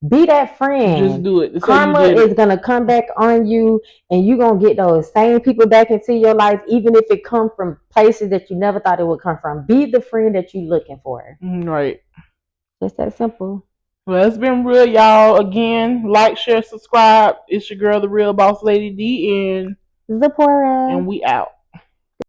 Be that friend. Just do it. Karma is going to come back on you, and you're going to get those same people back into your life, even if it comes from places that you never thought it would come from. Be the friend that you're looking for. Right. Just that simple. Well, it's been real, y'all. Again, like, share, subscribe. It's your girl, the real boss lady D, and Zipporah. And we out.